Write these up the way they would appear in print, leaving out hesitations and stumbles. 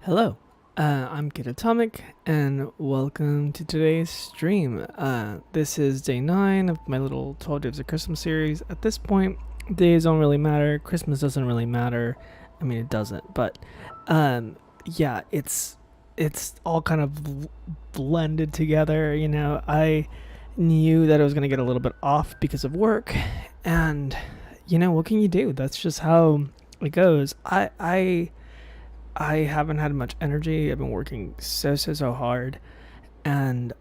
Hello, I'm Kid Atomic, and welcome to today's stream. This is day 9 of my little 12 Days of Christmas series. At this point, days don't really matter, Christmas doesn't really matter. I mean, it doesn't, but yeah, it's all kind of blended together, you know. I knew that I was going to get a little bit off because of work, and, you know, what can you do? That's just how it goes. I haven't had much energy. I've been working so hard, and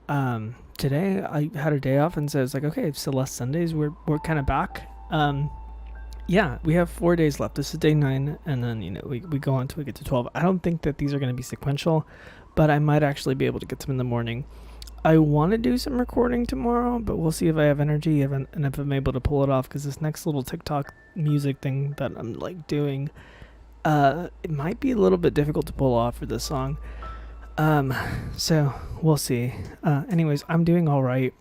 today I had a day off, and so it's like, okay, Celeste Sundays, we're kind of back. Yeah, we have 4 days left. This is day 9, and then we go on till we get to 12. I don't think that these are going to be sequential, but I might actually be able to get them in the morning. I want to do some recording tomorrow, but we'll see if I have energy and if I'm able to pull it off, because this next little TikTok music thing that I'm like doing, it might be a little bit difficult to pull off for this song. So we'll see. Anyways, I'm doing all right.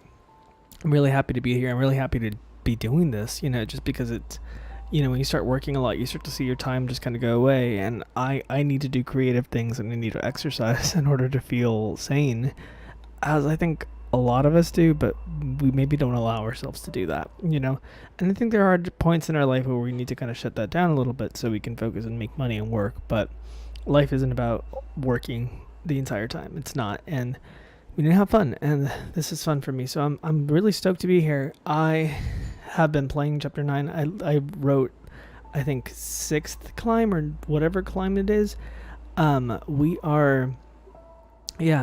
I'm really happy to be here. I'm really happy to be doing this, just because it's, when you start working a lot, you start to see your time just kind of go away. And I need to do creative things, and I need to exercise in order to feel sane, as I think a lot of us do, but we maybe don't allow ourselves to do that, And I think there are points in our life where we need to kind of shut that down a little bit so we can focus and make money and work. But life isn't about working the entire time. It's not. And we need to have fun. And this is fun for me. So I'm really stoked to be here. I have been playing Chapter 9. I wrote, I think, 6th climb or whatever climb it is.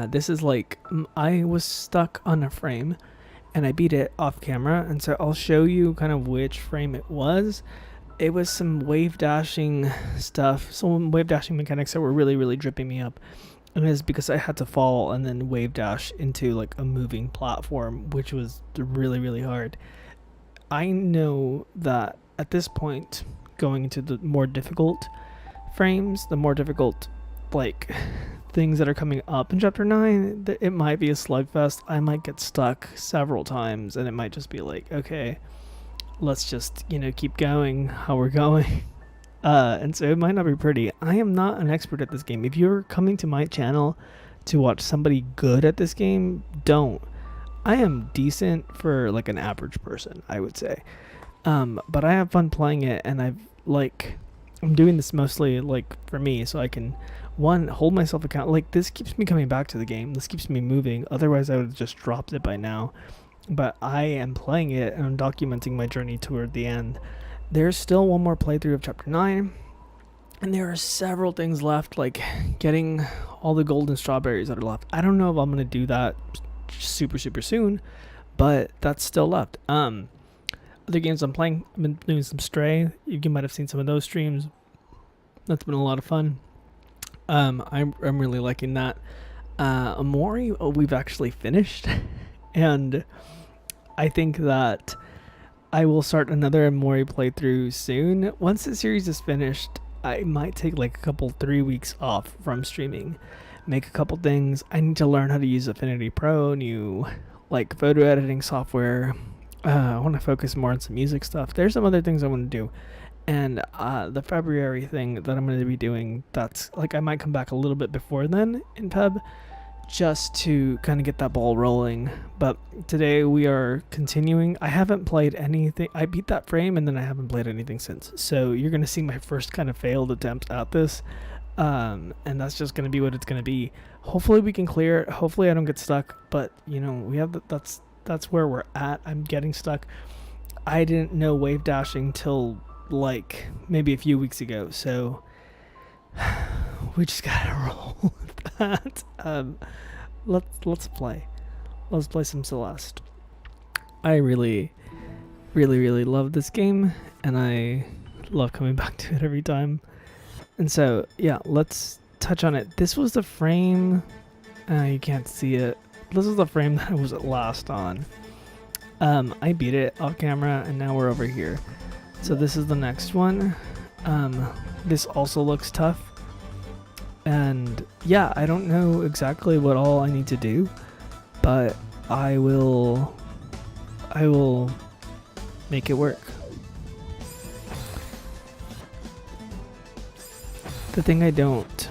This is like, I was stuck on a frame and I beat it off camera, and so I'll show you kind of which frame it was. It was some wave dashing stuff, some wave dashing mechanics that were really dripping me up, and it is because I had to fall and then wave dash into like a moving platform, which was really hard. I know that at this point, going into the more difficult frames, the more difficult like things that are coming up in Chapter 9, it might be a slugfest. I might get stuck several times, and it might just be like, okay, let's just keep going how we're going. And so it might not be pretty. I am not an expert at this game. If you're coming to my channel to watch somebody good at this game, don't. I am decent for like an average person, I would say. But I have fun playing it, and I'm doing this mostly like for me, so I can hold myself accountable. Like, this keeps me coming back to the game. This keeps me moving. Otherwise, I would have just dropped it by now. But I am playing it, and I'm documenting my journey toward the end. There's still one more playthrough of Chapter 9, and there are several things left, like getting all the golden strawberries that are left. I don't know if I'm going to do that super soon, but that's still left. Other games I'm playing, I've been doing some Stray. You might have seen some of those streams. That's been a lot of fun. I'm really liking that. Amori, we've actually finished, and I think that I will start another Amori playthrough soon. Once the series is finished, I might take like a couple 3 weeks off from streaming, make a couple things. I need to learn how to use Affinity Pro, new like photo editing software. I want to focus more on some music stuff. There's some other things I want to do. And the February thing that I'm going to be doing, that's like, I might come back a little bit before then in Peb, just to kind of get that ball rolling. But today we are continuing. I haven't played anything. I beat that frame, and then I haven't played anything since. So you're going to see my first kind of failed attempt at this. And that's just going to be what it's going to be. Hopefully we can clear it. Hopefully I don't get stuck. But, we have that's where we're at. I'm getting stuck. I didn't know wave dashing till like maybe a few weeks ago, so we just gotta roll with that. Let's play some Celeste. I really love this game, and I love coming back to it every time. And so yeah, let's touch on it. This was the frame, you can't see it, this is the frame that I was at last on. I beat it off camera, and now we're over here. So this is the next one. This also looks tough. And yeah, I don't know exactly what all I need to do, but I will make it work. The thing I don't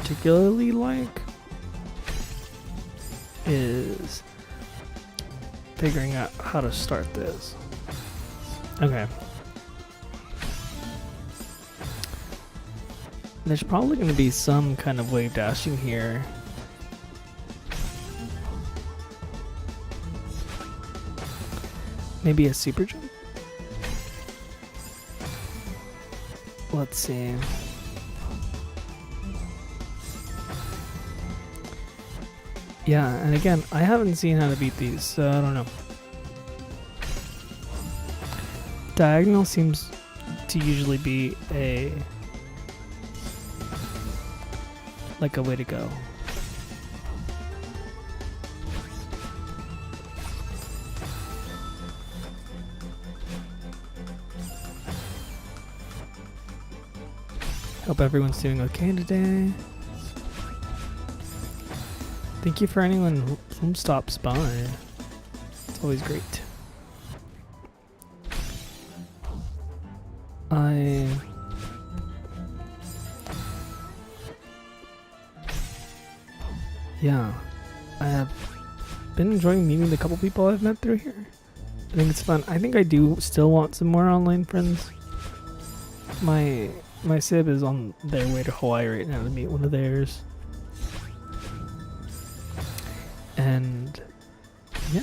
particularly like is figuring out how to start this. Okay. There's probably going to be some kind of wave dashing here. Maybe a super jump? Let's see. Yeah, and again, I haven't seen how to beat these, so I don't know. Diagonal seems to usually be a way to go. Hope everyone's doing okay today. Thank you for anyone who stops by. It's always great. Yeah, I have been enjoying meeting the couple people I've met through here. I think it's fun. I think I do still want some more online friends. My sib is on their way to Hawaii right now to meet one of theirs. And yeah.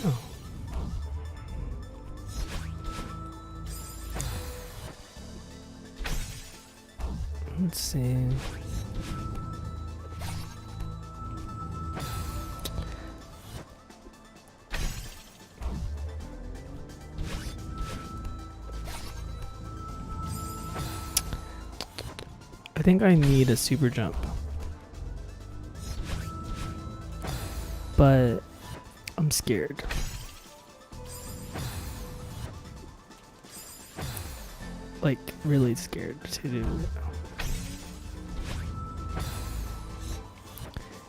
Let's see. I think I need a super jump. But I'm scared. Like, really scared to do it.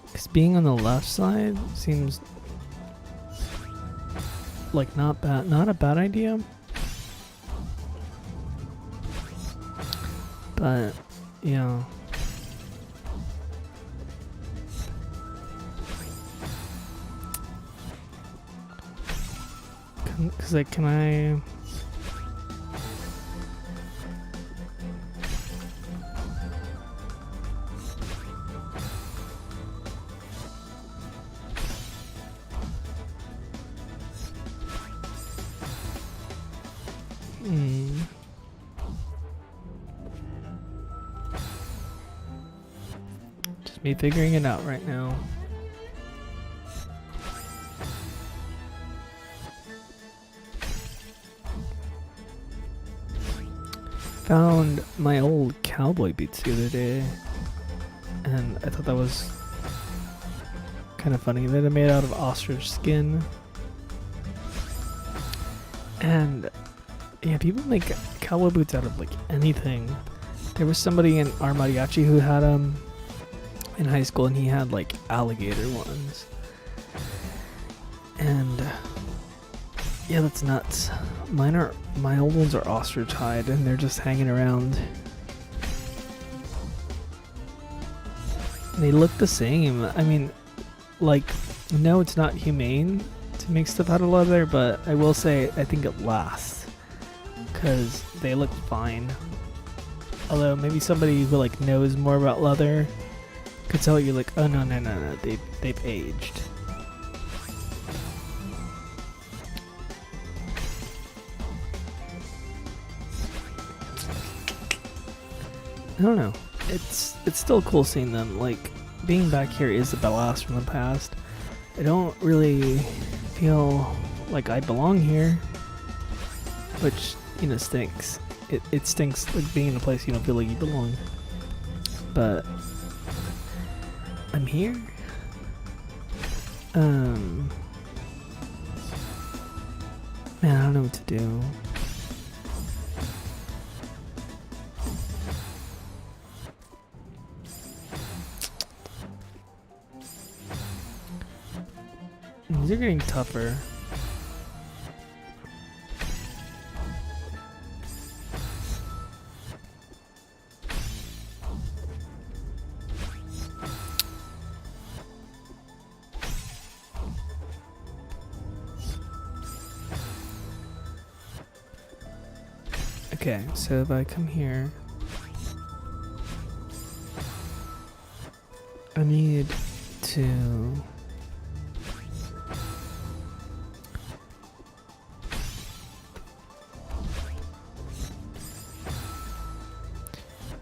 Because being on the left side seems like not a bad idea. But yeah. Cause like, can I? Just me figuring it out right now. Found my old cowboy boots the other day, and I thought that was kind of funny. They're made out of ostrich skin, and yeah, people make cowboy boots out of like anything. There was somebody in our mariachi who had them in high school, and he had like alligator ones, and yeah, that's nuts. My old ones are ostrich hide, and they're just hanging around. They look the same. I mean, like, no, it's not humane to make stuff out of leather, but I will say I think it lasts, because they look fine. Although maybe somebody who like knows more about leather could tell you like, oh no, they've aged. I don't know. It's still cool seeing them. Like, being back here is a blast from the past. I don't really feel like I belong here, which, you know, stinks. It stinks, like, being in a place you don't feel like you belong. But I'm here. Man, I don't know what to do. These are getting tougher. Okay, so if I come here, I need to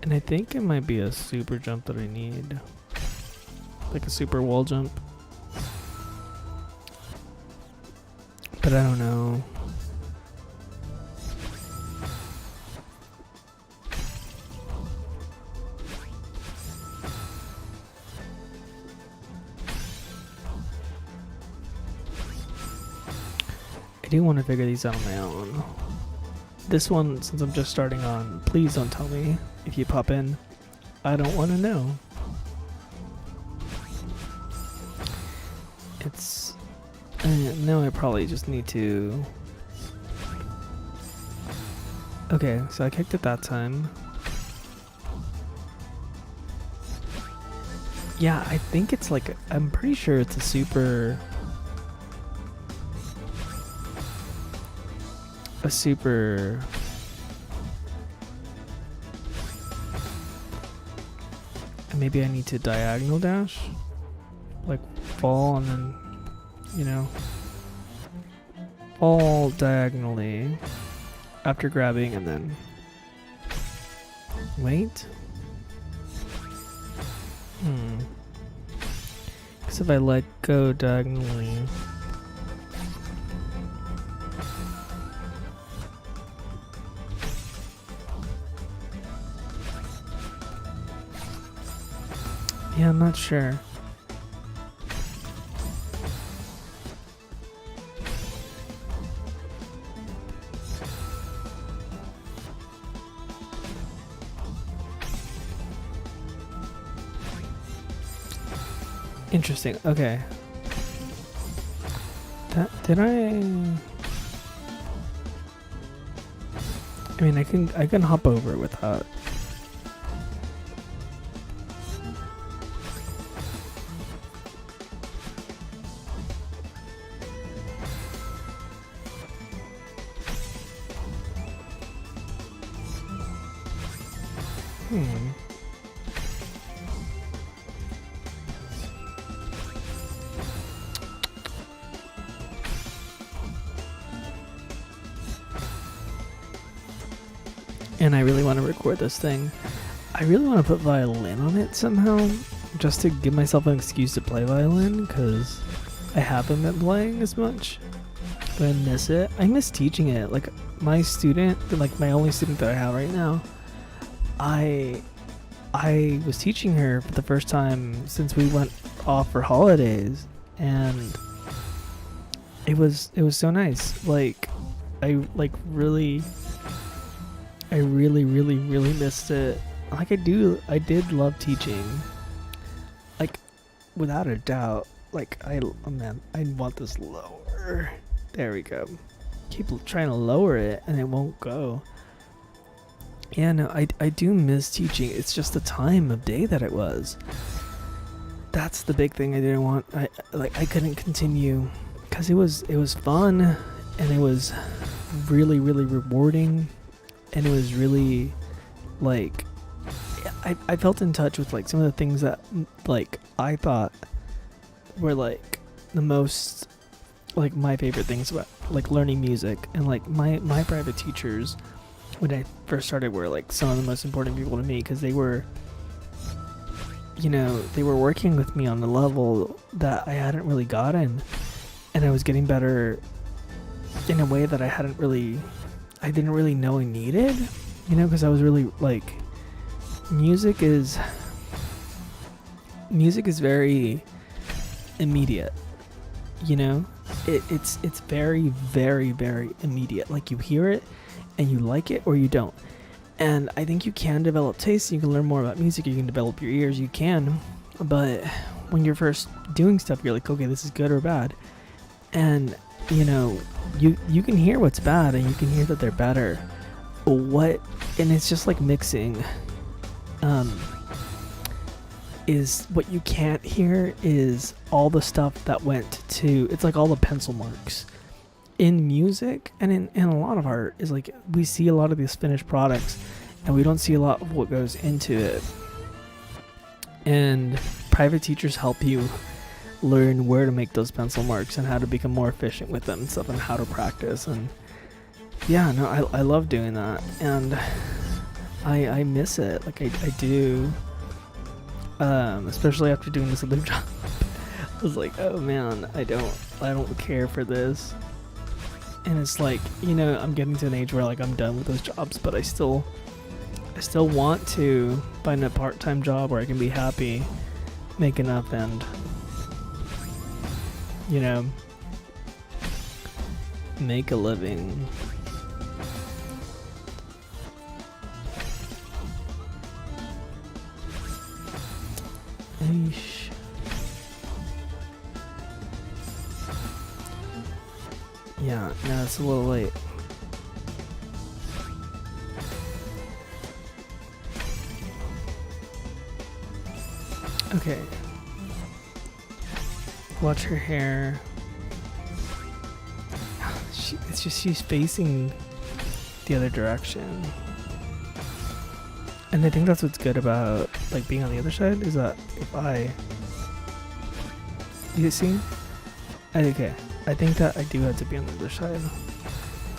and I think it might be a super jump that I need, like a super wall jump, but I don't know. I do want to figure these out on my own. This one, since I'm just starting on, please don't tell me if you pop in. I don't want to know. It's... no, I probably just need to... Okay, so I kicked it that time. Yeah, I think it's like... I'm pretty sure it's a super... Maybe I need to diagonal dash, like fall and then, you know, fall diagonally after grabbing and then wait. Because if I let go diagonally, yeah, I'm not sure. Interesting. Okay. Did I mean, I can hop over without. And I really want to record this thing. I really want to put violin on it somehow, just to give myself an excuse to play violin, because I haven't been playing as much. But I miss it. I miss teaching it. Like, my student, like my only student that I have right now, I was teaching her for the first time since we went off for holidays, and it was so nice. Like, I really missed it. Like, I did love teaching. Like, without a doubt. Like, oh man, I want this lower. There we go. Keep trying to lower it and it won't go. Yeah, no, I do miss teaching. It's just the time of day that it was. That's the big thing I didn't want. I couldn't continue because it was fun and it was really rewarding. And it was really, like, I felt in touch with, like, some of the things that, like, I thought were, like, the most, like, my favorite things about, like, learning music. And, like, my private teachers, when I first started, were, like, some of the most important people to me, because they were, you know, they were working with me on a level that I hadn't really gotten. And I was getting better in a way that I didn't really know I needed, you know, because I was really, like, music is very immediate, you know. It's very immediate. Like, you hear it and you like it or you don't. And I think you can develop taste, you can learn more about music, you can develop your ears, you can, but when you're first doing stuff, you're like, okay, this is good or bad. And, you know, you can hear what's bad and you can hear that they're better. And it's just like mixing. Is what you can't hear is all the stuff that went to, it's like all the pencil marks in music and in a lot of art is like we see a lot of these finished products and we don't see a lot of what goes into it. And private teachers help you learn where to make those pencil marks and how to become more efficient with them and stuff and how to practice. And yeah, no, I love doing that, and I miss it. Like I do, especially after doing this other job. I was like, oh man, I don't care for this. And it's like, you know, I'm getting to an age where like I'm done with those jobs, but I still want to find a part-time job where I can be happy, make enough, and you know, make a living. Eesh. Yeah, no, it's a little late. Okay. Watch her hair. It's just she's facing the other direction. And I think that's what's good about like being on the other side is that if you see? Okay. I think that I do have to be on the other side.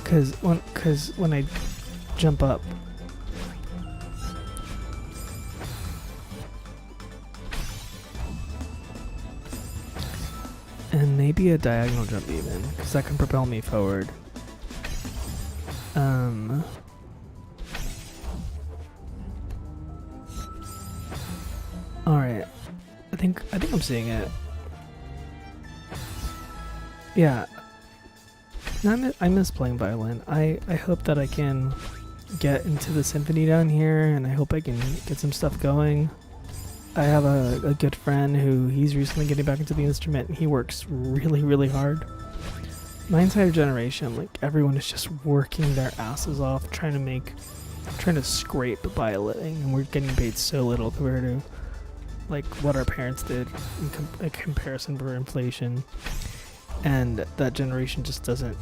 Cause when I jump up, and maybe a diagonal jump even, because that can propel me forward. Alright. I think I'm seeing it. Yeah. I miss playing violin. I hope that I can get into the symphony down here, and I hope I can get some stuff going. I have a good friend who he's recently getting back into the instrument, and he works really, really hard. My entire generation, like everyone is just working their asses off trying to scrape by a living, and we're getting paid so little compared to like what our parents did in comparison for inflation. And that generation just doesn't.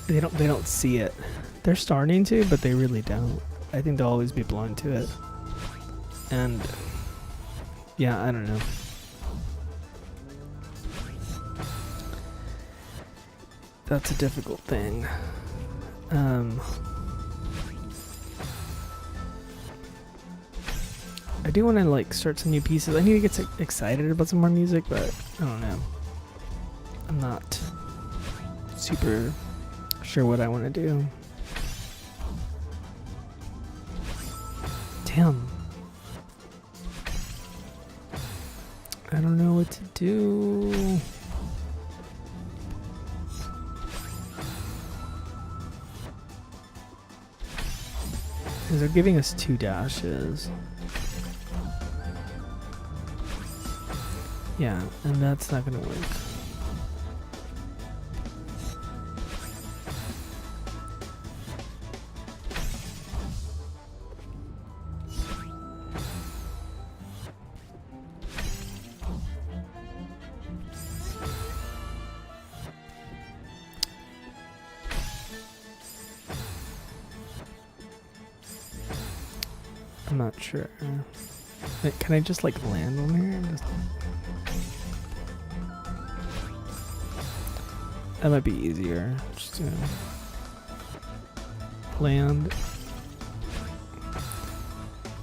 They don't see it. They're starting to, but they really don't. I think they'll always be blind to it. And yeah, I don't know. That's a difficult thing. I do want to like start some new pieces. I need to get excited about some more music, but I don't know. I'm not super sure what I want to do. Damn. I don't know what to do. Because they're giving us 2 dashes. Yeah, and that's not going to work. I'm not sure. Wait, can I just like land on here? That might be easier. Just land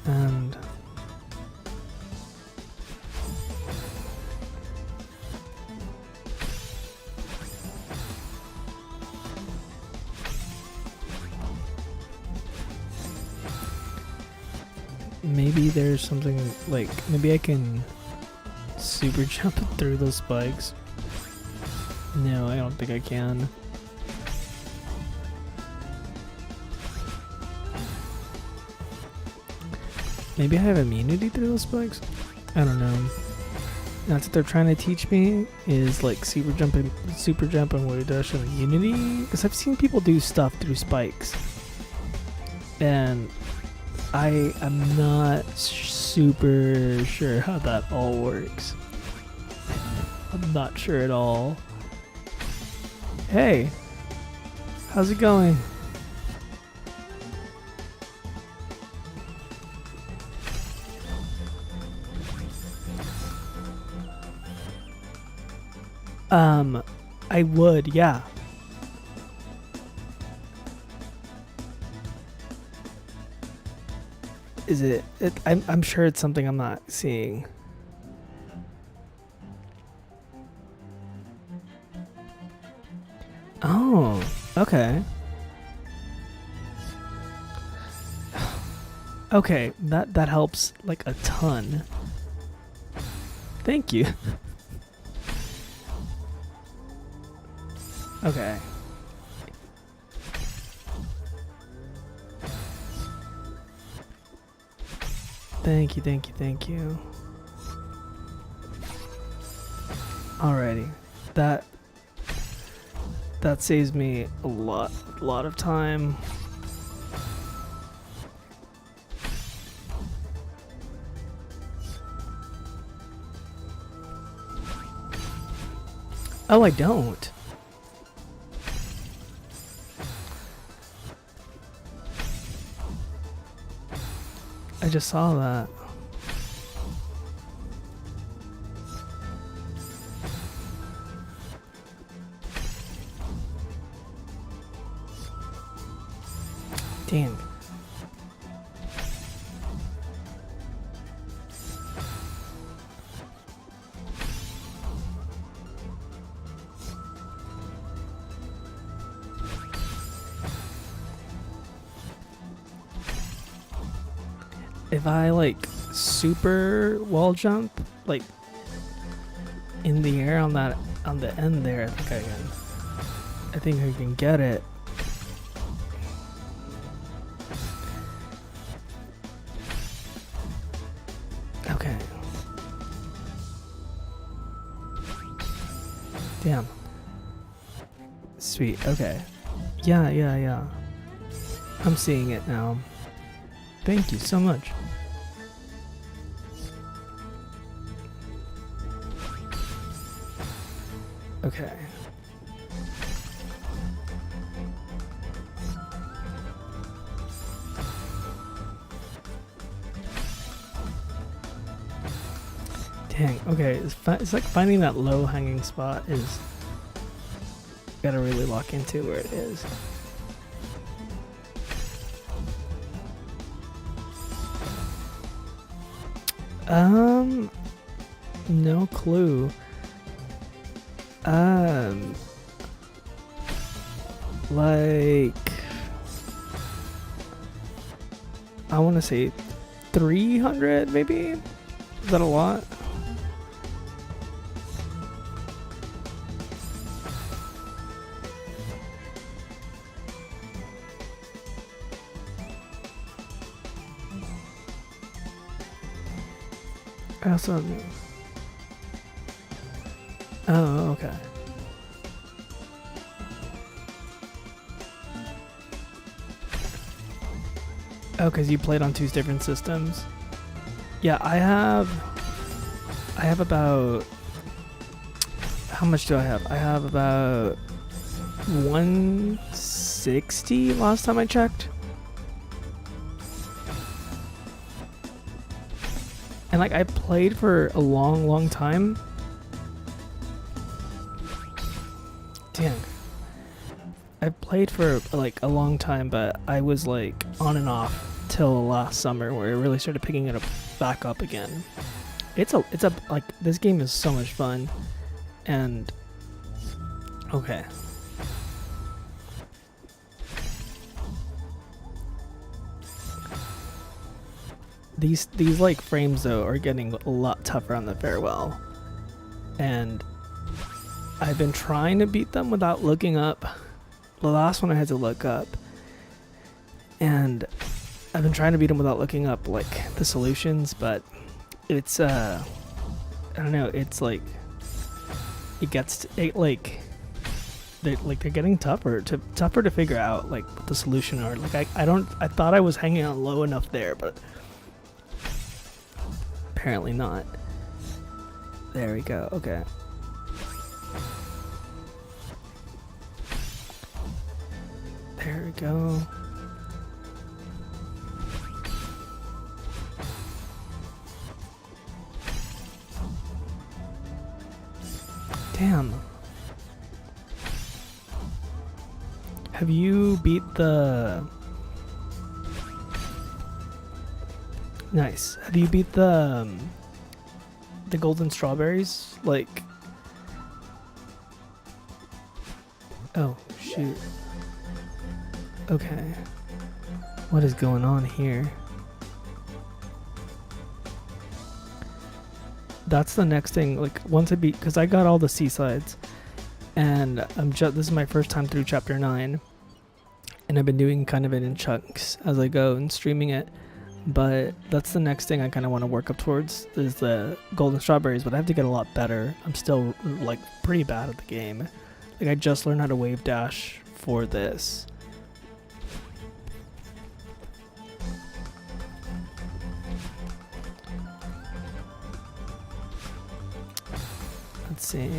and maybe there's something like maybe I can super jump through those spikes. No, I don't think I can. Maybe I have immunity through those spikes? I don't know. That's what they're trying to teach me is like super jump and wave dash and immunity. Because I've seen people do stuff through spikes. And I am not super sure how that all works. I'm not sure at all. Hey, how's it going? I would, yeah. Is it? I'm sure it's something I'm not seeing. Oh, okay. Okay, that helps like a ton. Thank you. Okay. Thank you, thank you, thank you. Alrighty. That saves me a lot of time. Oh, I don't. I just saw that. Damn. If I like super wall jump like in the air on the end there, I think I can get it. Okay. Damn. Sweet. Okay. Yeah. I'm seeing it now. Thank you so much. Okay. Dang. Okay. It's like finding that low hanging spot is gotta really lock into where it is. No clue. Like, I want to say 300 maybe? Is that a lot? I also have no. Oh, okay. Oh, because you played on two different systems? Yeah, I have about... How much do I have? I have about 160 last time I checked. And like I played for a long time. Damn. I played for like a long time, but I was like on and off till last summer where it really started picking it up back up again. It's a like this game is so much fun. And okay. These like frames though are getting a lot tougher on the farewell. And I've been trying to beat them without looking up. The last one I had to look up. And I've been trying to beat them without looking up like the solutions, but it's I don't know, it's like it gets like they're getting tougher to figure out like what the solution are. Like I thought I was hanging out low enough there, but apparently not. There we go. Okay. There we go. Damn. Have you beat the... Nice. Have you beat the golden strawberries? Like... Oh, shoot. Okay. What is going on here? That's the next thing. Like, once I beat... Because I got all the seasides. And this is my first time through Chapter 9. And I've been doing kind of it in chunks as I go and streaming it. But that's the next thing I kind of want to work up towards is the golden strawberries. But I have to get a lot better. I'm still, like, pretty bad at the game. Like, I just learned how to wave dash for this. Let's see.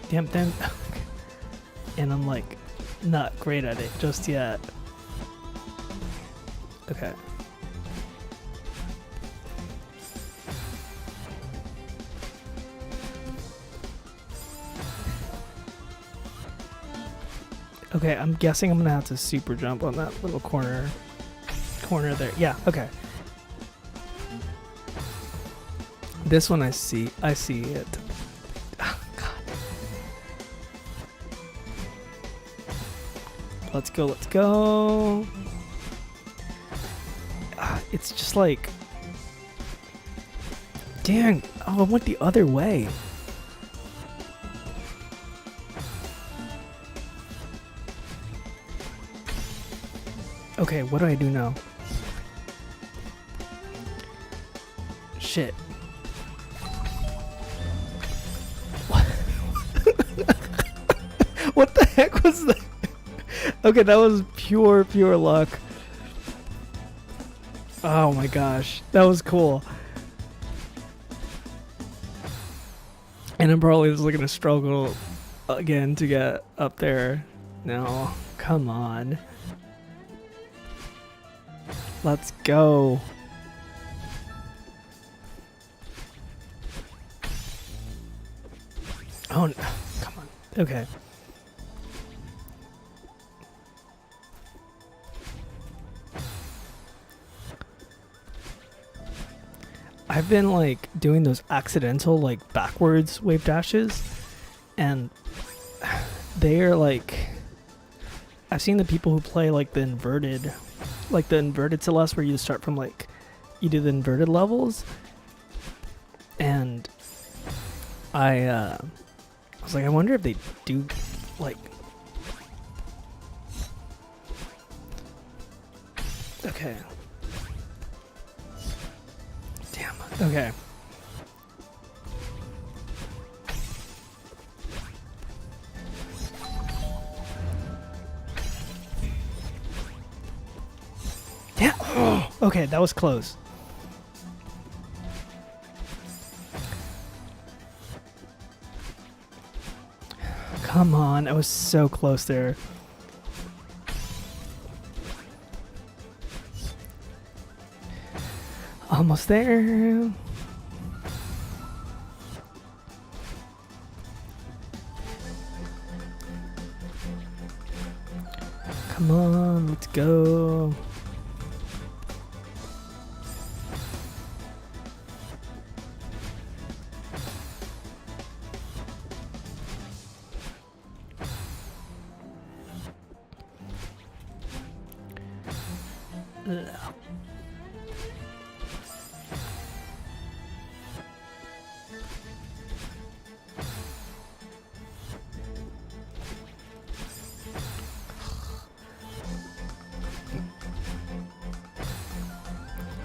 Damn. And I'm like not great at it just yet. Okay. Okay, I'm guessing I'm gonna have to super jump on that little corner there. Yeah, okay. This one I see it. Oh, God. Let's go. It's just like, dang, oh, I went the other way. Okay, what do I do now? Shit. What the heck was that? Okay, that was pure luck. Oh my gosh, that was cool. And I'm probably just gonna struggle again to get up there. No, come on. Let's go. Oh no, come on. Okay. I've been like doing those accidental like backwards wave dashes, and they're like, I've seen the people who play like the inverted Celeste, where you start from like, you do the inverted levels, and I was like, I wonder if they do like, okay. Damn. Okay. Yeah. Oh, okay, that was close. Come on, I was so close there. Almost there. Come on, let's go.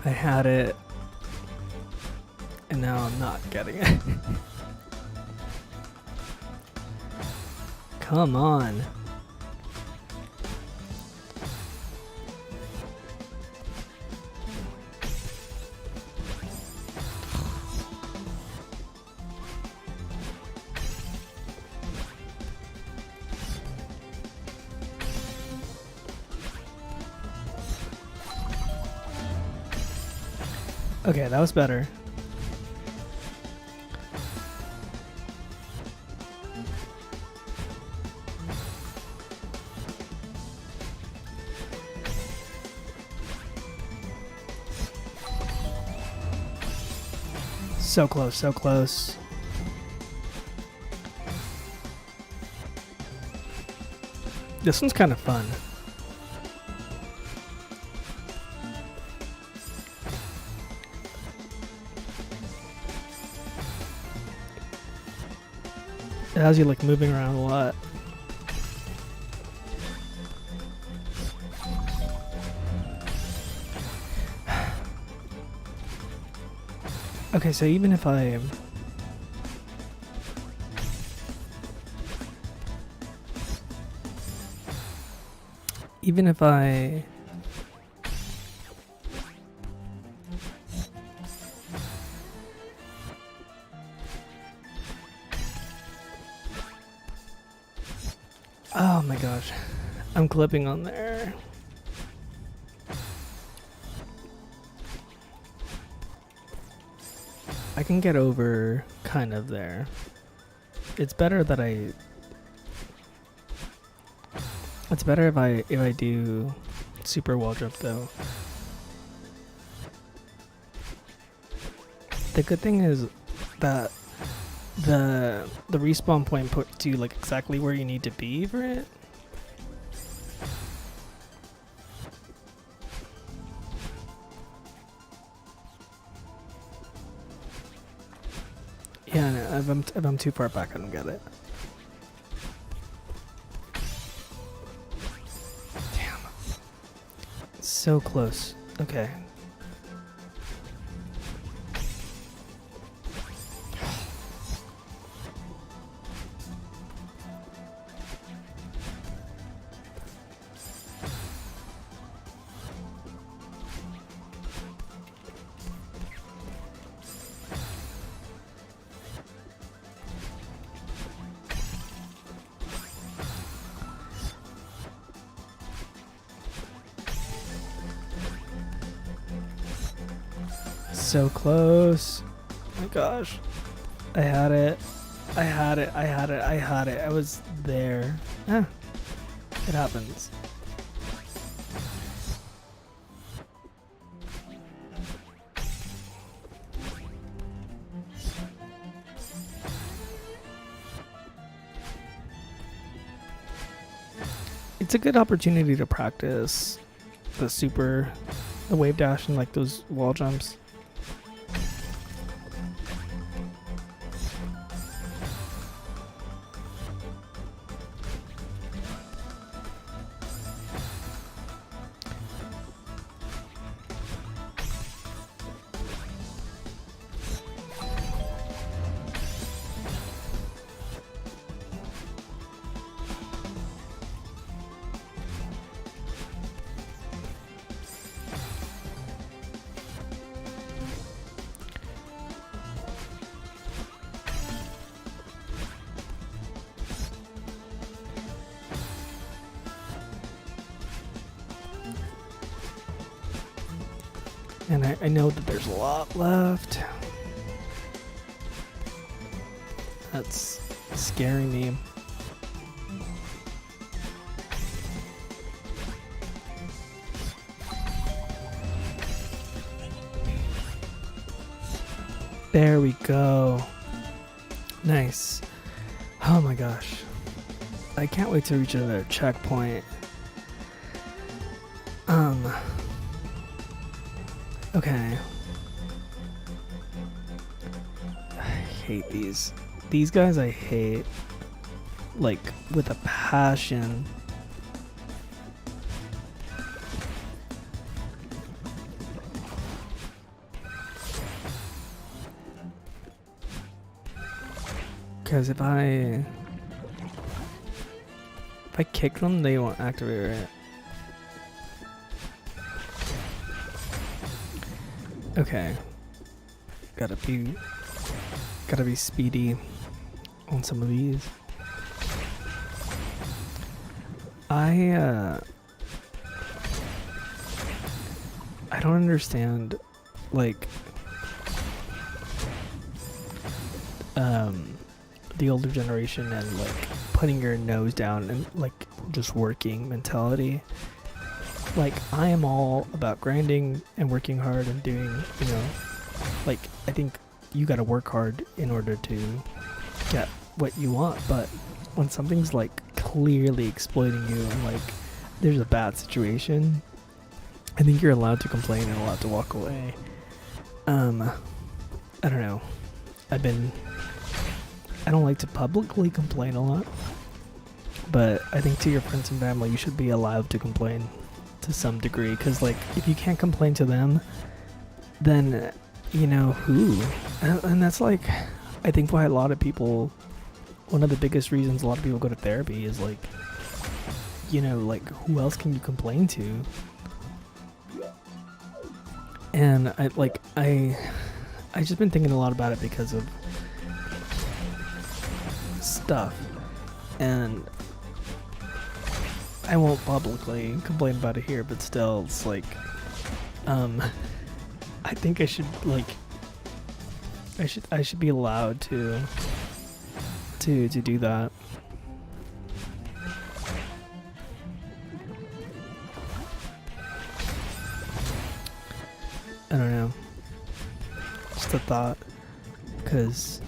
I had it, and now I'm not getting it. Come on. Okay, that was better. So close, so close. This one's kind of fun. It has you like moving around a lot. Okay, so even if I oh my gosh, I'm clipping on there. I can get over kind of there. It's better that it's better if I do super wall jump though. The good thing is that the respawn point puts you like exactly where you need to be for it. Yeah, no, if I'm too far back, I don't get it. Damn. So close. Okay. So close. Oh my gosh. I had it. I had it. I had it. I had it. I was there. Ah, it happens. It's a good opportunity to practice the wave dash and like those wall jumps. And I know that there's a lot left. That's scaring me. There we go. Nice. Oh my gosh. I can't wait to reach another checkpoint. Okay. I hate these. These guys I hate. Like, with a passion. Because if I kick them, they won't activate it. Okay. Gotta be speedy on some of these. I don't understand, like, the older generation and like putting your nose down and like just working mentality. Like I am all about grinding and working hard and doing, you know, like I think you gotta work hard in order to get what you want, but when something's like clearly exploiting you and like there's a bad situation, I think you're allowed to complain and allowed to walk away. I don't know. I don't like to publicly complain a lot, but I think to your friends and family you should be allowed to complain to some degree, because like if you can't complain to them, then you know who, and that's like I think why a lot of people, one of the biggest reasons a lot of people go to therapy is like, you know, like who else can you complain to? And I just been thinking a lot about it because of stuff, and I won't publicly complain about it here, but still it's like I think I should like I should be allowed to do that. I don't know. Just a thought, because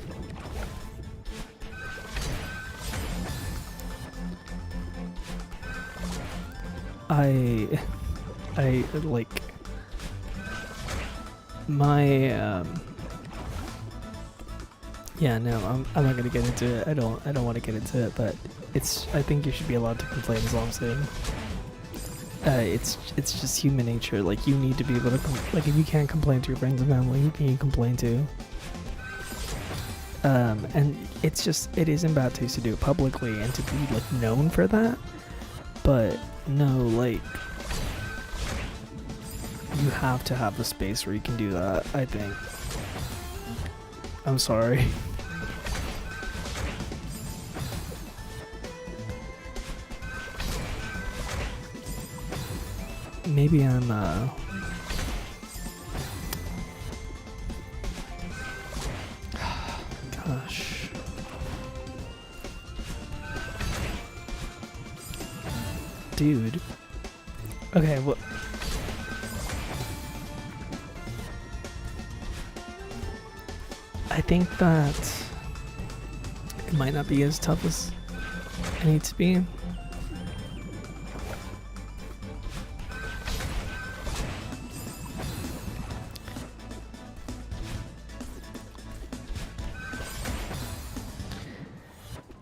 I like my yeah, no, I'm not gonna get into it. I don't want to get into it, but I think you should be allowed to complain, as long as it's just human nature. Like you need to be able to like if you can't complain to your friends and family, who can you complain to? And it isn't bad taste to do it publicly and to be like known for that, but no, like you have to have the space where you can do that, I think. I'm sorry. Maybe I'm gosh. Dude. Okay, well, I think that it might not be as tough as it needs to be.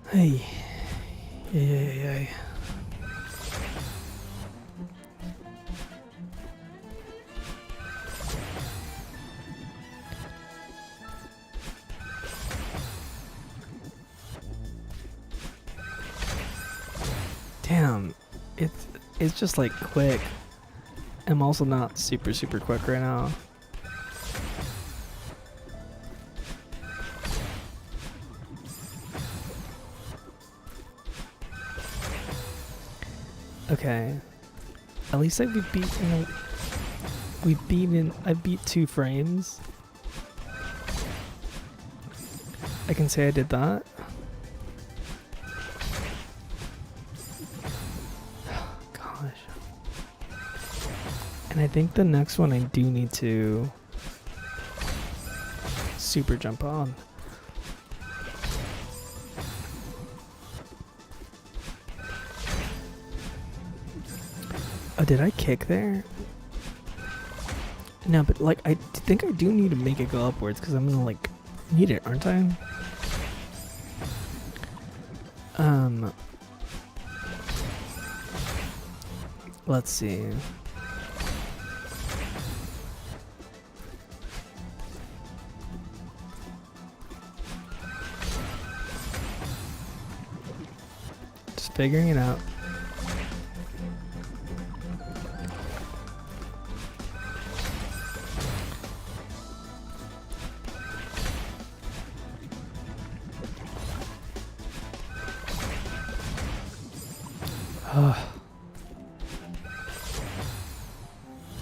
Hey, yeah. Damn, it's just like quick. I'm also not super quick right now. Okay, at least I beat 2 frames. I can say I did that. Gosh. And I think the next one I do need to super jump on. Oh, did I kick there? No, but like I think I do need to make it go upwards, because I'm gonna like need it, aren't I? Let's see. Just figuring it out.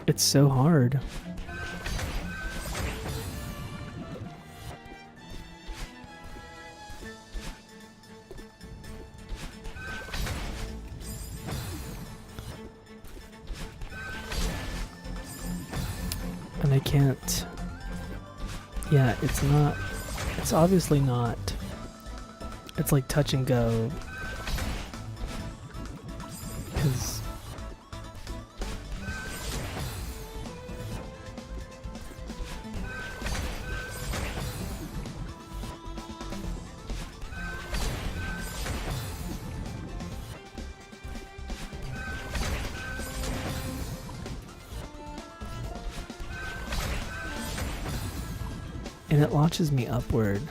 It's so hard. And I can't. Yeah, it's not. It's obviously not. It's like touch and go. Because. And it launches me upward.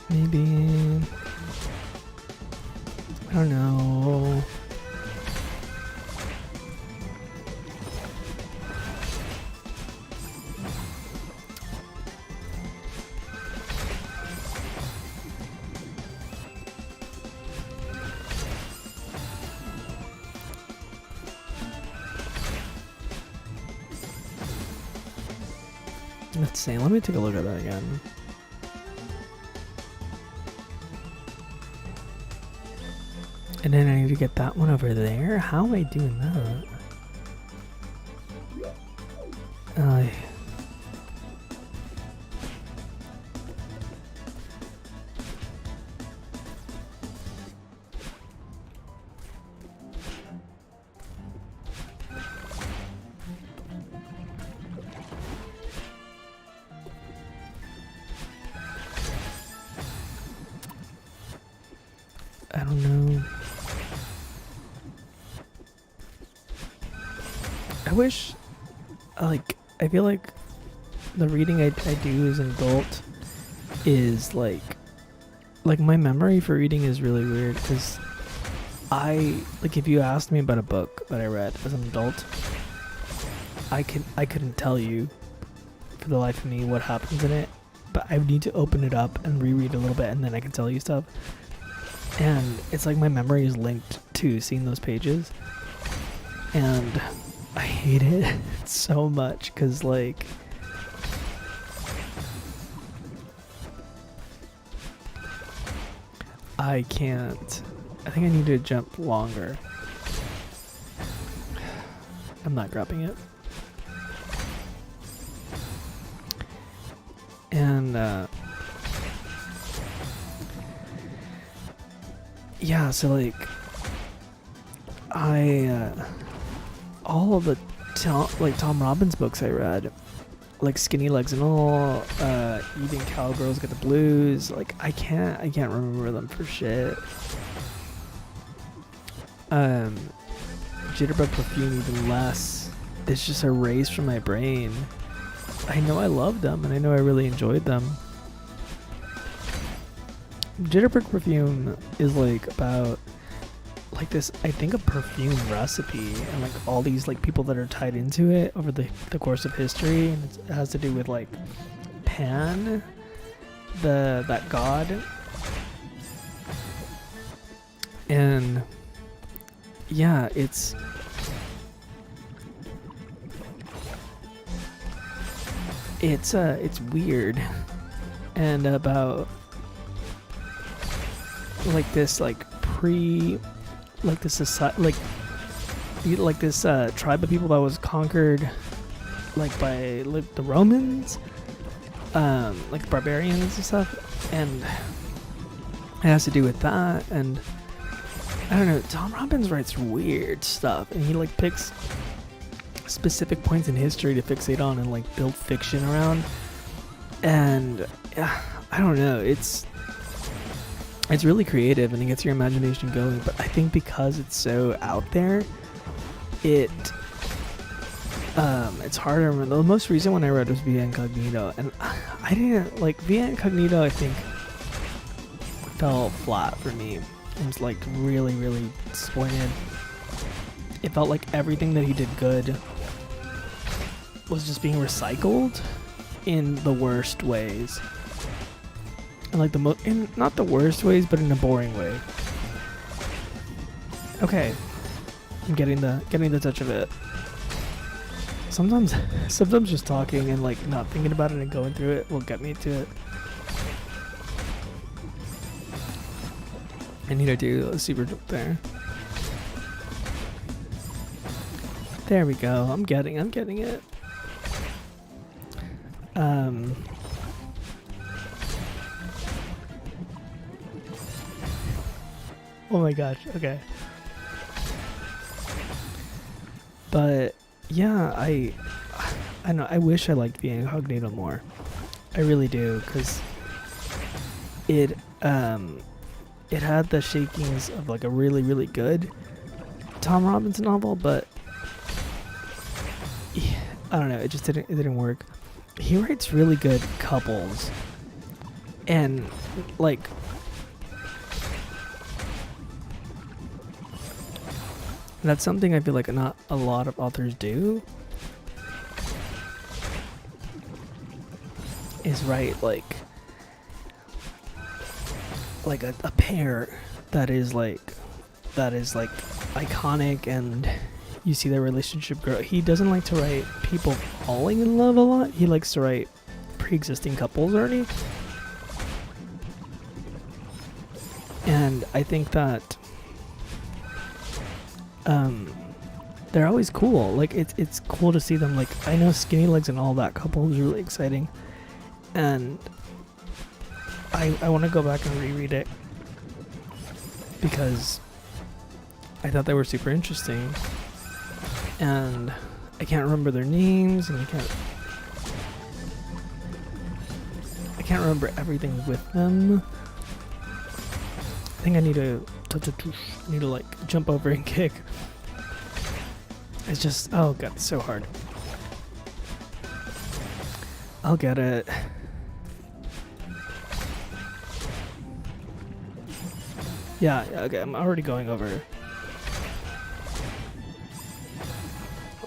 Maybe. I don't know. Let's see. Let me take a look at that again. And then I need to get that one over there. How am I doing that? I don't know. I wish, like, I feel like the reading I do as an adult is like my memory for reading is really weird because like if you asked me about a book that I read as an adult, I couldn't tell you for the life of me what happens in it, but I would need to open it up and reread a little bit and then I can tell you stuff. And it's like my memory is linked to seeing those pages. And I hate it so much because, like, I can't. I think I need to jump longer. I'm not grabbing it. And, yeah, so like all of the Tom Robbins books I read, like Skinny Legs and All, Even Cowgirls Get the Blues, like I can't remember them for shit. Jitterbug Perfume even less. It's just erased from my brain. I know I loved them and I know I really enjoyed them. Jitterbug Perfume is like about like this, I think, a perfume recipe and like all these like people that are tied into it over the course of history, and it has to do with like Pan, that god, and yeah, it's weird, and about like this this society, like this tribe of people that was conquered like by like the Romans, like barbarians and stuff, and it has to do with that. And I don't know, Tom Robbins writes weird stuff and he like picks specific points in history to fixate on and like build fiction around, and I don't know, it's really creative and it gets your imagination going, but I think because it's so out there, it's hard to remember. The most recent one I read was Via Incognito, and I didn't like Via Incognito. I think fell flat for me. I was like really disappointed. It felt like everything that he did good was just being recycled in the worst ways. And like in not the worst ways, but in a boring way. Okay, I'm getting the touch of it. Sometimes just talking and like not thinking about it and going through it will get me to it. I need to do a super jump there. There we go. I'm getting it. Oh my gosh. Okay. But yeah, I know. I wish I liked the incognito more. I really do, because it had the shakings of like a really, really good Tom Robinson novel, but yeah, I don't know. It just didn't work. He writes really good couples, and like that's something I feel like not a lot of authors do. Is write like a pair that is like iconic, and you see their relationship grow. He doesn't like to write people falling in love a lot. He likes to write pre-existing couples already. And I think that they're always cool. Like it's cool to see them. Like I know Skinny Legs and All That couple is really exciting. And I want to go back and reread it because I thought they were super interesting, and I can't remember their names, and I can't remember everything with them. I think I need to like jump over and kick. It's just, oh god, it's so hard. I'll get it. Yeah, okay, I'm already going over.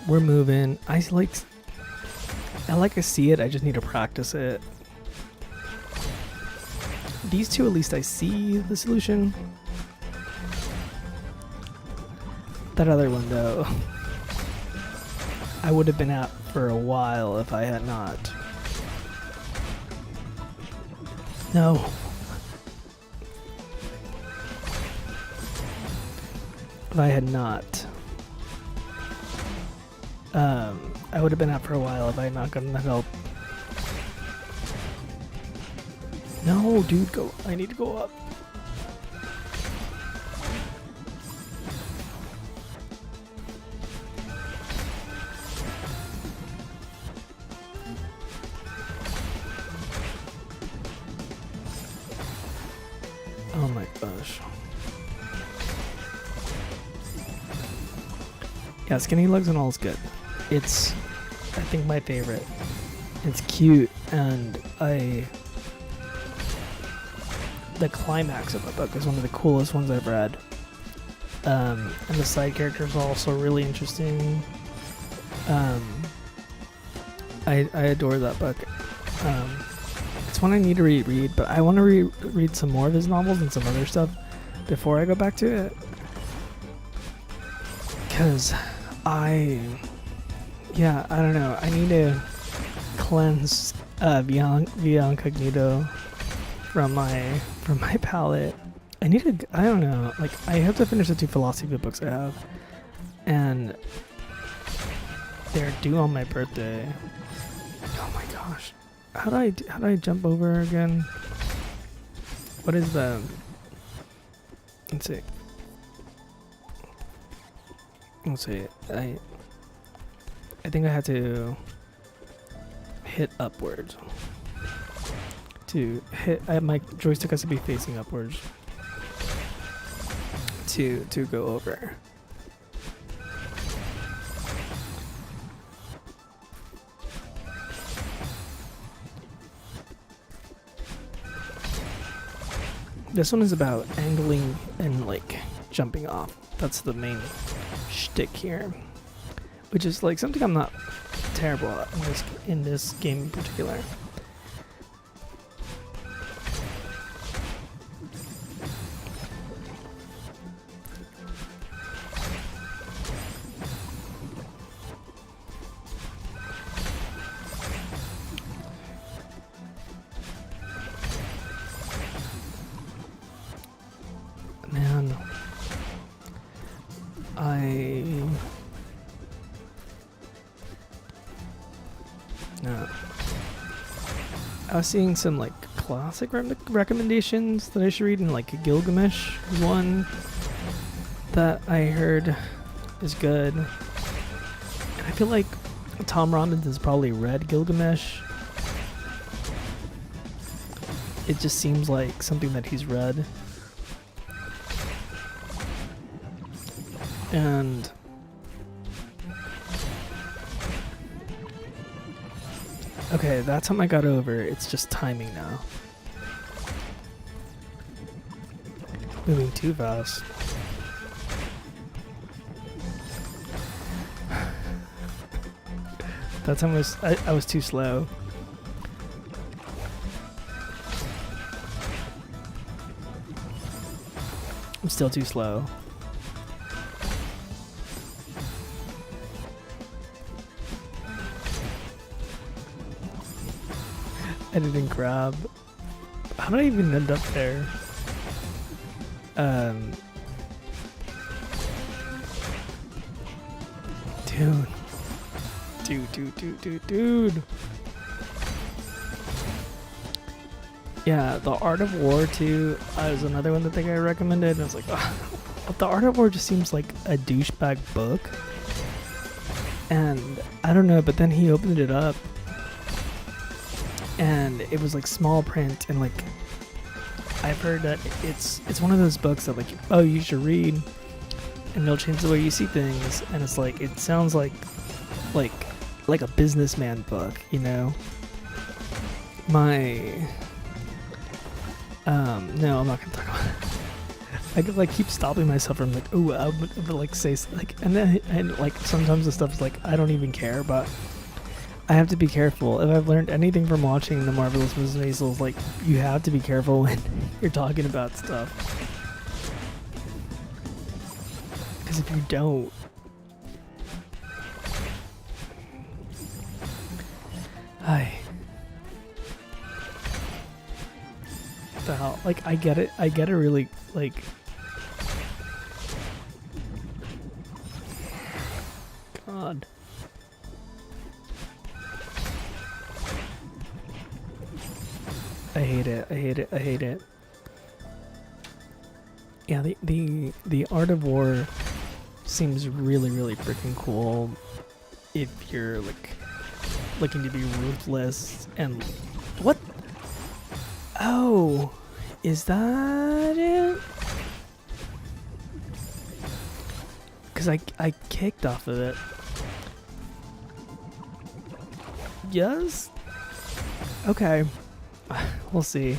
We're moving. I like to see it, I just need to practice it. These two, at least I see the solution. That other one, though, I would have been at for a while if I had not. No. If I had not. I would have been out for a while if I had not gotten the help. No, dude, go. I need to go up. Oh my gosh. Yeah, Skinny Legs and All is good. It's, I think, my favorite. It's cute, and the climax of the book is one of the coolest ones I've read. And the side characters are also really interesting. I adore that book. It's one I need to reread, but I want to read some more of his novels and some other stuff before I go back to it. Because I don't know. I need to cleanse Via Incognito from my palette. I don't know. Like, I have to finish the 2 philosophy books I have, and they're due on my birthday. Oh my gosh! How do I jump over again? What is the? Let's see. Let's see. I think I had to hit upwards to hit. My joystick has to be facing upwards to go over. This one is about angling and like jumping off. That's the main shtick here, which is like something I'm not terrible at in this game in particular. Man, No. I was seeing some like classic recommendations that I should read, and like Gilgamesh is one that I heard is good. And I feel like Tom Robbins has probably read Gilgamesh. It just seems like something that he's read. And okay, that time I got over. It's just timing now. Moving too fast. That time I was too slow. I'm still too slow. I didn't grab. How did I even end up there? Dude. Yeah, The Art of War 2 is another one that I think I recommended. And I was like, oh, The Art of War just seems like a douchebag book. And I don't know, but then he opened it up and it was like small print, and like I've heard that it's one of those books that like, oh, you should read and it'll change the way you see things. And it's like, it sounds like a businessman book, you know? No, I'm not gonna talk about it. I could like keep stopping myself from like, oh, I would like say like, and like sometimes the stuff is like I don't even care, but I have to be careful. If I've learned anything from watching The Marvelous Mrs. Maisel, like you have to be careful when you're talking about stuff, because if you don't, the hell? Like I get it really like God. I hate it. Yeah, the Art of War seems really freaking cool if you're like looking to be ruthless and what? Oh, is that it? Because I kicked off of it. Yes? Okay. We'll see.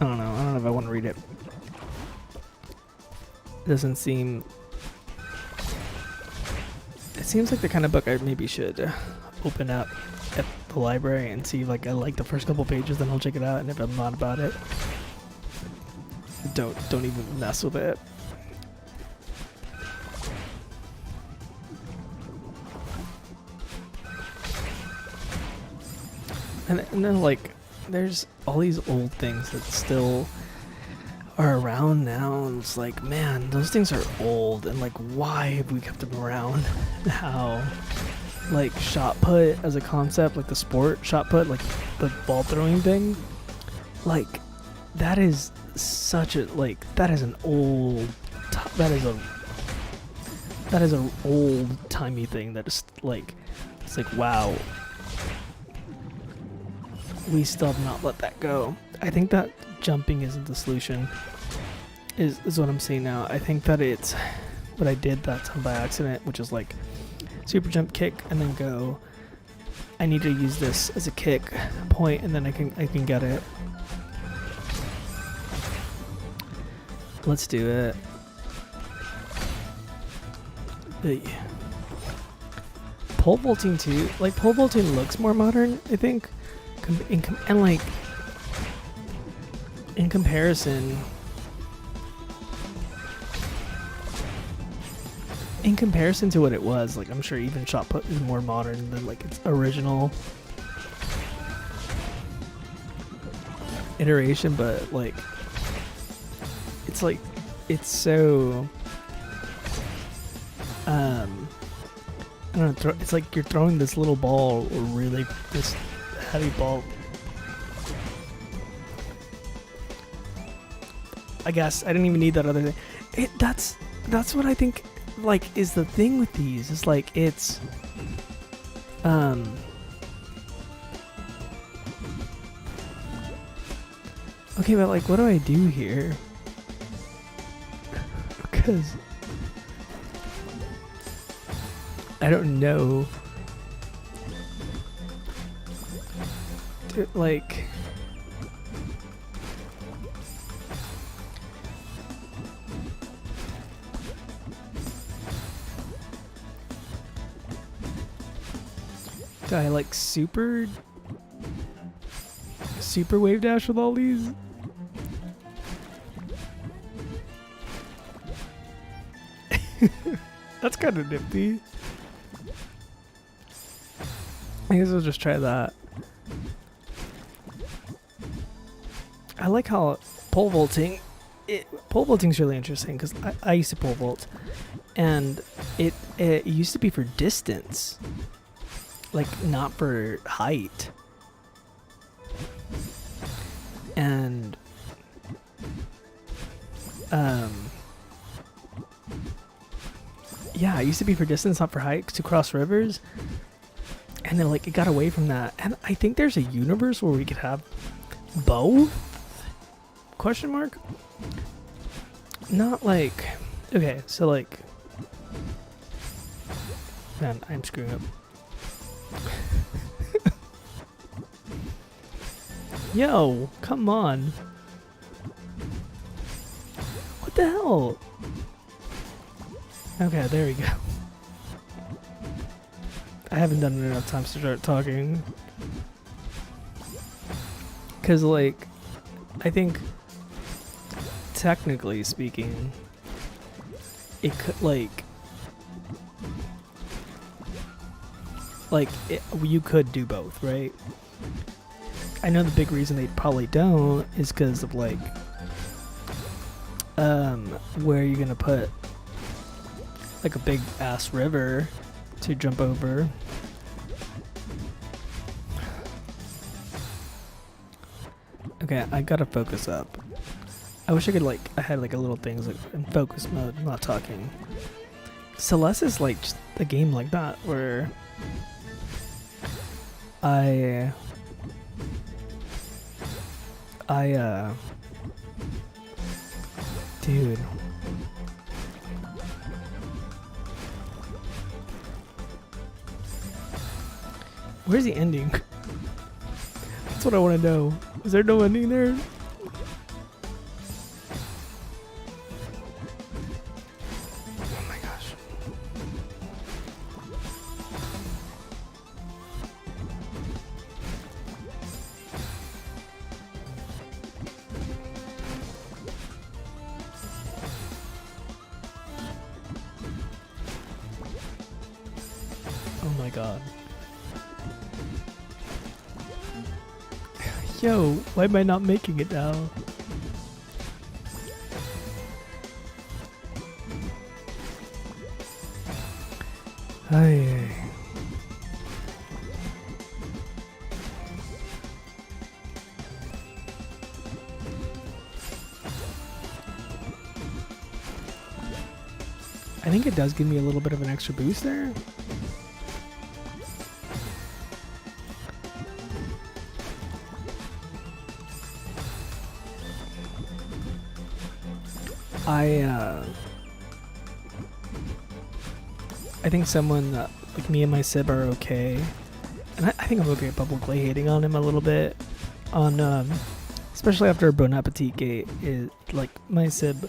I don't know if I want to read it. It doesn't seem... It seems like the kind of book I maybe should open up at the library and see if like I like the first couple pages, then I'll check it out, and if I'm not about it, don't even mess with it. And then like there's all these old things that still are around now, and it's like, man, those things are old, and like why have we kept them around now? Like shot put as a concept, like the sport shot put, like the ball throwing thing, like that is such a that is an old old timey thing that is like, it's like, wow, we still have not let that go. I think that jumping isn't the solution, is what I'm saying now. I think that it's what I did that time by accident, which is like super jump, kick, and then go. I need to use this as a kick point, and then I can get it. Let's do it. Pole vaulting too. Like pole vaulting looks more modern, I think, and like in comparison. In comparison to what it was, like I'm sure even shot put is more modern than like its original iteration, but like it's so I don't know, it's like you're throwing this little ball, or really this heavy ball. I guess I didn't even need that other thing. That's what I think, like, is the thing with these. It's like it's okay, but like, what do I do here? Because I don't know. Dude, like, do I like super wave dash with all these? That's kind of nifty. I guess we'll just try that. I like how pole vaulting. Pole vaulting is really interesting because I used to pole vault, and it used to be for distance, like not for height. And yeah, it used to be for distance, not for height, to cross rivers. And then like it got away from that. And I think there's a universe where we could have both? Question mark? Not like, okay, so like, man, I'm screwing up. Yo, come on. What the hell? Okay, there we go. I haven't done it enough times to start talking. Cause like, I think, technically speaking, it could you could do both, right? I know the big reason they probably don't is because of like, where you're gonna put like a big ass river to jump over. Okay, I gotta focus up. I wish I could I had like a little things like in focus mode, I'm not talking. Celeste is like just a game like that where dude. Where's the ending? That's what I want to know. Is there no ending there? Oh my gosh. Oh my god. Yo, why am I not making it now? Ay. I think it does give me a little bit of an extra boost there. I think someone like me and my sib are okay, and I think I'm okay publicly hating on him a little bit, on especially after Bon Appetit Gate. Is like my sib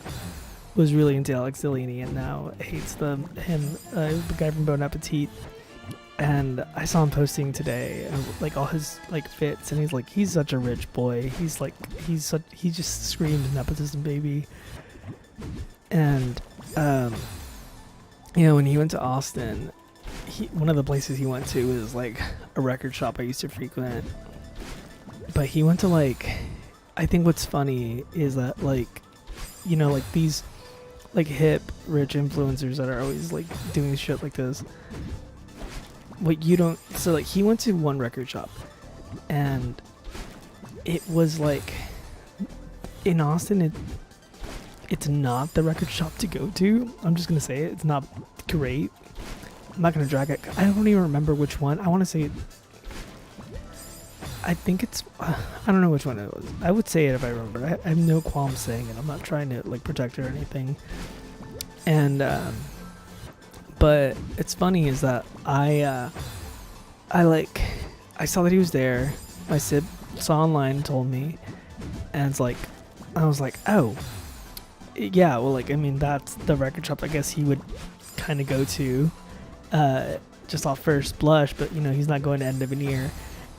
was really into Alex Delaney and now hates him, the guy from Bon Appetit. And I saw him posting today, and like all his like fits, and he's such a rich boy. He just screams nepotism baby. And you know, when he went to Austin, one of the places he went to was like a record shop I used to frequent. But he went to like, I think what's funny is that like, you know, like these like hip rich influencers that are always like doing shit like this, what you don't, so like he went to one record shop, and it was like in Austin, it's not the record shop to go to. I'm just gonna say it. It's not great. I'm not gonna drag it. I don't even remember which one. I want to say. I think it's. I don't know which one it was. I would say it if I remember. I have no qualms saying it. I'm not trying to like protect her or anything. And but it's funny is that I saw that he was there. My sib saw online and told me, and it's like, I was like, oh, yeah. Well, like I mean, that's the record shop I guess he would kind of go to, just off first blush. But you know, he's not going to End of an Ear.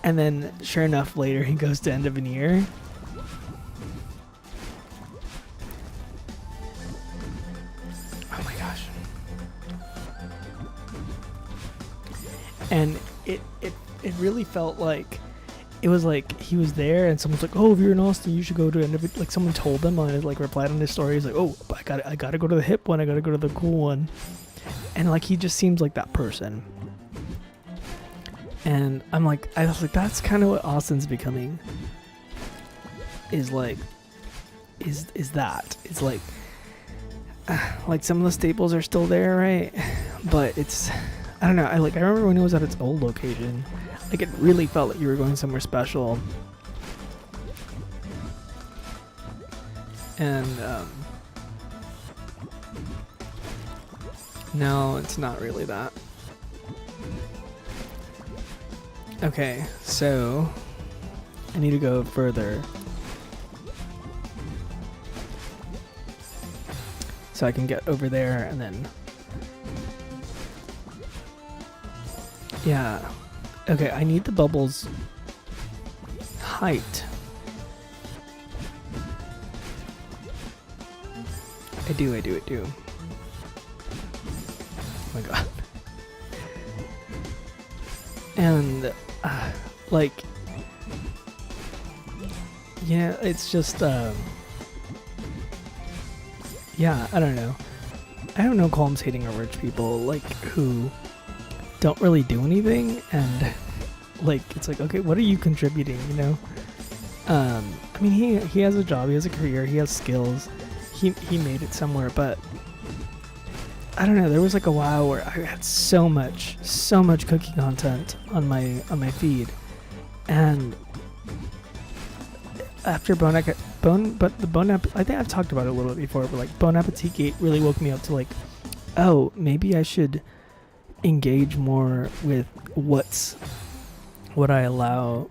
And then, sure enough, later he goes to End of an Ear. Oh my gosh. And it really felt like, it was like he was there and someone's like, oh, if you're in Austin, you should go to End of it. Like someone told them, and like replied on his story. He's like, oh, I gotta go to the hip one. I gotta go to the cool one. And like, he just seems like that person. And I was like, that's kind of what Austin's becoming. Is like, is that? It's like some of the staples are still there, right? But it's, I don't know. I remember when it was at its old location, like it really felt like you were going somewhere special. And no, it's not really that. Okay, so I need to go further so I can get over there and then, yeah. Okay, I need the bubbles height. I do. Oh my god. And like, yeah, it's just yeah, I don't know. I have no qualms hating on rich people like who don't really do anything, and like it's like, okay, what are you contributing, you know? I mean, he has a job, he has a career, he has skills, he made it somewhere, but I don't know, there was like a while where I had so much cooking content on my feed, and after I think I've talked about it a little bit before, but like Bon Appetit Gate really woke me up to like, oh, maybe I should engage more with what I allow.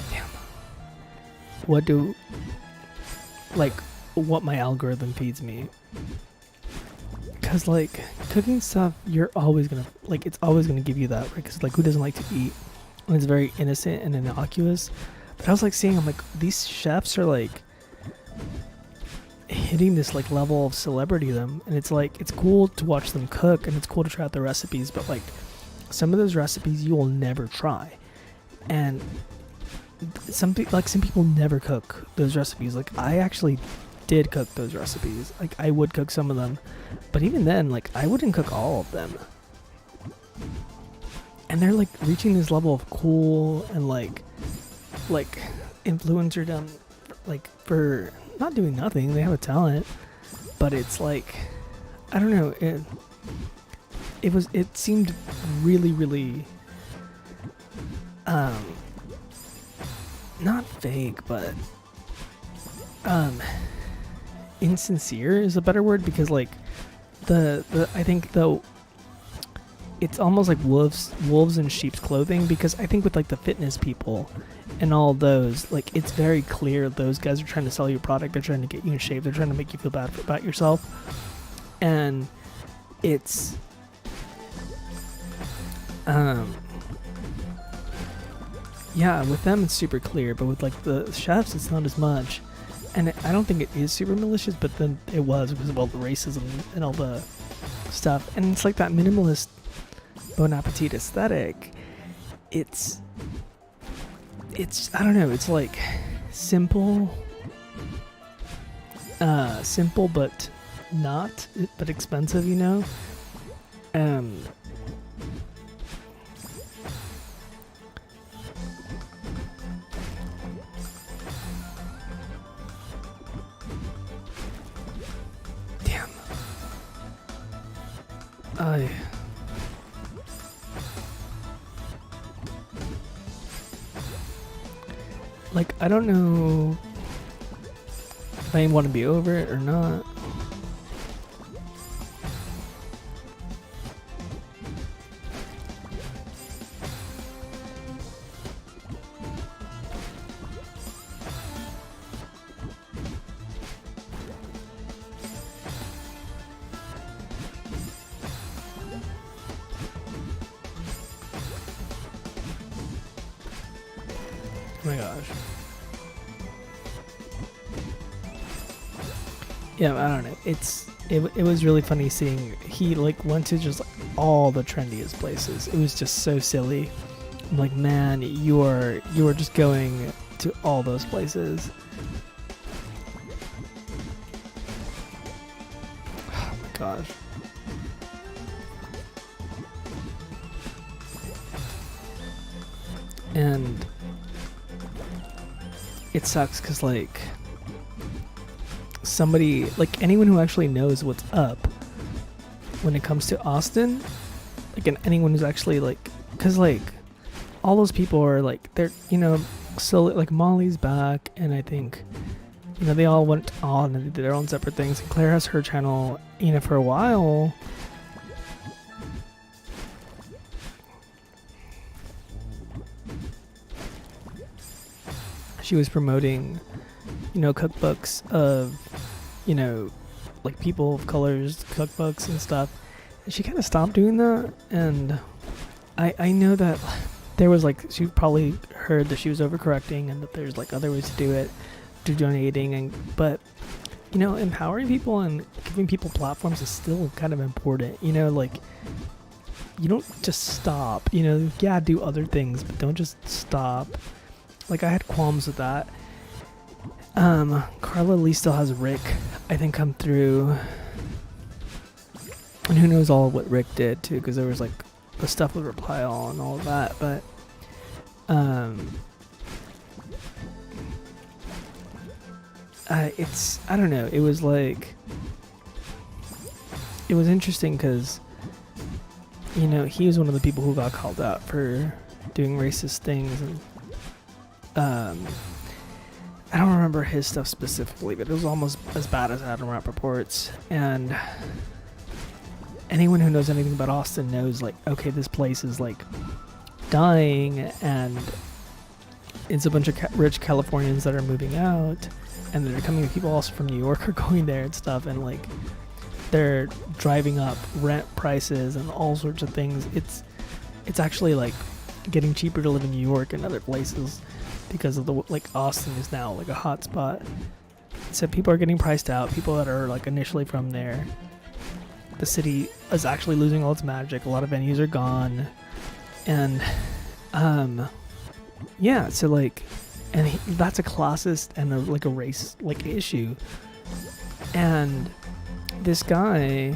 Damn. What my algorithm feeds me. Because like cooking stuff, you're always gonna like, it's always gonna give you that, right? Because like, who doesn't like to eat? And it's very innocent and innocuous. But I was like seeing, I'm like, these chefs are like hitting this like level of celebrity to them, and it's like, it's cool to watch them cook and it's cool to try out their recipes, but like some of those recipes you will never try, and some people never cook those recipes. Like I actually did cook those recipes. Like I would cook some of them, but even then, like I wouldn't cook all of them. And they're like reaching this level of cool and like influencer them, like for not doing nothing. They have a talent, but it's like, I don't know. It seemed really not fake, but insincere is a better word, because like I think though it's almost like wolves in sheep's clothing, because I think with like the fitness people and all those, like it's very clear those guys are trying to sell you a product, they're trying to get you in shape, they're trying to make you feel bad about yourself, and it's yeah, with them it's super clear, but with like the chefs it's not as much. And I don't think it is super malicious, but then it was because of all the racism and all the stuff. And it's like that minimalist Bon Appetit aesthetic. It's I don't know, it's like simple but expensive, you know? I. Like, I don't know if I want to be over it or not. Oh my gosh. Yeah, I don't know. It was really funny seeing he like went to just like all the trendiest places. It was just so silly. I'm like, man, you are just going to all those places. Oh my gosh. And it sucks because like somebody, like anyone who actually knows what's up when it comes to Austin, like, and anyone who's actually like, because like all those people are like, they're, you know, so like Molly's back, and I think, you know, they all went on and did their own separate things, and Claire has her channel, you know, for a while. She was promoting, you know, cookbooks of, you know, like people of colors cookbooks and stuff. And she kind of stopped doing that, and I know that there was like, she probably heard that she was overcorrecting and that there's like other ways to do it, to donating, and but you know, empowering people and giving people platforms is still kind of important. You know, like you don't just stop. You know, yeah, do other things, but don't just stop. Like I had qualms with that. Carla Lee still has Rick, I think, come through, and who knows all of what Rick did too, because there was like the stuff with Reply All and all of that. But it's, I don't know, it was like, it was interesting because, you know, he was one of the people who got called out for doing racist things, and I don't remember his stuff specifically, but it was almost as bad as Adam Rappaport's. And anyone who knows anything about Austin knows, like, okay, this place is like dying, and it's a bunch of rich Californians that are moving out, and they're coming. People also from New York are going there and stuff, and like they're driving up rent prices and all sorts of things. It's actually like getting cheaper to live in New York and other places, because of the, like, Austin is now like a hot spot. So people are getting priced out. People that are like initially from there. The city is actually losing all its magic. A lot of venues are gone, and yeah. So like, and that's a classist and like a race like issue. And this guy,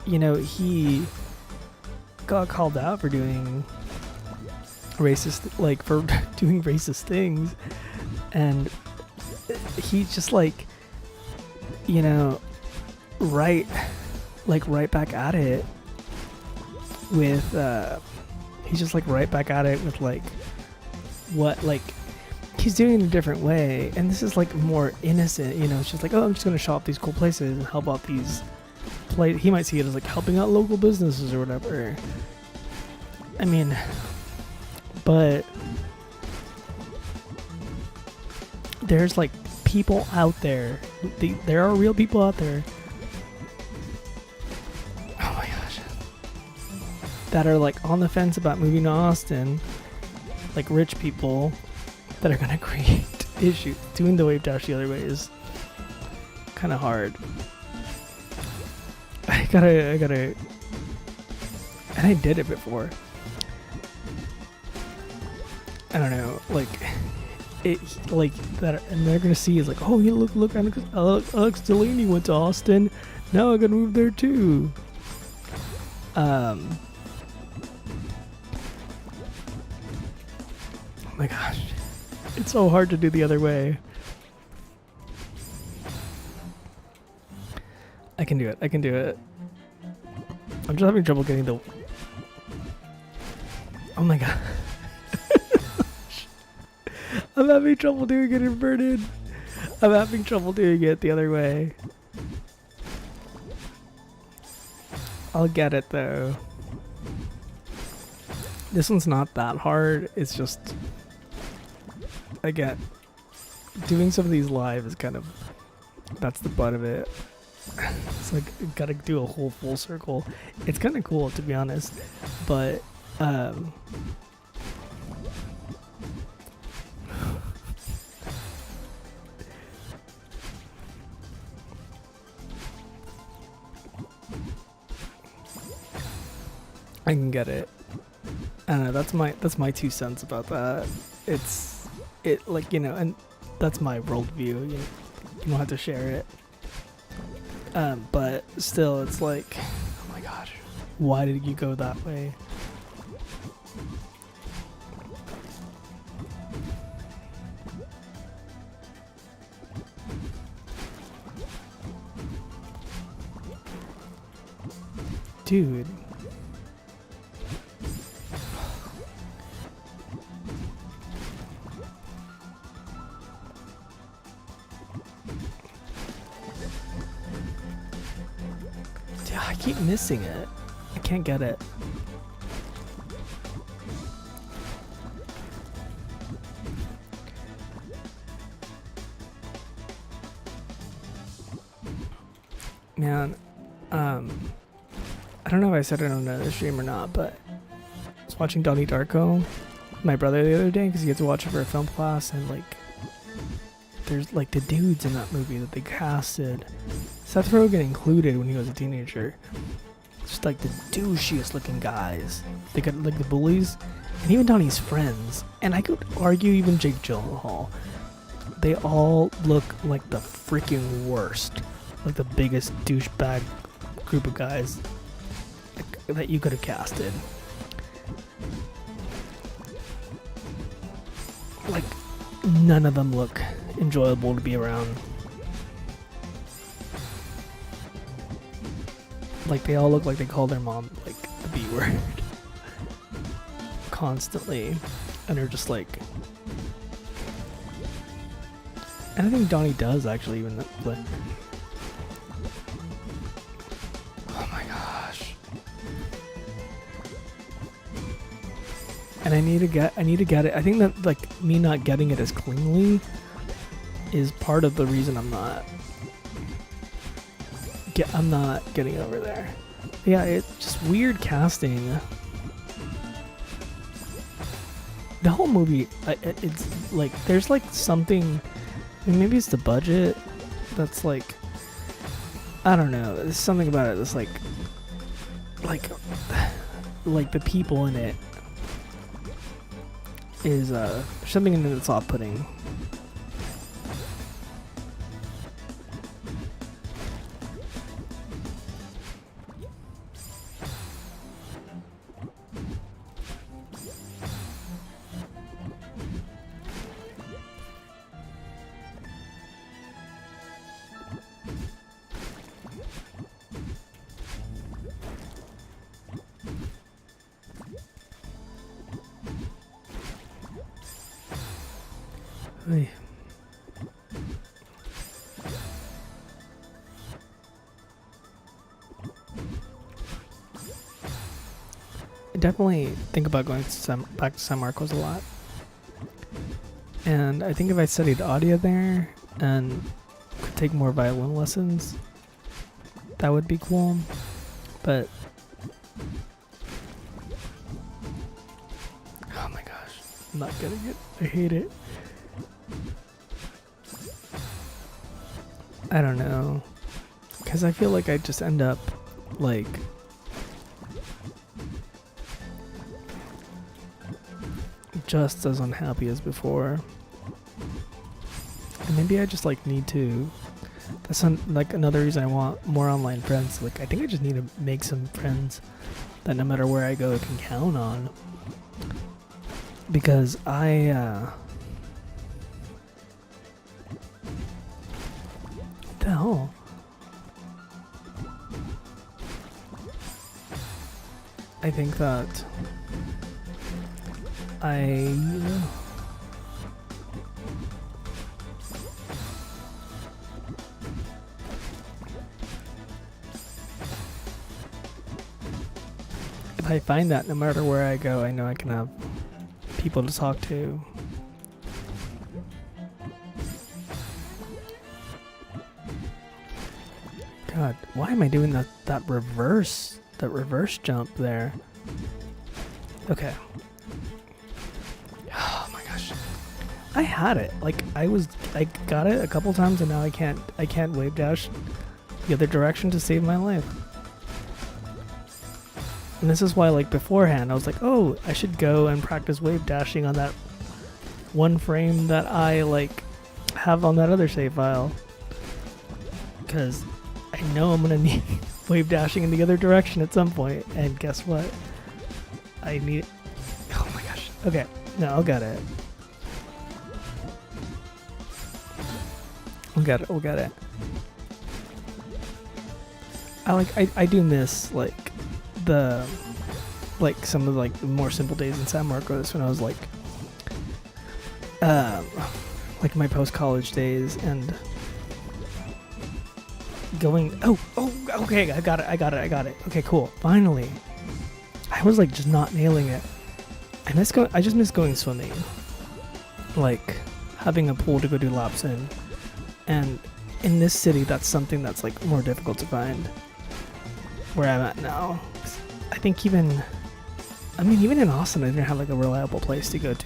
you know, he got called out for doing racist, like for doing racist things, and he just like, you know, right back at it with he's just like right back at it with like what, like he's doing it in a different way, and this is like more innocent, you know. It's just like, oh, I'm just gonna shop these cool places and help out these he might see it as like helping out local businesses or whatever. I mean, but there's like people out there, there are real people out there, oh my gosh, that are like on the fence about moving to Austin, like rich people that are gonna create issues. Doing the wave dash the other way is kind of hard. I gotta, and I did it before. I don't know, like it, like that, and they're gonna see is like, oh, you look, Alex Delaney went to Austin, now I gotta move there too. Oh my gosh, it's so hard to do the other way. I can do it. I'm just having trouble getting the... Oh my god. I'm having trouble doing it inverted. I'm having trouble doing it the other way. I'll get it though. This one's not that hard. It's just... Again, doing some of these live is kind of... That's the butt of it. It's like, you gotta do a whole full circle. It's kind of cool, to be honest. But, I can get it. I don't know, that's my 2 cents about that. It like, you know, and that's my worldview. You don't have to share it. But still, it's like, oh my gosh, why did you go that way? Dude. Dude, I keep missing it. I can't get it. Man, I don't know if I said it on the stream or not, but I was watching Donnie Darko, my brother, the other day, because he gets to watch it for a film class, and like, there's like the dudes in that movie that they casted, Seth Rogen included when he was a teenager, just like the douchiest looking guys. They got like the bullies, and even Donnie's friends, and I could argue even Jake Gyllenhaal. They all look like the freaking worst, like the biggest douchebag group of guys that you could have casted. Like, none of them look enjoyable to be around. Like, they all look like they call their mom, like, the B word. Constantly. And they're just like... And I think Donnie does, actually, even play. Oh my gosh. And I need to get it. I think that, like, me not getting it as cleanly is part of the reason I'm not getting over there. Yeah, it's just weird casting. The whole movie, it's like, there's like something, I mean, maybe it's the budget that's like, I don't know, there's something about it that's like the people in it is something in it that's off-putting. Hey. I definitely think about going to back to San Marcos a lot. And I think if I studied audio there and could take more violin lessons, that would be cool. But oh my gosh, I'm not getting it. I hate it. I don't know, because I feel like I just end up like just as unhappy as before, and maybe I just like need to. That's like another reason I want more online friends. Like, I think I just need to make some friends that no matter where I go, I can count on, because what the hell? I think that if I find that, no matter where I go, I know I can have people to talk to. God, why am I doing that reverse jump there? Okay. Oh my gosh. I had it. Like I got it a couple times and now I can't wave dash the other direction to save my life. And this is why, like, beforehand I was like, oh, I should go and practice wave dashing on that one frame that I like have on that other save file. Because I know I'm gonna need wave dashing in the other direction at some point, and guess what? I need it. Oh my gosh. Okay, no, I'll get it. We'll get it. I do miss like some of like the more simple days in San Marcos when I was like my post-college days and going. Oh, okay, I got it. Okay, cool. Finally, I was like just not nailing it. I just miss going swimming, like having a pool to go do laps in, and in this city, that's something that's like more difficult to find. Where I'm at now, I think even in Austin, I didn't have like a reliable place to go to,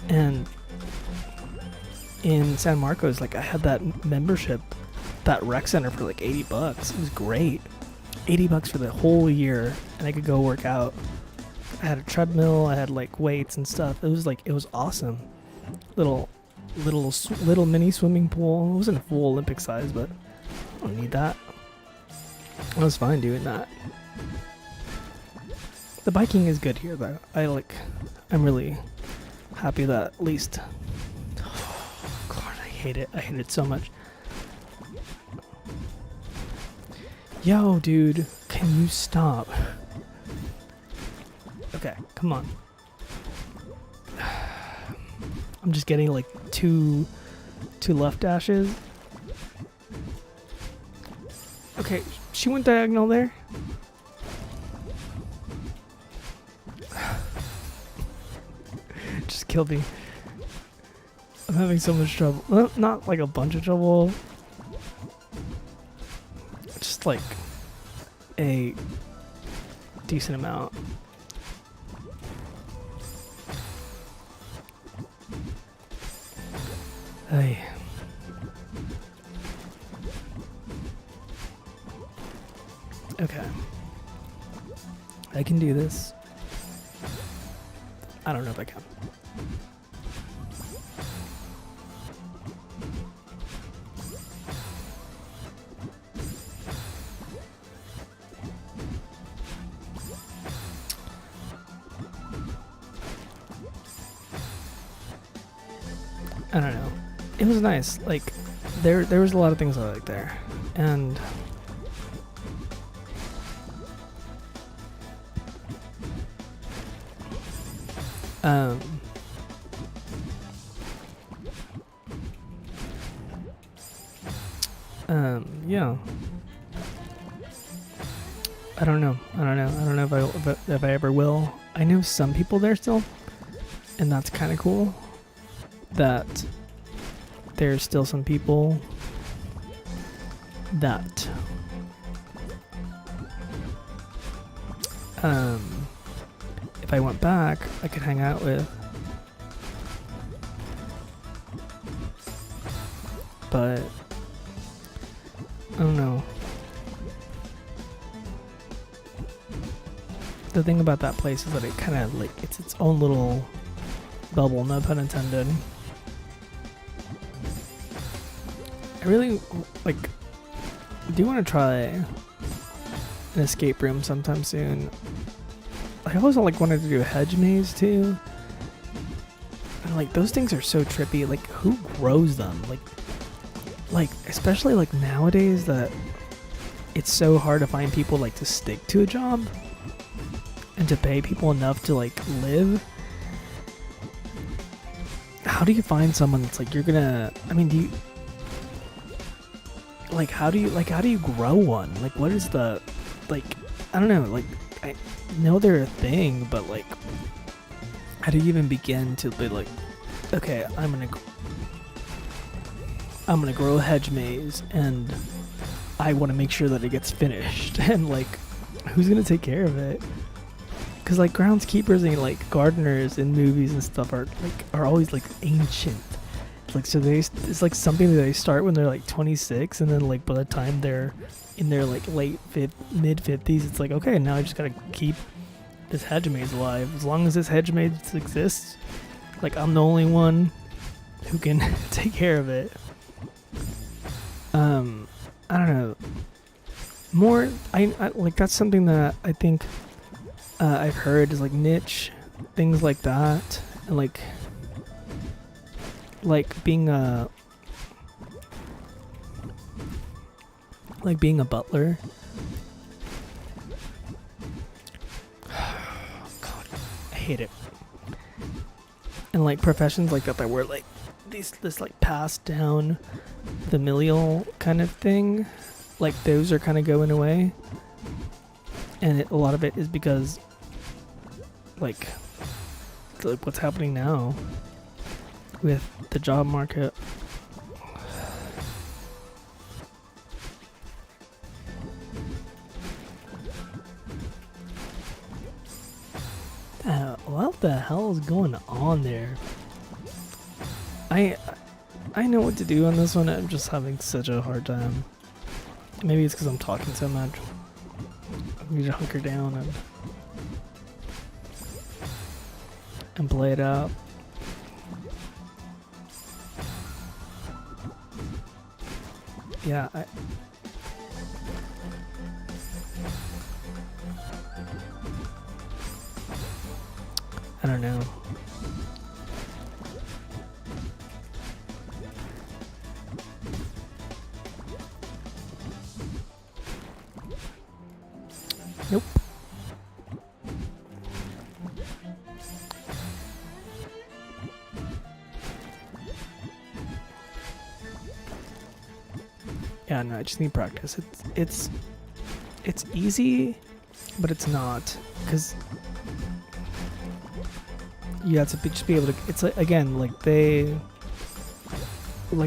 and in San Marcos, like I had that membership, that rec center for like $80. It was great. $80 for the whole year, and I could go work out. I had a treadmill, I had like weights and stuff. It was awesome. Little mini swimming pool. It wasn't a full Olympic size, but I don't need that. I was fine doing that. The biking is good here though. I'm really happy that at least. Oh, God, I hate it. I hate it so much. Yo, dude, can you stop? Okay, come on. I'm just getting like two left dashes. Okay, she went diagonal there. Just killed me. I'm having so much trouble. Well, not like a bunch of trouble. Just like a decent amount. Hey. Okay. I can do this. I don't know if I can. I don't know. It was nice. Like there was a lot of things I liked there. And yeah. I don't know if I ever will. I know some people there still, and that's kind of cool. That there's still some people that if I went back I could hang out with, but I don't know. The thing about that place is that it kind of like it's its own little bubble, no pun intended. I really do want to try an escape room sometime soon. I always wanted to do a hedge maze too. And those things are so trippy. Like, who grows them? Like especially nowadays that it's so hard to find people to stick to a job. and to pay people enough to like live. How do you find someone that's like, you're gonna, I mean, do you, like, how do you grow one? Like, what is the, like, I don't know, like, I know they're a thing, but like, how do you even begin to be like, okay, I'm gonna grow a hedge maze, and I want to make sure that it gets finished, and like, who's gonna take care of it? Because like groundskeepers and like gardeners in movies and stuff are always like ancient. Like, so it's like something that they start when they're like 26, and then like by the time they're in their like mid 50s, it's like, okay, now I just gotta keep this hedge maze alive. As long as this hedge maze exists, like, I'm the only one who can take care of it. I don't know. More, I like, that's something that I think I've heard is like niche things like that, and like being a butler. God, I hate it. And like professions like that were like this like passed down familial kind of thing, like those are kind of going away, and a lot of it is because like what's happening now with the job market. What the hell is going on there? I know what to do on this one. I'm just having such a hard time. Maybe it's because I'm talking so much. I need to hunker down and play it out. Yeah, I don't know. Nope. Yeah, no, I just need practice. It's easy, but it's not, because you have to just be able to. It's like, again, like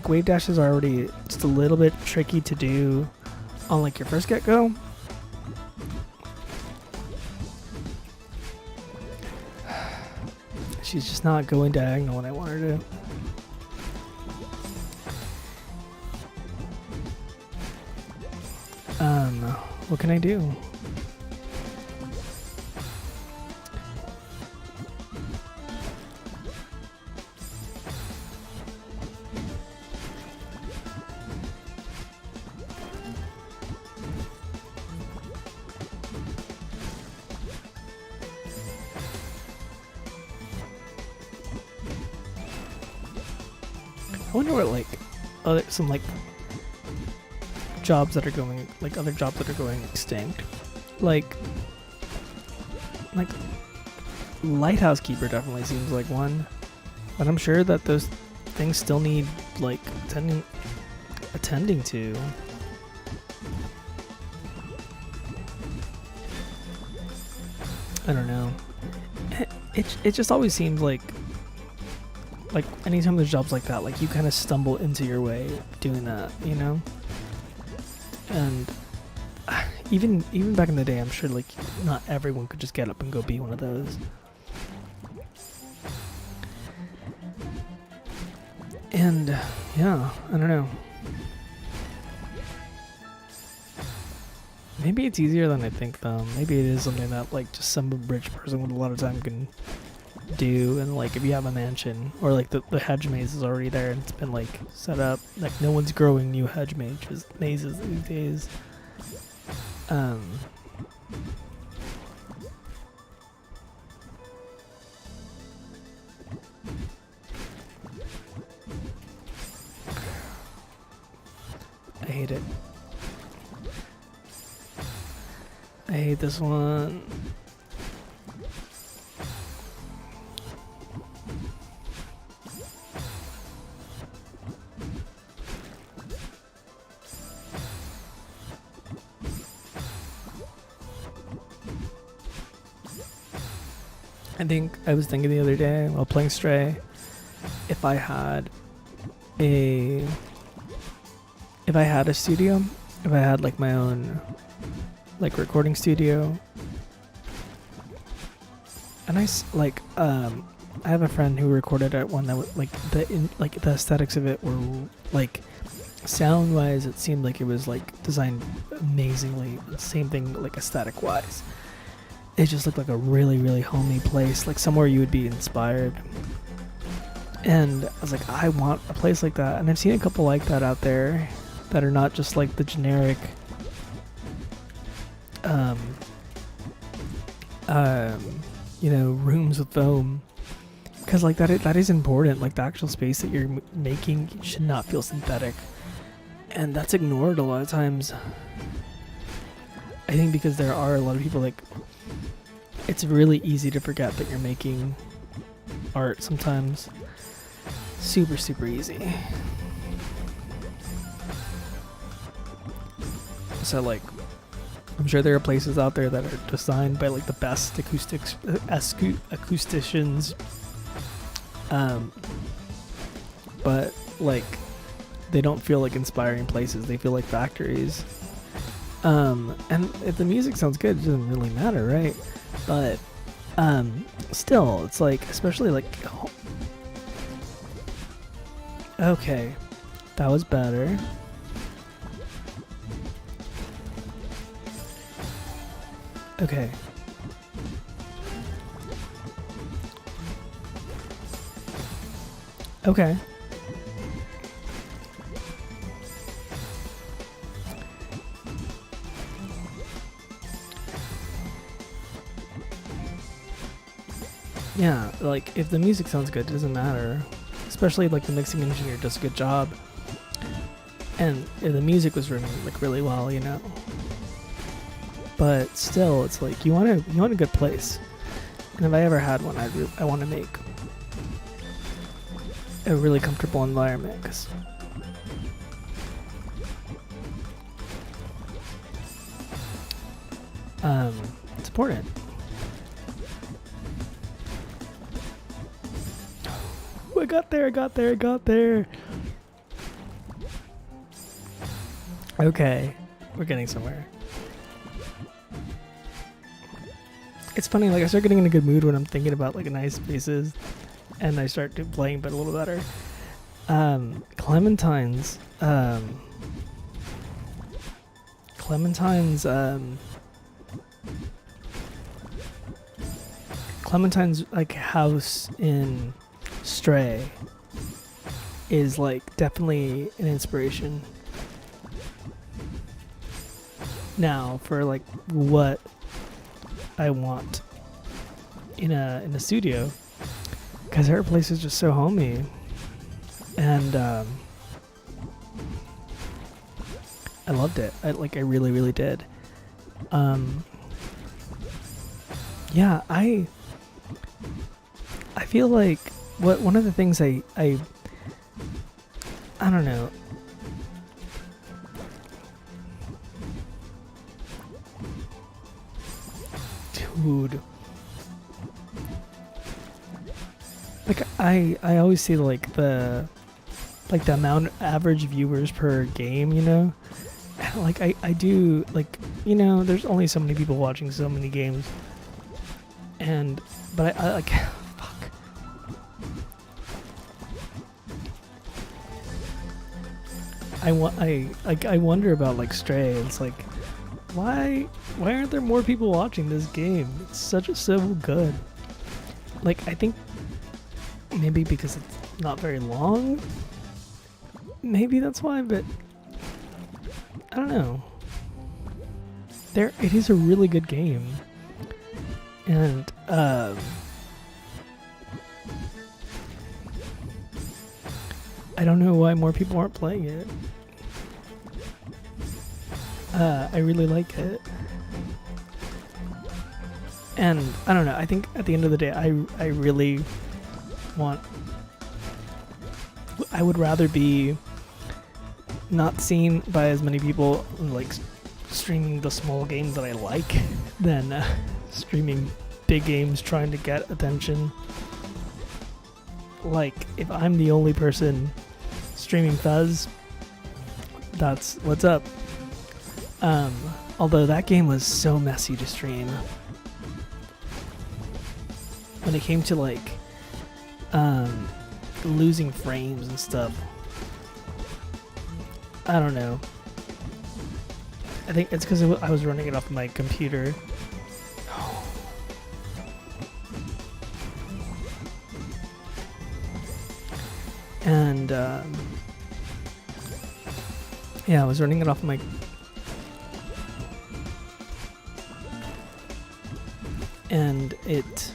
wave dashes are already just a little bit tricky to do on like your first get go. She's just not going diagonal when I want her to. What can I do? I wonder what like some like jobs that are going, like other jobs that are going extinct, like lighthouse keeper definitely seems like one, but I'm sure that those things still need like attending to. I don't know. It just always seems like anytime there's jobs like that, like you kind of stumble into your way doing that, you know? And even back in the day, I'm sure like not everyone could just get up and go be one of those. And yeah, I don't know. Maybe it's easier than I think though. Maybe it is something that like just some rich person with a lot of time can do, and like if you have a mansion or like the hedge maze is already there and it's been like set up, like no one's growing new hedge mazes these days. I hate it. I hate this one. I think I was thinking the other day while playing Stray, if I had a studio, if I had like my own like recording studio, and I have a friend who recorded at one that was like the aesthetics of it were like sound wise, it seemed like it was like designed amazingly. Same thing like aesthetic wise. It just looked like a really, really homey place, like somewhere you would be inspired. And I was like, I want a place like that. And I've seen a couple like that out there that are not just like the generic rooms with foam. Because like that is important. Like the actual space that you're making should not feel synthetic. And that's ignored a lot of times. I think because there are a lot of people like, it's really easy to forget that you're making art sometimes. Super, super easy. So like, I'm sure there are places out there that are designed by like the best acousticians. But like, they don't feel like inspiring places. They feel like factories. And if the music sounds good, it doesn't really matter, right? But still, it's like, especially like, okay, that was better. Okay. Okay. Yeah, like if the music sounds good, it doesn't matter. Especially like the mixing engineer does a good job. And if the music was written like really well, you know. But still, it's like you want a good place. And if I ever had one, I want to make a really comfortable environment, because it's important. I got there. Okay, we're getting somewhere. It's funny, like I start getting in a good mood when I'm thinking about like nice spaces, and I start playing but a little better. Clementine's like house in Stray is like definitely an inspiration now for like what I want in a studio, because her place is just so homey, and I loved it. I really, really did. Yeah, I feel like one of the things I don't know. Dude. Like I always see like the amount of average viewers per game, you know? Like I do, like, you know, there's only so many people watching so many games. But I like fuck. I wonder about like Stray. It's like, why aren't there more people watching this game? It's so good. Like, I think maybe because it's not very long. Maybe that's why, but I don't know. It is a really good game. And I don't know why more people aren't playing it. I really like it. And I don't know, I think at the end of the day, I really I would rather be not seen by as many people like streaming the small games that I like than streaming big games trying to get attention. Like, if I'm the only person streaming Fuzz, that's what's up. Although that game was so messy to stream. When it came to like losing frames and stuff. I don't know. I think it's because I was running it off my computer. And yeah, I was running it off my and it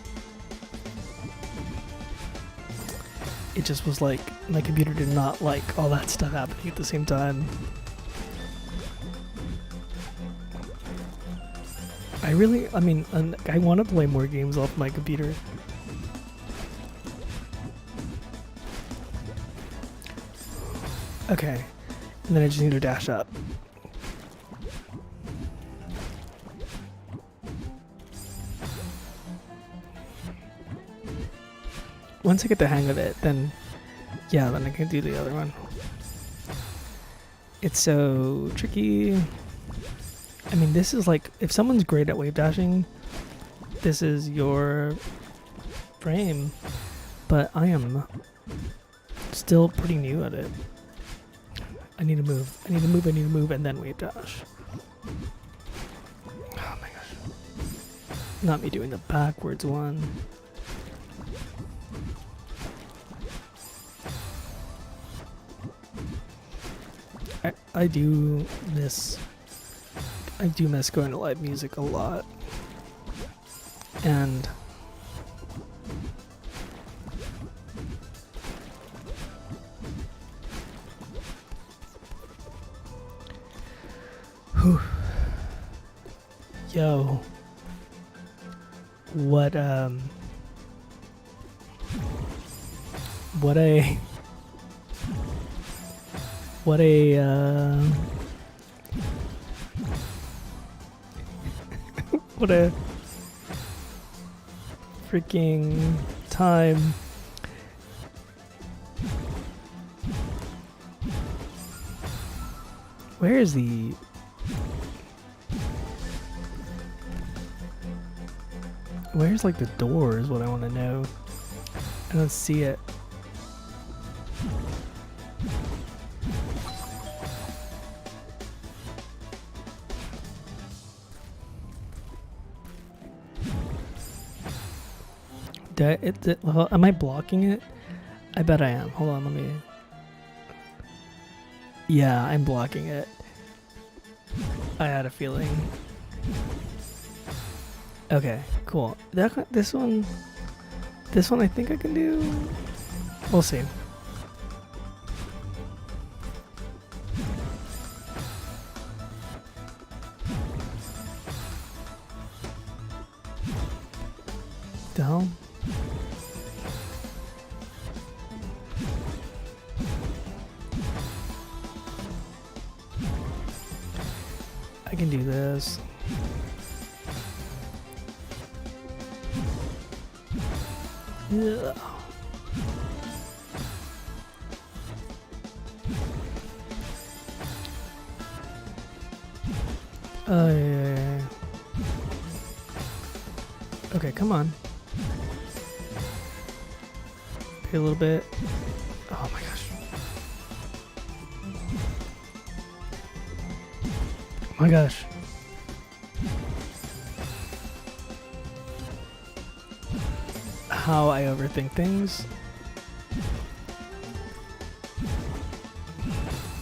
just was like my computer did not like all that stuff happening at the same time. I mean, I want to play more games off my computer. Okay, and then I just need to dash up. Once I get the hang of it, then yeah, then I can do the other one. It's so tricky. I mean, this is like, if someone's great at wave dashing, this is your frame, but I am still pretty new at it. I need to move, and then wave dash. Oh my gosh. Not me doing the backwards one. I do miss going to live music a lot. And whew. Yo. What a what a freaking time. Where's like the door is what I want to know. I don't see it. Am I blocking it? I bet I am. Hold on, let me... Yeah, I'm blocking it. I had a feeling. Okay, cool. This one I think I can do. We'll see. Down. I can do this. Yeah. Yeah. Okay, come on. Pay a little bit. Oh my gosh. Oh my gosh. How I overthink things.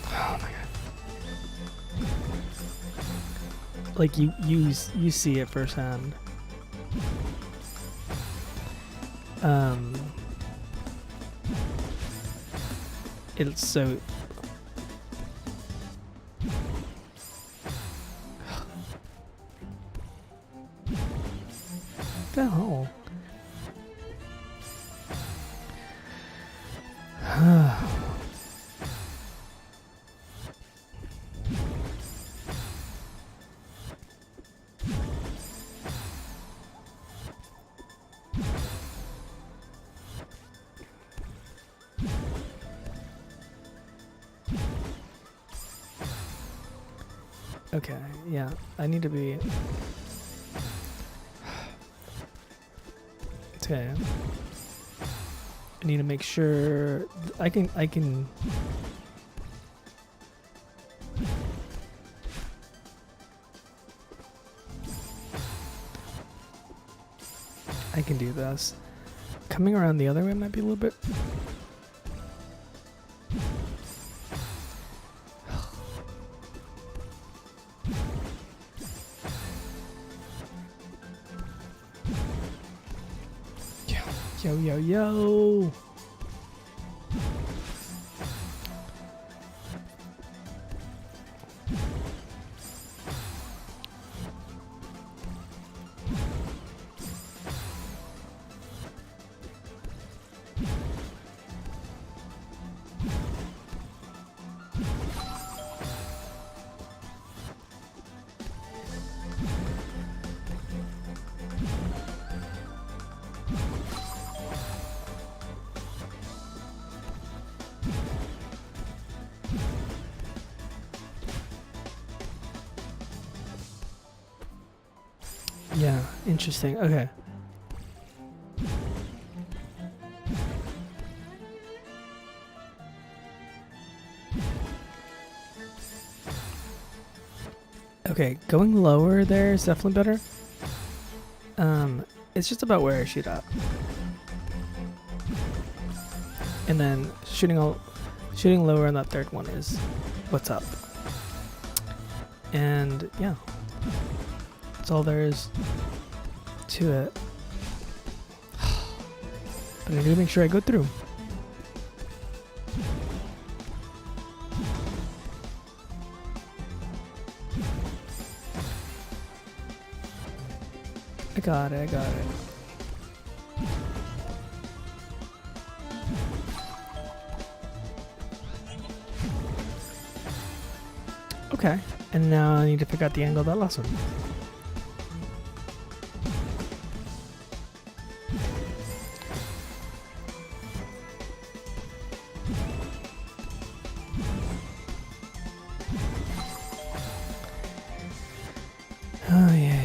Oh my god. Like you see it firsthand. It's so... What the hell? Okay, yeah, I need to be. Okay. I need to make sure I can. I can do this. Coming around the other way might be a little bit. Yo, yo, yo. Yeah, interesting. Okay. Okay, going lower there is definitely better. It's just about where I shoot at. And then shooting lower on that third one is what's up. And yeah. That's all there is to it. But I need to make sure I go through. I got it. Okay, and now I need to figure out the angle of that last one. Oh yeah.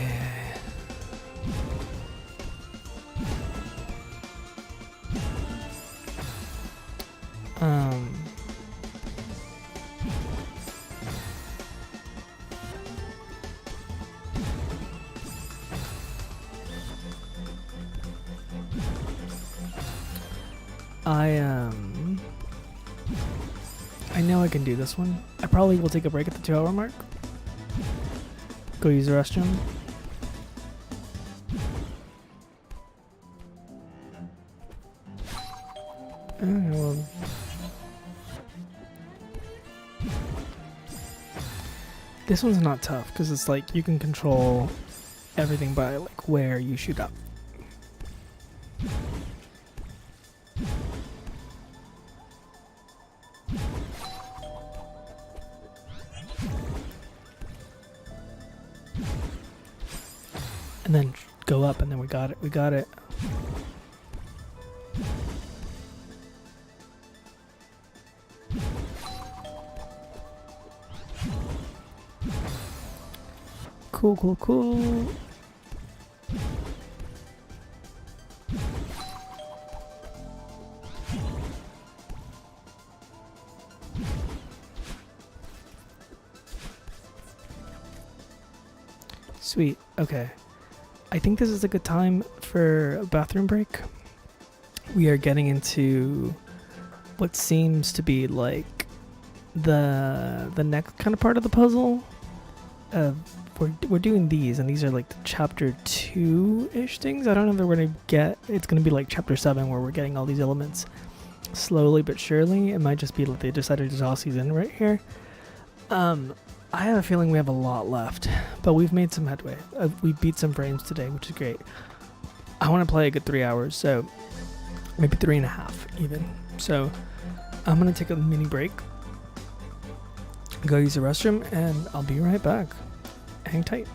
I know I can do this one. I probably will take a break at the 2-hour mark. Go use the restroom. Well, this one's not tough because it's like you can control everything by like where you shoot up. And then go up, and then we got it. Cool. Sweet. Okay. I think this is a good time for a bathroom break. We are getting into what seems to be like the next kind of part of the puzzle. We're doing these, and these are like the chapter 2-ish things. I don't know if we're gonna get. It's gonna be like chapter 7 where we're getting all these elements slowly but surely. It might just be like they decided to toss these in right here. I have a feeling we have a lot left, but we've made some headway. We beat some frames today, which is great. I want to play a good 3 hours, so maybe 3.5 even. So I'm gonna take a mini break, go use the restroom, and I'll be right back. Hang tight.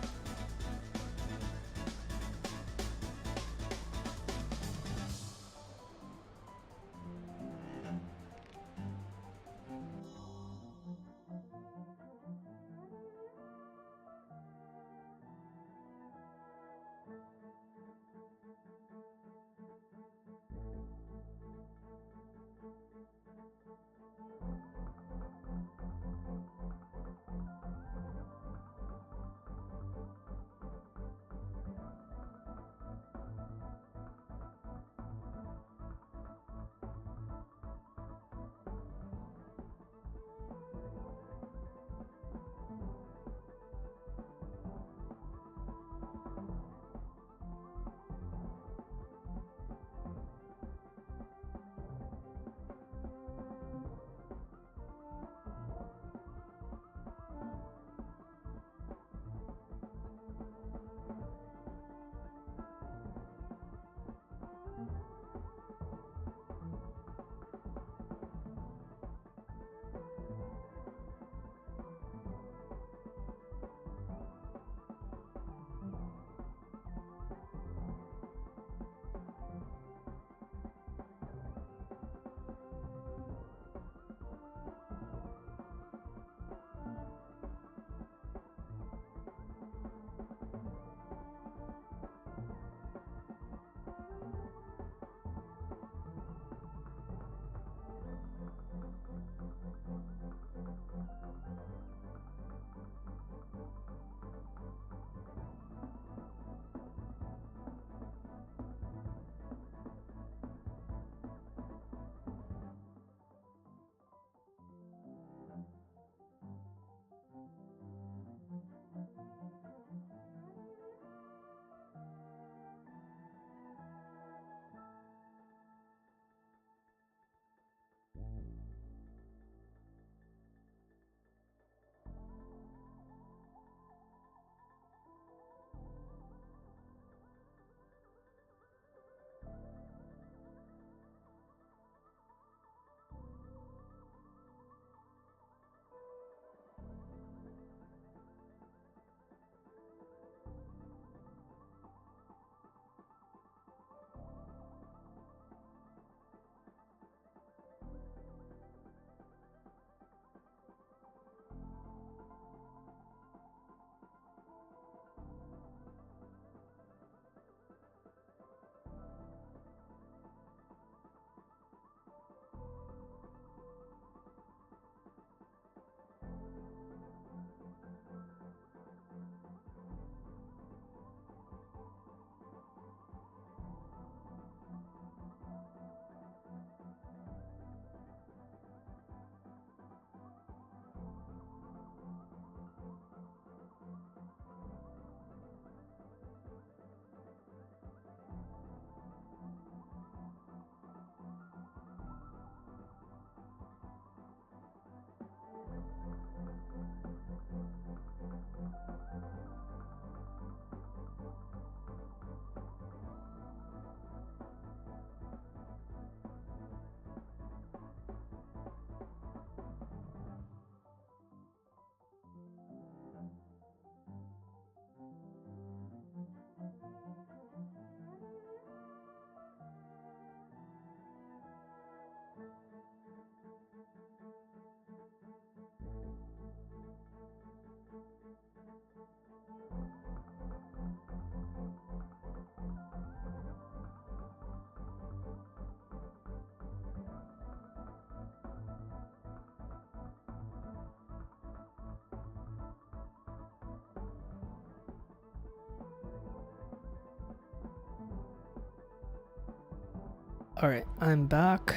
All right, I'm back.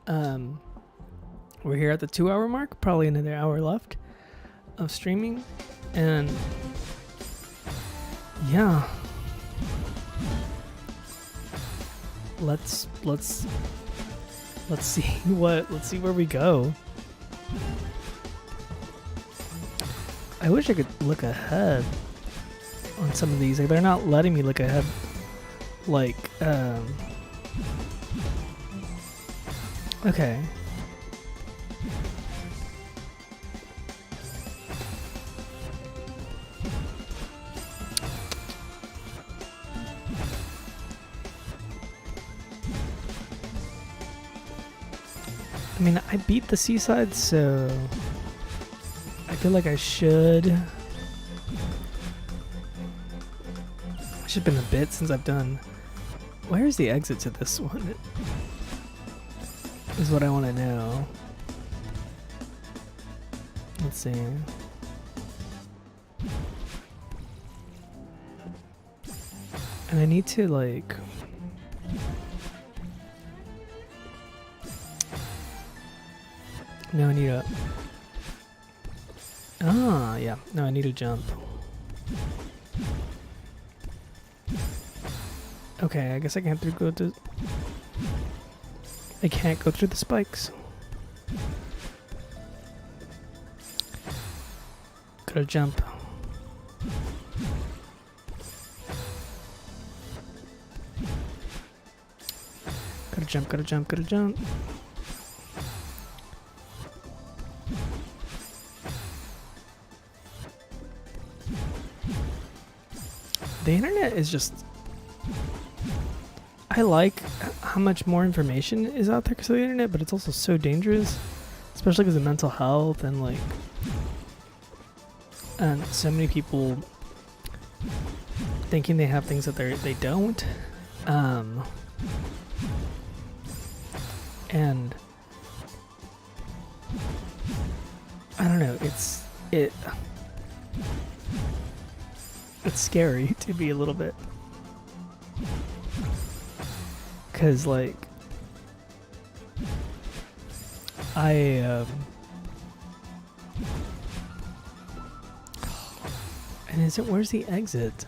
We're here at the 2-hour mark, probably another hour left of streaming, and yeah, let's see where we go. I wish I could look ahead on some of these. Like, they're not letting me look ahead. Like, okay. I mean, I beat the seaside, so I feel like I should It's just been a bit since I've done. Where's the exit to this one? Is what I want to know. Let's see. And I need to like. No, I need a. Ah, yeah. No, I need a jump. Okay, I guess I can't go to. I can't go through the spikes. Gotta jump. Gotta jump, gotta jump, gotta jump. The internet is just... I like how much more information is out there because of the internet, but it's also so dangerous, especially because of mental health and like... And so many people thinking they have things that they don't. And I don't know, it's scary to be a little bit, cause like and where's the exit?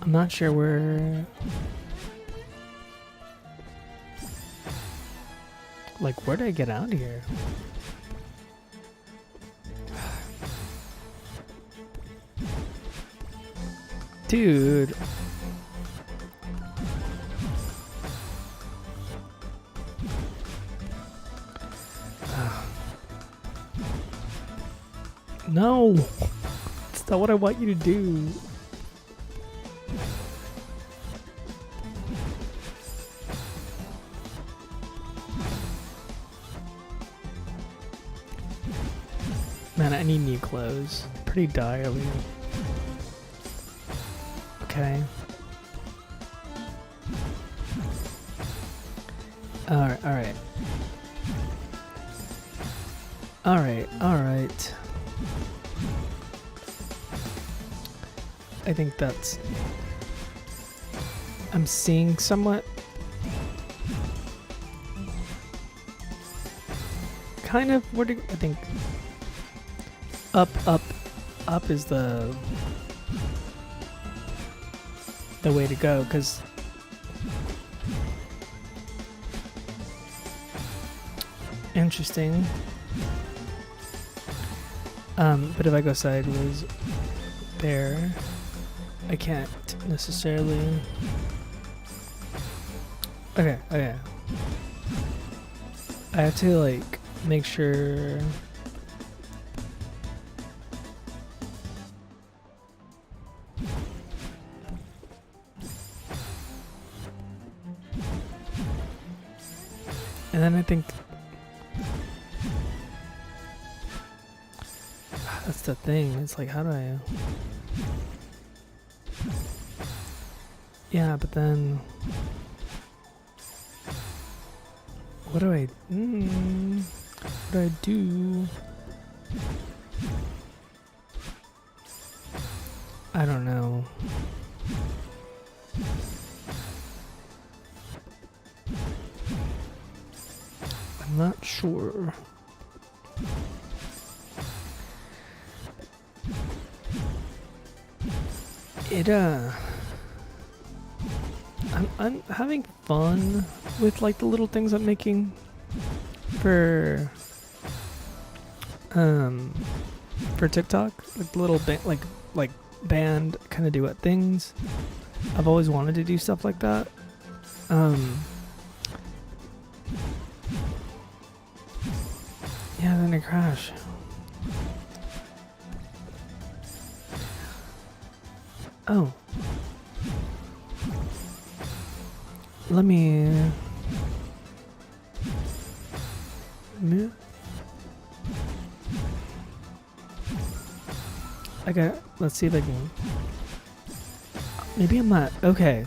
I'm not sure where... Like, where do I get out of here? Dude. No! That's not what I want you to do. Man, I need new clothes. Pretty direly. Okay. Alright, alright. Alright, alright. I think that's... I'm seeing somewhat. Kind of, where do I think... Up is the way to go, because interesting. But if I go sideways there, I can't necessarily. Okay. I have to like make sure. And then I think that's the thing. It's like, how do I? Yeah, but then what do I? What do I do? I don't know. I'm not sure. I'm having fun with like the little things I'm making for TikTok, like the little like band kind of duet things. I've always wanted to do stuff like that. Yeah, then I crash. Oh. Let me... Okay, let's see if I can... Maybe I'm not... Okay.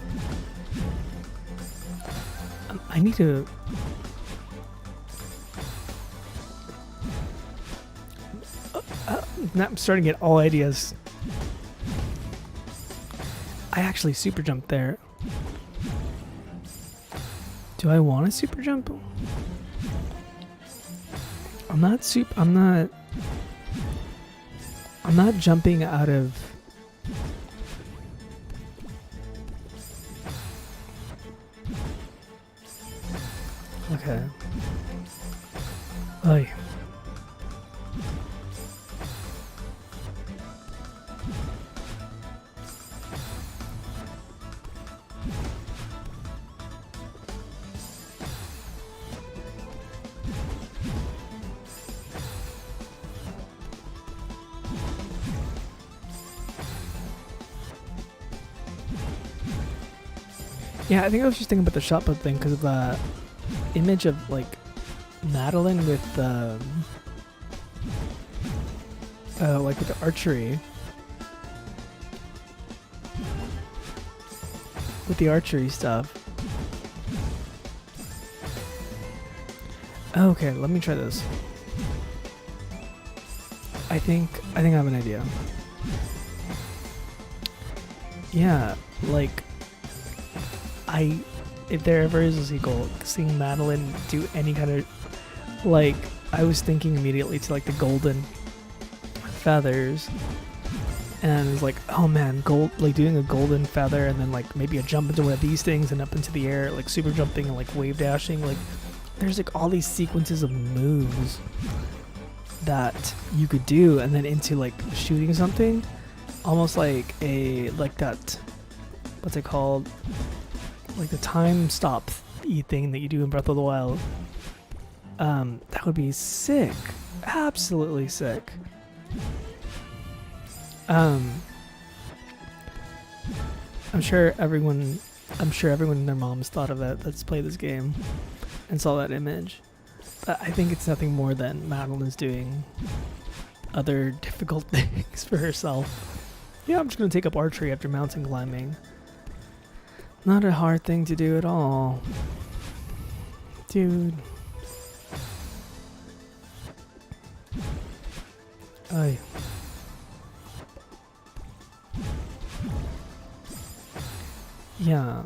I need to... Now I'm starting to get all ideas. I actually super jumped there. Do I want to super jump? I'm not jumping out of... Okay. Oy. Yeah, I think I was just thinking about the shot put thing because of the image of like Madeline with like with the archery. With the archery stuff. Okay, let me try this. I think I have an idea. Yeah, like if there ever is a sequel, seeing Madeline do any kind of, like, I was thinking immediately to like the golden feathers, and it's like, oh man, gold, like doing a golden feather and then like maybe a jump into one of these things and up into the air, like super jumping and like wave dashing, like there's like all these sequences of moves that you could do, and then into like shooting something, almost like that, what's it called? Like the time stop thing that you do in Breath of the Wild. That would be sick. Absolutely sick. I'm sure everyone and their moms thought of it that's played this game and saw that image. But I think it's nothing more than Madeline's doing other difficult things for herself. Yeah, I'm just gonna take up archery after mountain climbing. Not a hard thing to do at all. Dude. Ay. Yeah.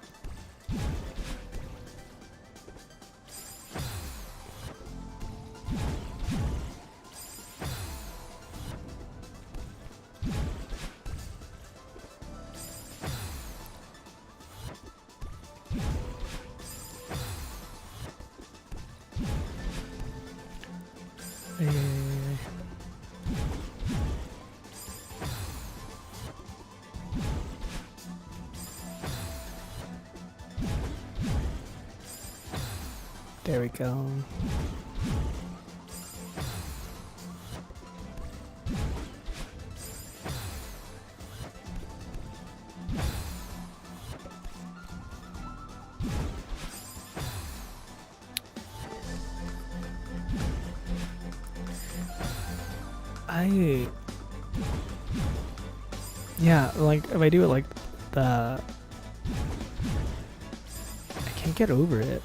There we go. Yeah, like if I do it like I can't get over it.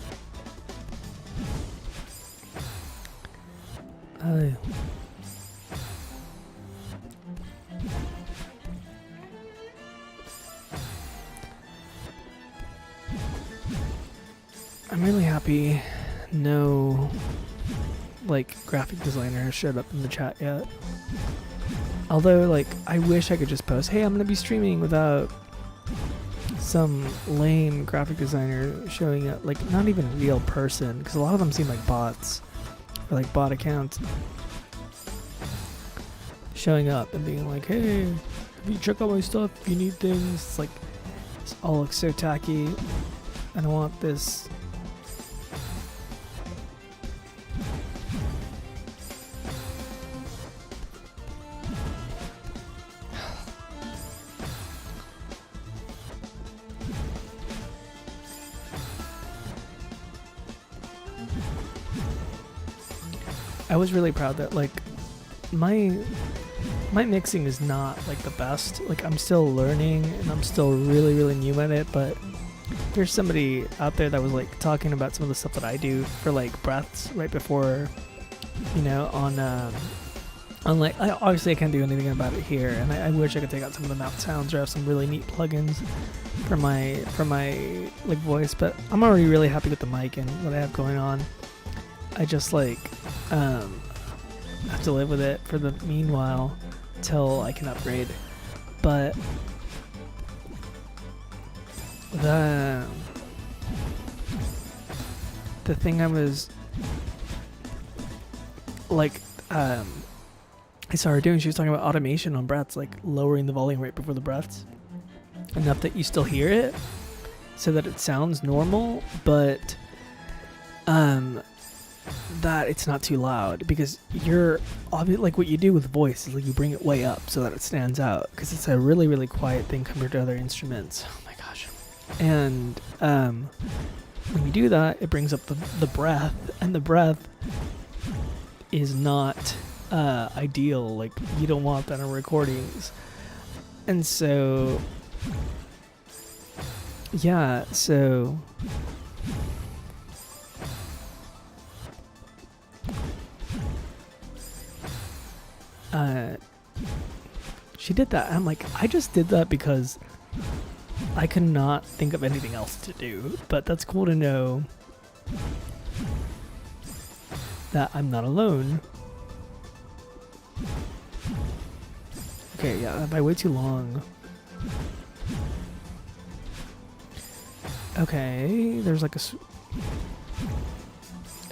I'm really happy no like graphic designer has showed up in the chat yet. Although like I wish I could just post, hey, I'm gonna be streaming without some lame graphic designer showing up, like not even a real person, because a lot of them seem like bots or like bot accounts showing up and being like, hey, if you check out my stuff, if you need things, it's like it all looks so tacky. I don't want this. I was really proud that like my mixing is not like the best. Like I'm still learning and I'm still really new at it, but there's somebody out there that was like talking about some of the stuff that I do for like breaths right before, you know, on like obviously I can't do anything about it here, and I wish I could take out some of the mouth sounds or have some really neat plugins for my like voice, but I'm already really happy with the mic and what I have going on. I just like have to live with it for the meanwhile till I can upgrade. But the thing I was like I saw her doing, she was talking about automation on breaths, like lowering the volume right before the breaths enough that you still hear it so that it sounds normal, but that it's not too loud, because you're like what you do with voice is like you bring it way up so that it stands out, because it's a really quiet thing compared to other instruments. Oh my gosh. And when you do that, it brings up the breath, and the breath is not ideal. Like you don't want that in recordings. And so yeah, so she did that. I'm like, I just did that because I could not think of anything else to do. But that's cool to know that I'm not alone. Okay, yeah, by way too long. Okay, there's like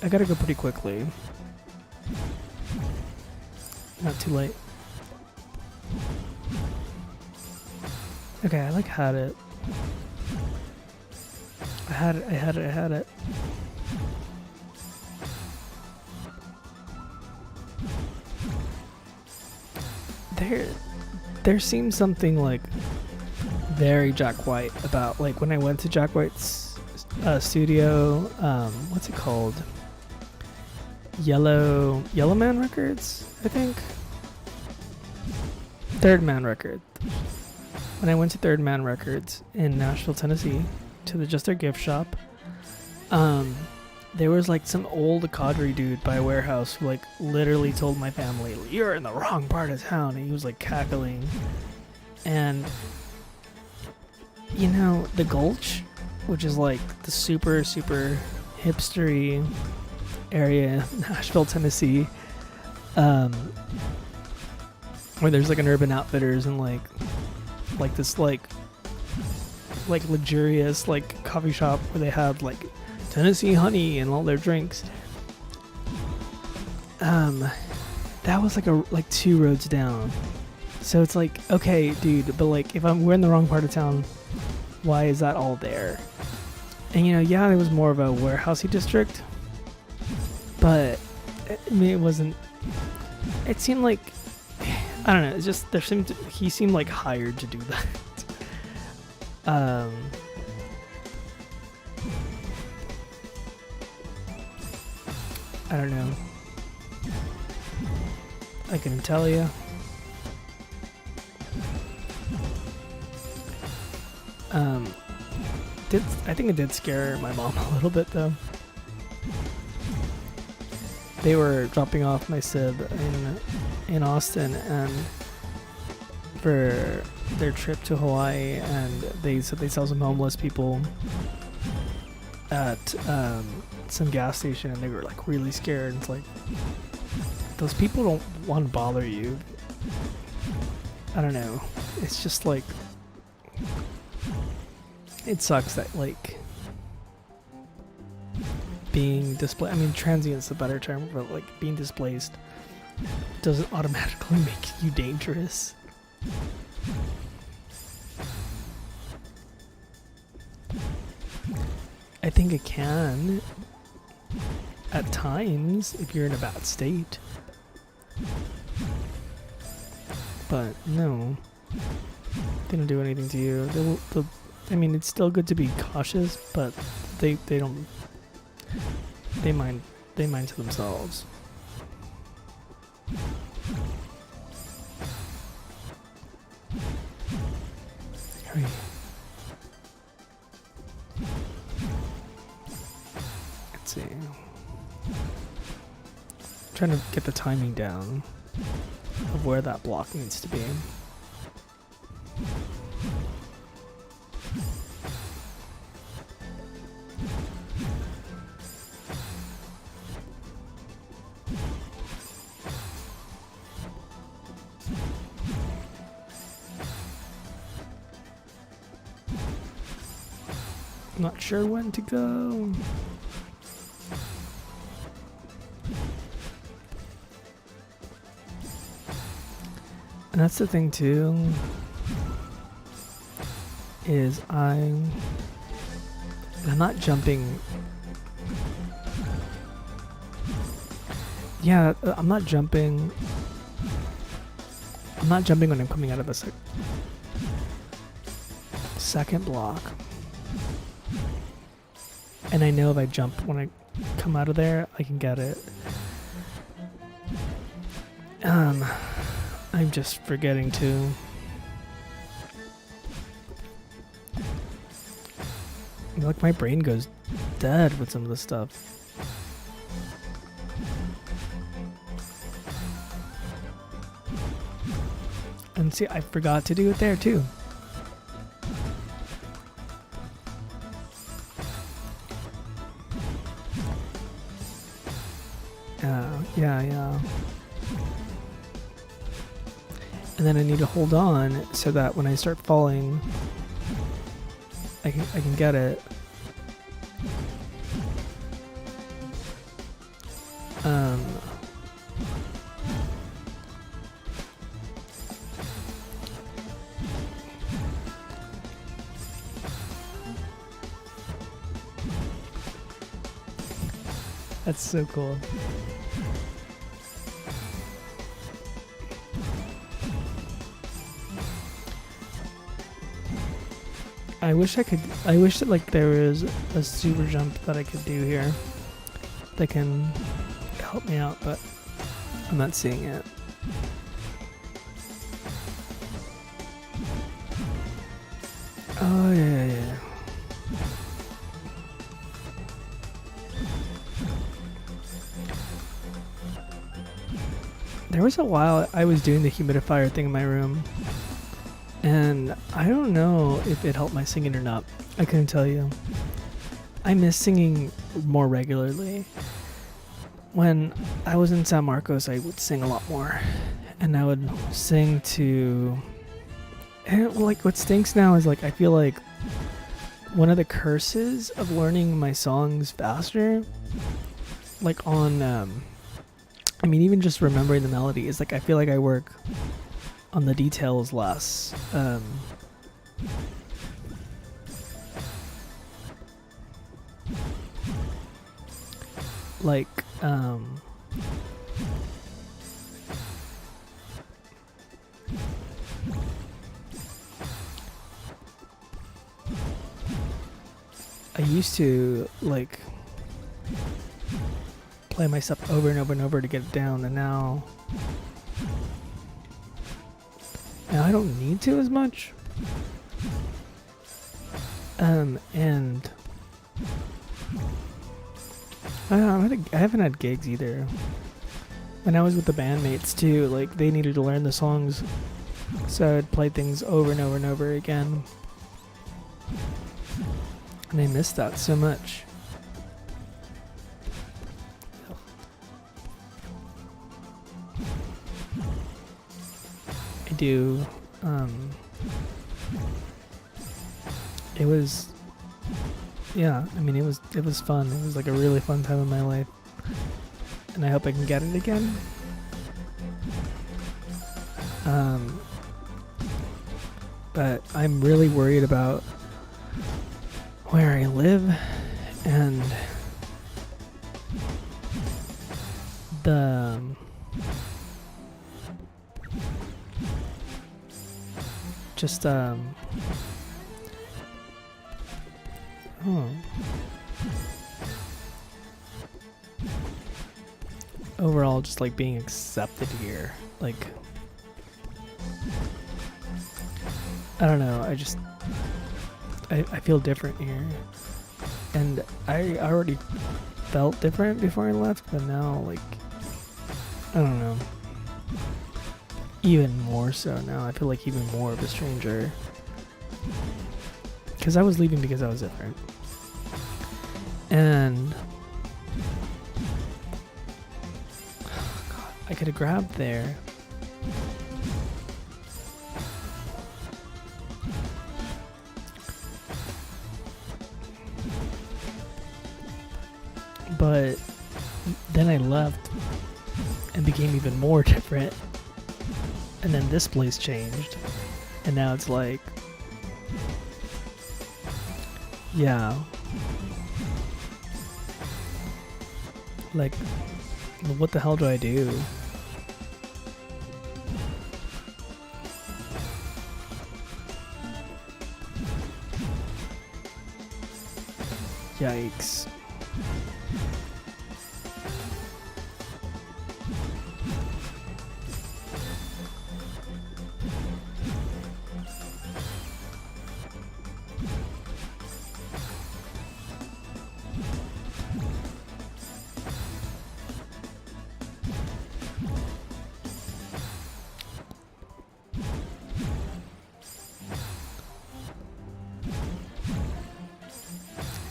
I gotta go pretty quickly. Not too late. Okay, I like had it. I had it. There seems something like very Jack White about like when I went to Jack White's studio, what's it called? Yellow Man Records, I think. Third Man Records. When I went to Third Man Records in Nashville, Tennessee, to just their gift shop, there was like some old cadre dude by a warehouse who like literally told my family, "You're in the wrong part of town," and he was like cackling. And you know, the Gulch, which is like the super hipstery area in Nashville, Tennessee, where there's like an Urban Outfitters and like this like luxurious like coffee shop where they have like Tennessee honey and all their drinks. That was like 2 roads down. So it's like, okay, dude, but like if we're in the wrong part of town, why is that all there? And you know, yeah, it was more of a warehousey district, but I mean, it wasn't. It seemed like, I don't know. It's just he seemed like hired to do that. I don't know. I couldn't tell you. I think it did scare my mom a little bit though. They were dropping off my sib in Austin and for their trip to Hawaii, and they said they saw some homeless people at some gas station, and they were like really scared. It's like, those people don't want to bother you. I don't know. It's just like, it sucks that like being displaced, I mean transient's the better term, but like being displaced doesn't automatically make you dangerous. I think it can at times if you're in a bad state, but no, they don't do anything to you. I mean, it's still good to be cautious, but they mind to themselves. Hurry. Let's see. Trying to get the timing down of where that block needs to be. Not sure when to go. And that's the thing too, is I'm not jumping. Yeah, I'm not jumping. I'm not jumping when I'm coming out of the second block. And I know if I jump when I come out of there, I can get it. I'm just forgetting to. Like my brain goes dead with some of this stuff. And see, I forgot to do it there too. Yeah. And then I need to hold on so that when I start falling, I can get it. That's so cool. I wish that like there was a super jump that I could do here that can help me out, but I'm not seeing it. Oh yeah. There was a while I was doing the humidifier thing in my room, and I don't know if it helped my singing or not. I couldn't tell you. I miss singing more regularly. When I was in San Marcos, I would sing a lot more, and I would sing to. And like what stinks now is like I feel like one of the curses of learning my songs faster, like on. I mean, even just remembering the melody is like I feel like I work on the details less. I used to like play my stuff over and over and over to get it down, and now I don't need to as much. And I haven't had gigs either. When I was with the bandmates too, like they needed to learn the songs, so I'd play things over and over and over again. And I missed that so much. I do. It was, yeah, I mean, it was fun. It was like a really fun time in my life, and I hope I can get it again. But I'm really worried about where I live and the just overall just like being accepted here. Like, I don't know, I feel different here. And I already felt different before I left, but now, like, I don't know. Even more so now. I feel like even more of a stranger. Because I was leaving because I was different. And God, I could have grabbed there. But then I left and became even more different. And then this place changed. And now it's like, yeah. Like, what the hell do I do? Yikes.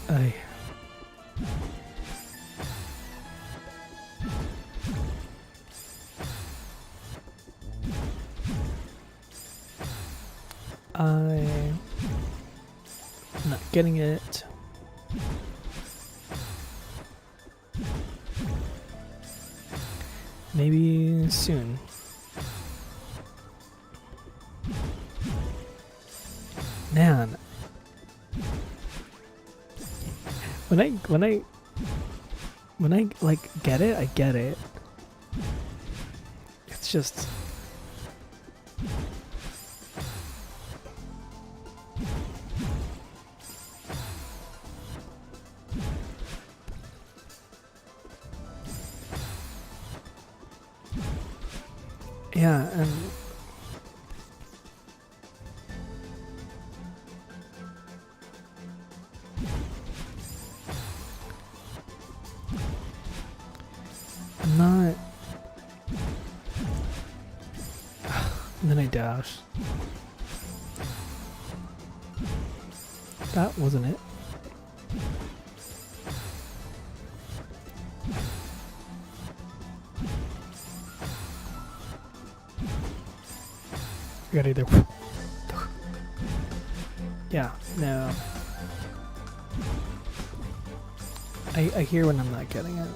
I I'm not getting it. Maybe soon. Man. When I like get it, I get it. It's just yeah, and I'm not. And then I dash. That wasn't it. You gotta either. Yeah, no. I hear when I'm not getting it.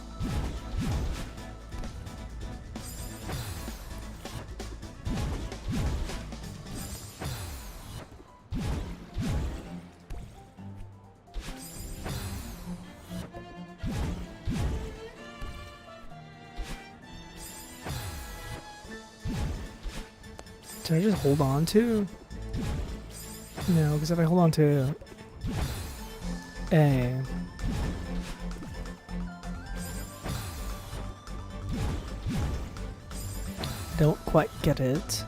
Should I just hold on to? No, because if I hold on to A, don't quite get it.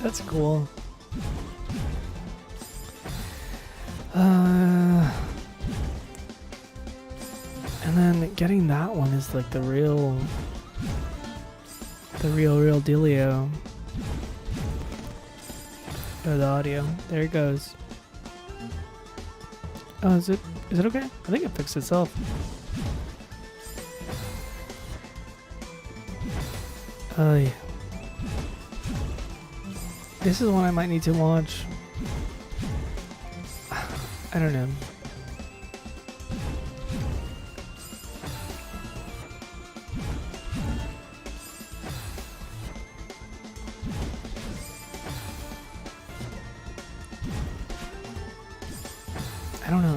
That's cool. And then getting that one is like the real dealio. Oh, the audio. There it goes. Oh, is it okay? I think it fixed itself. Yeah. This is one I might need to watch. I don't know. I don't know.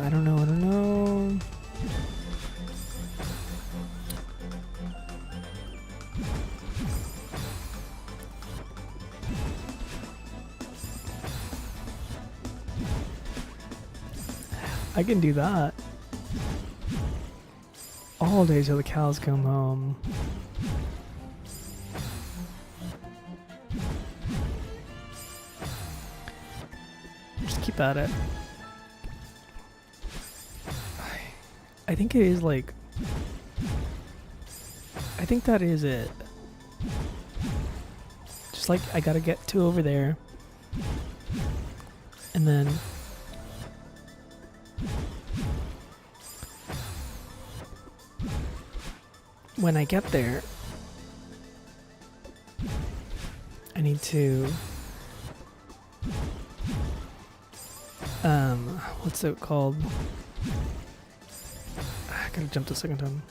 I can do that. All day till the cows come home. Just keep at it. I think it is like... I think that is it. Just like I gotta get to over there. And then... when I get there, I need to... what's it called? I gotta jump the second time.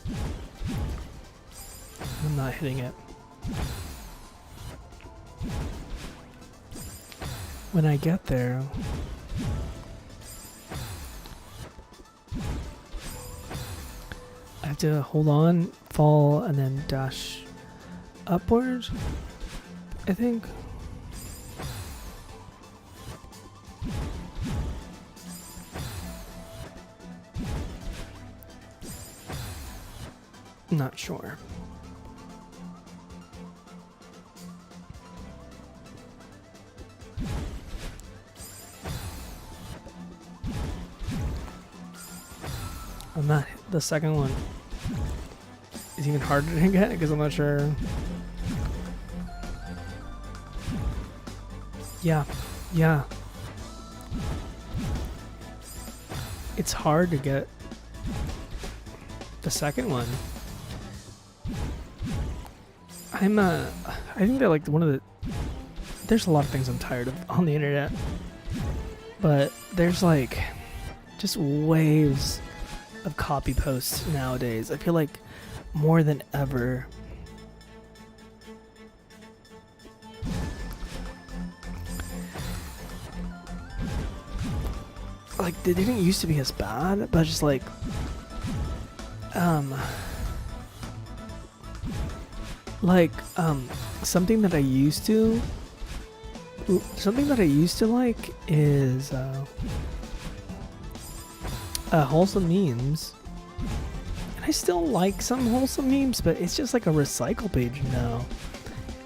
I'm not hitting it. When I get there, I have to hold on, fall, and then dash upwards, I think. Not sure. I'm not. The second one is even harder to get because I'm not sure. Yeah. It's hard to get the second one. I think they're like one of the... There's a lot of things I'm tired of on the internet. But there's like just waves of copy posts nowadays. I feel like more than ever. Like they didn't used to be as bad, but just like something that I used to like is wholesome memes. And I still like some wholesome memes, but it's just like a recycle page now.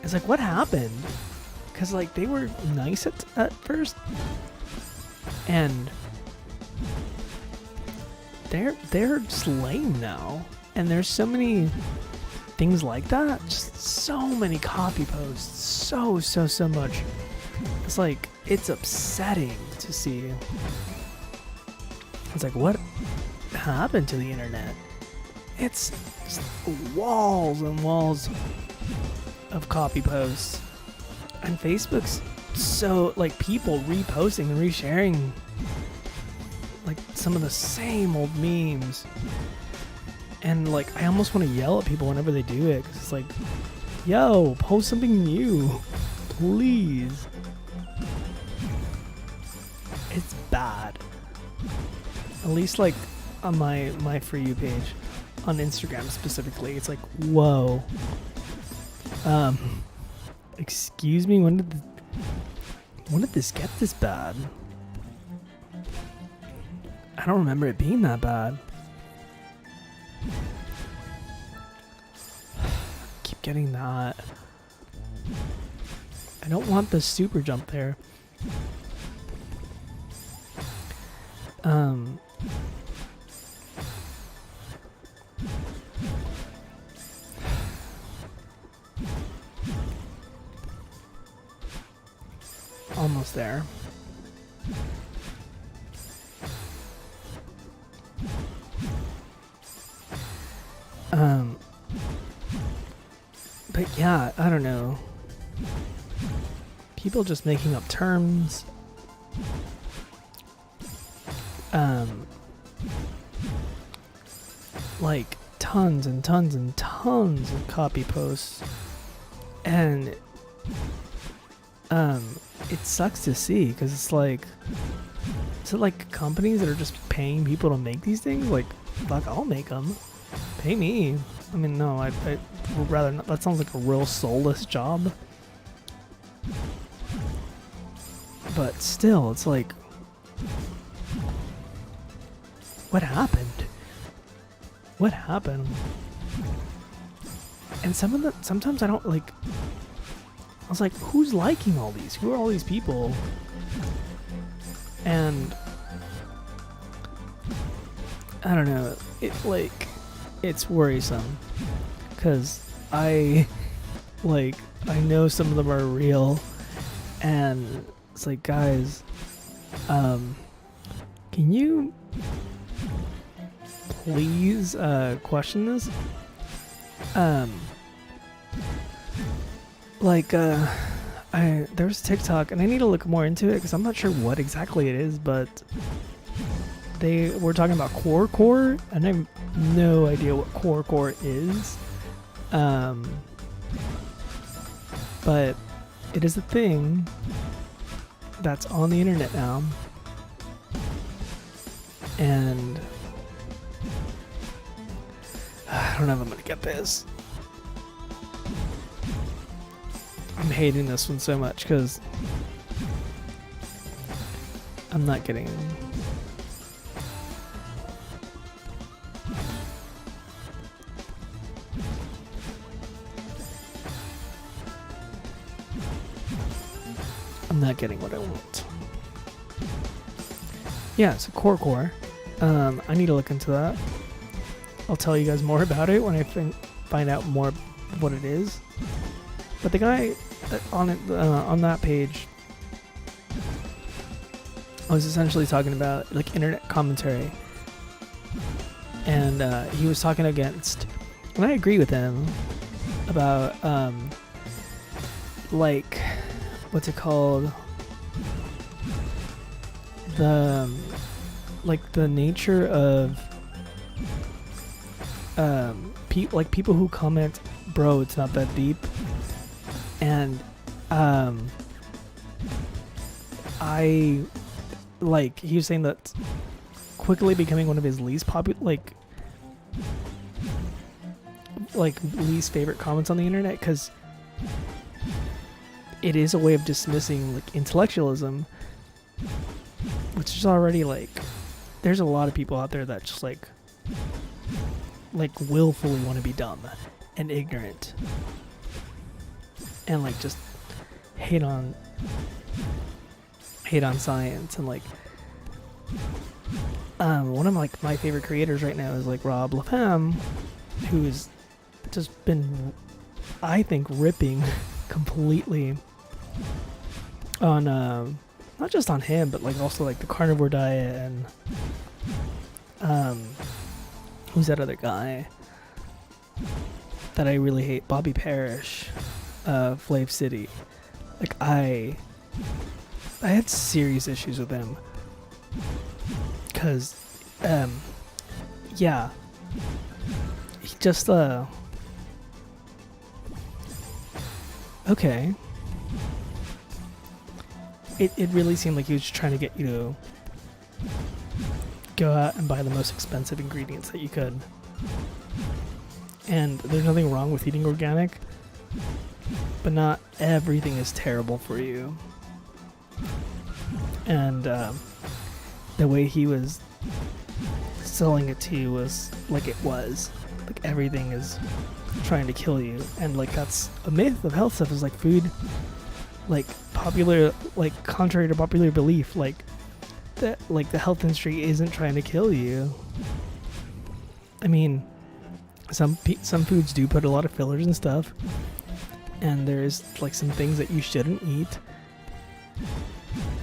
It's like, what happened? Because like they were nice at first, and they're just lame now. And there's so many things like that. Just so many copy posts. So much. It's like, it's upsetting to see. It's like, what happened to the internet? It's just walls and walls of copy posts. And Facebook's so, like, people reposting and resharing like some of the same old memes. And like, I almost want to yell at people whenever they do it, because it's like, yo, post something new, please. It's bad. At least like on my For You page on Instagram specifically, it's like, whoa. Excuse me, when did this get this bad? I don't remember it being that bad. Keep getting that. I don't want the super jump there. Almost there. But yeah, I don't know. People just making up terms. Like tons and tons and tons of copy posts. And it sucks to see, because it's like, is it like companies that are just paying people to make these things? Like, fuck, I'll make them. Pay me. I mean, no, I would rather not. That sounds like a real soulless job. But still, it's like, what happened? What happened? And sometimes I don't like. I was like, who's liking all these? Who are all these people? And I don't know. It's worrisome because I know some of them are real, and it's like, guys, can you please question this? There's TikTok, and I need to look more into it because I'm not sure what exactly it is, but they were talking about core, and I have no idea what core is. But it is a thing that's on the internet now, and I don't know if I'm gonna get this. I'm hating this one so much because I'm not getting. I'm not getting what I want. Yeah, it's a core. I need to look into that. I'll tell you guys more about it when I find out more of what it is. But the guy on that page was essentially talking about like internet commentary, and he was talking against, and I agree with him about like what's it called, the nature of people who comment, bro, it's not that deep. And he was saying that quickly becoming one of his least popular, least favorite comments on the internet, because it is a way of dismissing like intellectualism, which is already there's a lot of people out there that just like willfully want to be dumb and ignorant, and just hate on science. And one of my favorite creators right now is Rob LaFemme, who's just been, I think, ripping completely on not just on him, but also the carnivore diet, and who's that other guy that I really hate, Bobby Parrish, Flav City. I had serious issues with him because he just okay, it really seemed like he was just trying to get you to go out and buy the most expensive ingredients that you could. And there's nothing wrong with eating organic, but not everything is terrible for you. And the way he was selling it to you was everything is trying to kill you. And that's a myth of health stuff, is food, popular, contrary to popular belief, that the health industry isn't trying to kill you. I mean, some foods do put a lot of fillers and stuff, and there's some things that you shouldn't eat,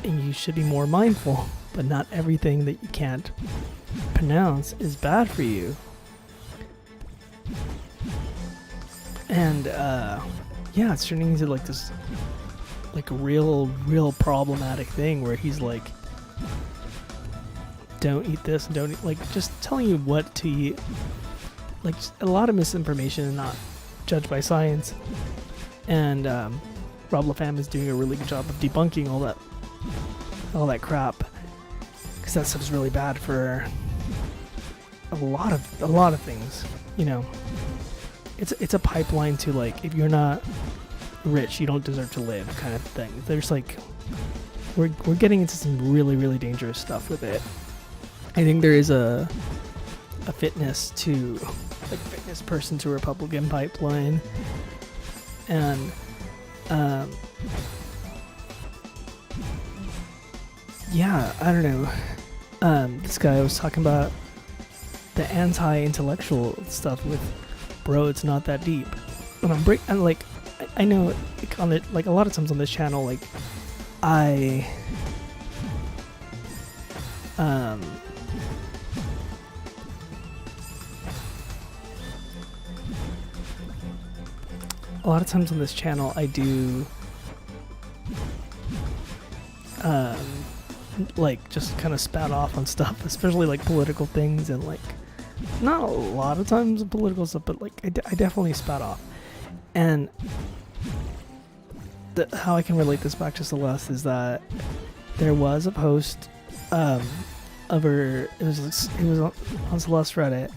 and you should be more mindful. But not everything that you can't pronounce is bad for you. And it's turning into this real problematic thing where he's don't eat this, and don't eat, just telling you what to eat. A lot of misinformation and not judged by science. And Rob LaFemme is doing a really good job of debunking all that crap, because that stuff's really bad for a lot of things. It's a pipeline to if you're not rich, you don't deserve to live kind of thing. There's we're getting into some really, really dangerous stuff with it. I think there is a fitness to, like, a fitness person to Republican pipeline, and yeah, I don't know. This guy was talking about the anti-intellectual stuff with, bro, it's not that deep. And and like, I know, like, on it, like, a lot of times on this channel, like, a lot of times on this channel I do like just kind of spat off on stuff, especially like political things, and like not a lot of times political stuff, but like I definitely spat off. And how I can relate this back to Celeste is that there was a post of her, it was on Celeste Reddit,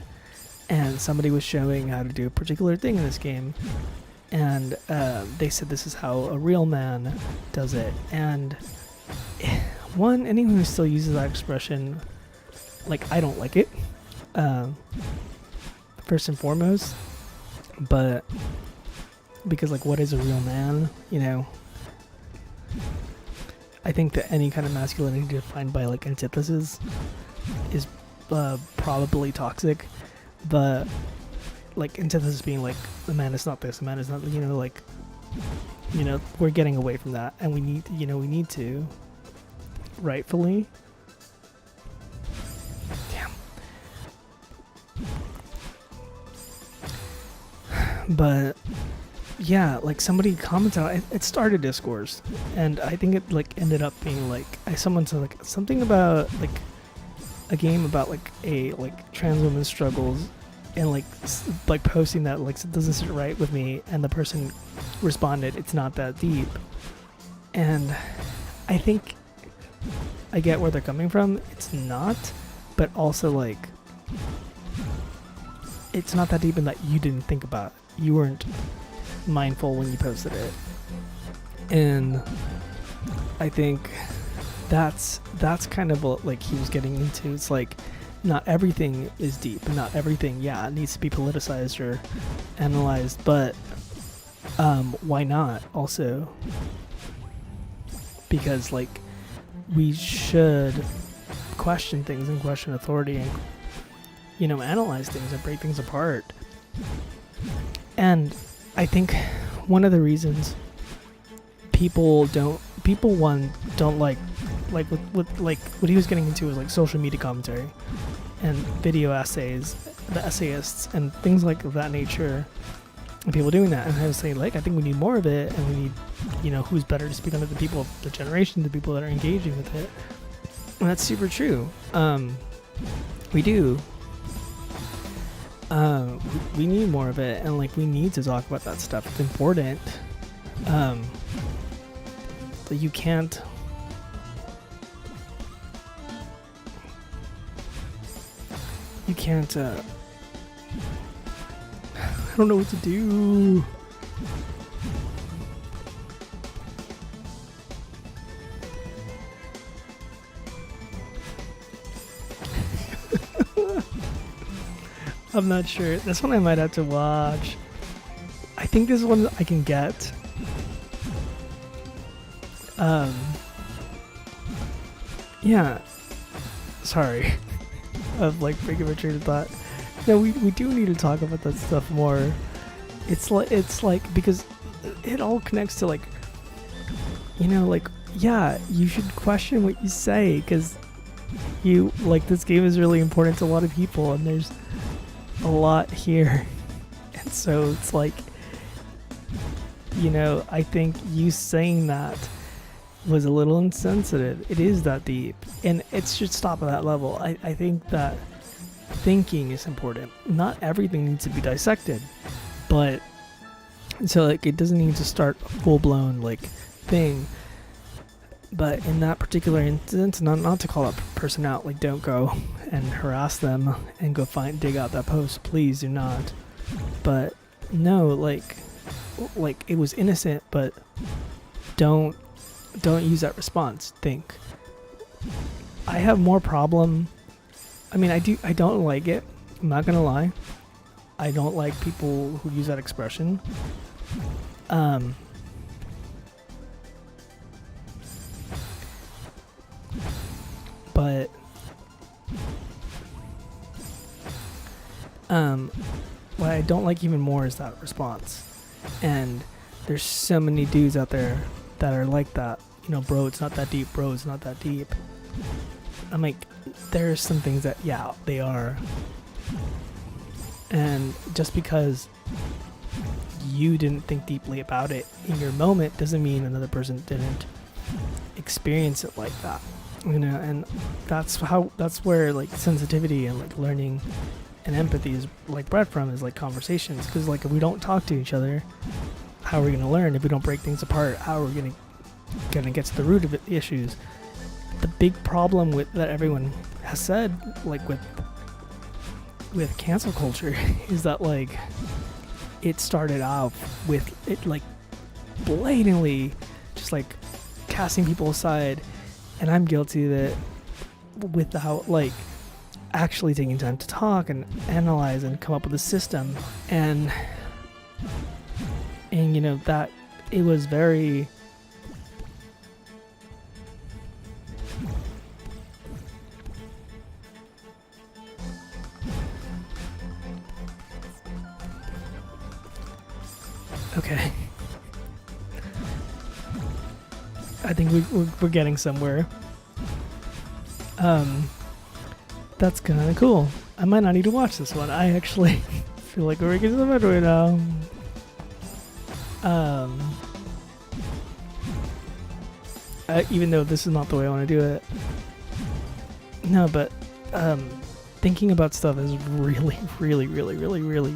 and somebody was showing how to do a particular thing in this game, and they said this is how a real man does it. And anyone who still uses that expression, like, I don't like it, first and foremost, but because, like, what is a real man, you know? I think that any kind of masculinity defined by, like, antithesis is probably toxic, but, like, antithesis being, like, the man is not this, the man is not, you know, like, you know, we're getting away from that, and we need to, rightfully. Damn. But yeah, like, somebody commented on it, it started discourse, and I think it, like, ended up being like, someone said, like, something about, like, a game about, like, a, like, trans woman's struggles, and like posting that, like, it doesn't sit right with me, and the person responded, it's not that deep. And I think I get where they're coming from. It's not, but also, like, it's not that deep in that you didn't think about it. You weren't mindful when you posted it. And I think that's kind of what, like, he was getting into. It's like, not everything is deep, not everything, it needs to be politicized or analyzed, but why not also? Because, like, we should question things and question authority, and, you know, analyze things and break things apart. And I think one of the reasons people don't like with like what he was getting into was, like, social media commentary and video essays, the essayists and things like that nature, and people doing that. And I was saying, like, I think we need more of it, and we need, you know, who's better to speak on it, the people of the generation, the people that are engaging with it. And that's super true. We do. We need more of it, and, like, we need to talk about that stuff. It's important. But you can't. I don't know what to do. I'm not sure. This one I might have to watch. I think this one I can get. Yeah. Sorry. Of, like, breaking my train of thought. No, we do need to talk about that stuff more. It's like because it all connects to, like, you know, like, yeah, you should question what you say, because you, like, this game is really important to a lot of people, and there's a lot here. And so it's like, you know, I think you saying that was a little insensitive. It is that deep, and it should stop at that level. I think that thinking is important. Not everything needs to be dissected, but so, like, it doesn't need to start a full-blown, like, thing. But in that particular instance, not to call that person out, like, don't go and harass them and go dig out that post, please do not. But no, like it was innocent, but don't use that response. Think. I have more problem I mean, I don't like it. I'm not gonna lie. I don't like people who use that expression. But what I don't like even more is that response. And there's so many dudes out there that are like that. You know, bro, it's not that deep. Bro, it's not that deep. I'm like, there's some things that, yeah, they are. And just because you didn't think deeply about it in your moment doesn't mean another person didn't experience it like that. You know, and that's where like sensitivity and like learning and empathy is like bred from, is like conversations. Because like if we don't talk to each other, how are we gonna learn? If we don't break things apart, how are we gonna get to the root of the issues? The big problem with that everyone has said, like with cancel culture, is that like it started off with it like blatantly just like casting people aside, and I'm guilty of it, without like actually taking time to talk and analyze and come up with a system. And you know, that it was very okay. I think we're getting somewhere. That's kind of cool. I might not need to watch this one. I actually feel like we're getting somewhere right now. Even though this is not the way I want to do it. No, but thinking about stuff is really, really, really, really, really,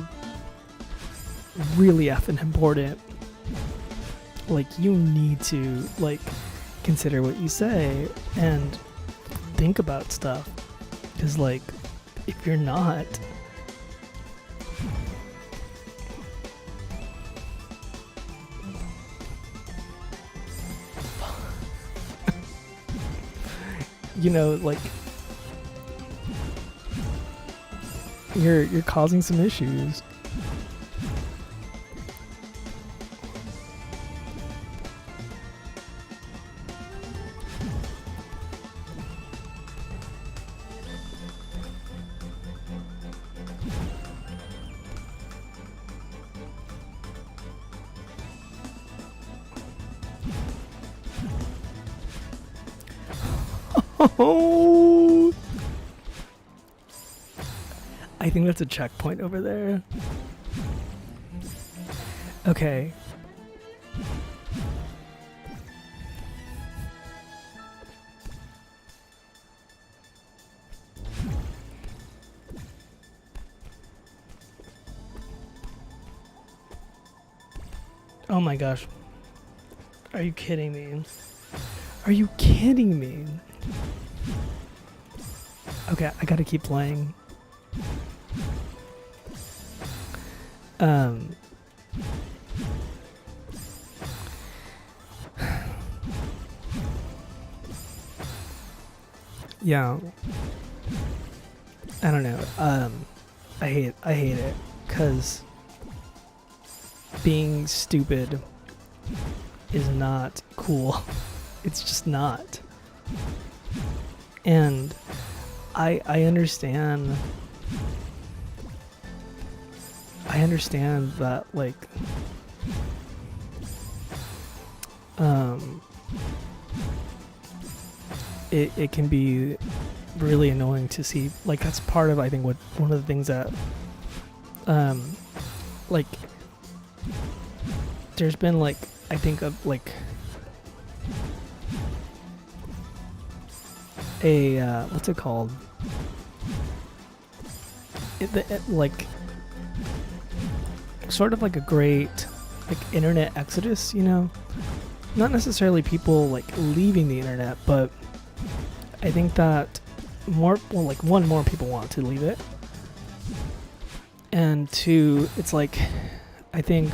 really effing important. Like, you need to like consider what you say and think about stuff, because like if you're not, you know, like you're causing some issues. Oh, I think that's a checkpoint over there. Okay. Oh my gosh. Are you kidding me? Are you kidding me? Okay, I gotta keep playing. Yeah. I don't know. I hate it, cause being stupid is not cool. It's just not. And I understand that like it can be really annoying to see. Like, that's part of, I think, what one of the things that like there's been like, I think of like a what's it called? Like sort of like a great like internet exodus, you know? Not necessarily people like leaving the internet, but I think that more people want to leave it, and two, it's like I think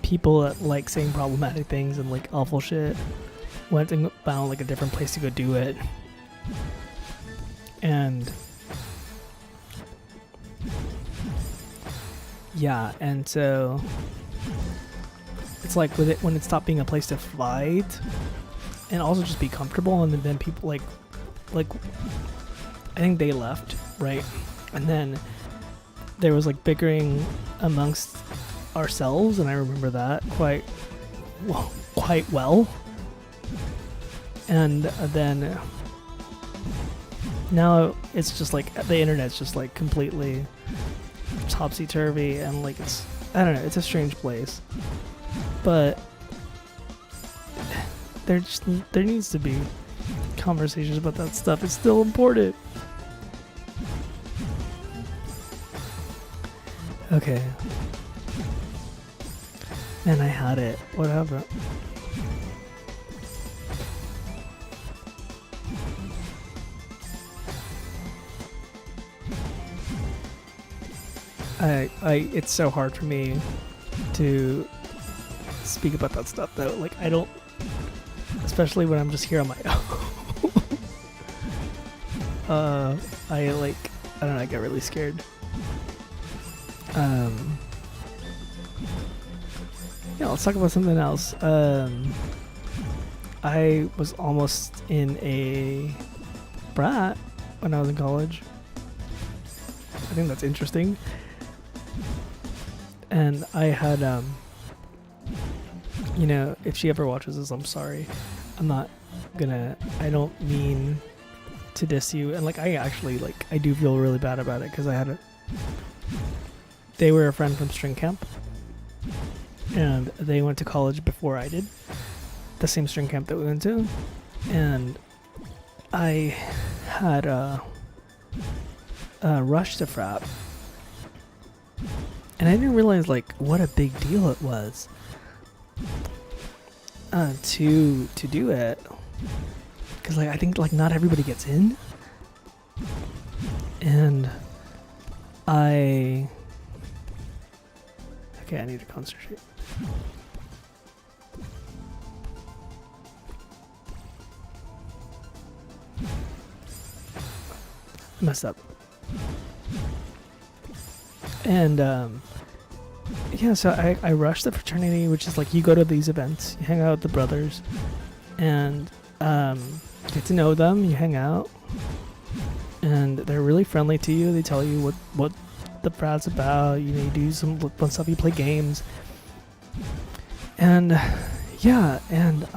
people that like saying problematic things and like awful shit went and found like a different place to go do it. And yeah, and so it's like with it when it stopped being a place to fight and also just be comfortable, and then people like I think they left, right? And then there was like bickering amongst ourselves, and I remember that quite well. And then now it's just like the internet's just like completely topsy-turvy, and like I don't know, it's a strange place. But there needs to be conversations about that stuff. It's still important. Okay. And I had it. What happened? It's so hard for me to speak about that stuff though. Like I don't, especially when I'm just here on my own. I don't know, I get really scared. Yeah, let's talk about something else. I was almost in a brat when I was in college. I think that's interesting. And I had, you know, if she ever watches this, I'm sorry. I don't mean to diss you. And like, I actually, like, I do feel really bad about it because they were a friend from string camp. And they went to college before I did. The same string camp that we went to. And I had rushed to frat. And I didn't realize like what a big deal it was to do it, because like I think like not everybody gets in, and I need to concentrate. Messed up. And yeah, so I rushed the fraternity, which is like you go to these events, you hang out with the brothers, and get to know them, you hang out, and they're really friendly to you. They tell you what the frat's about. You know, you do some fun stuff, you play games, and yeah, and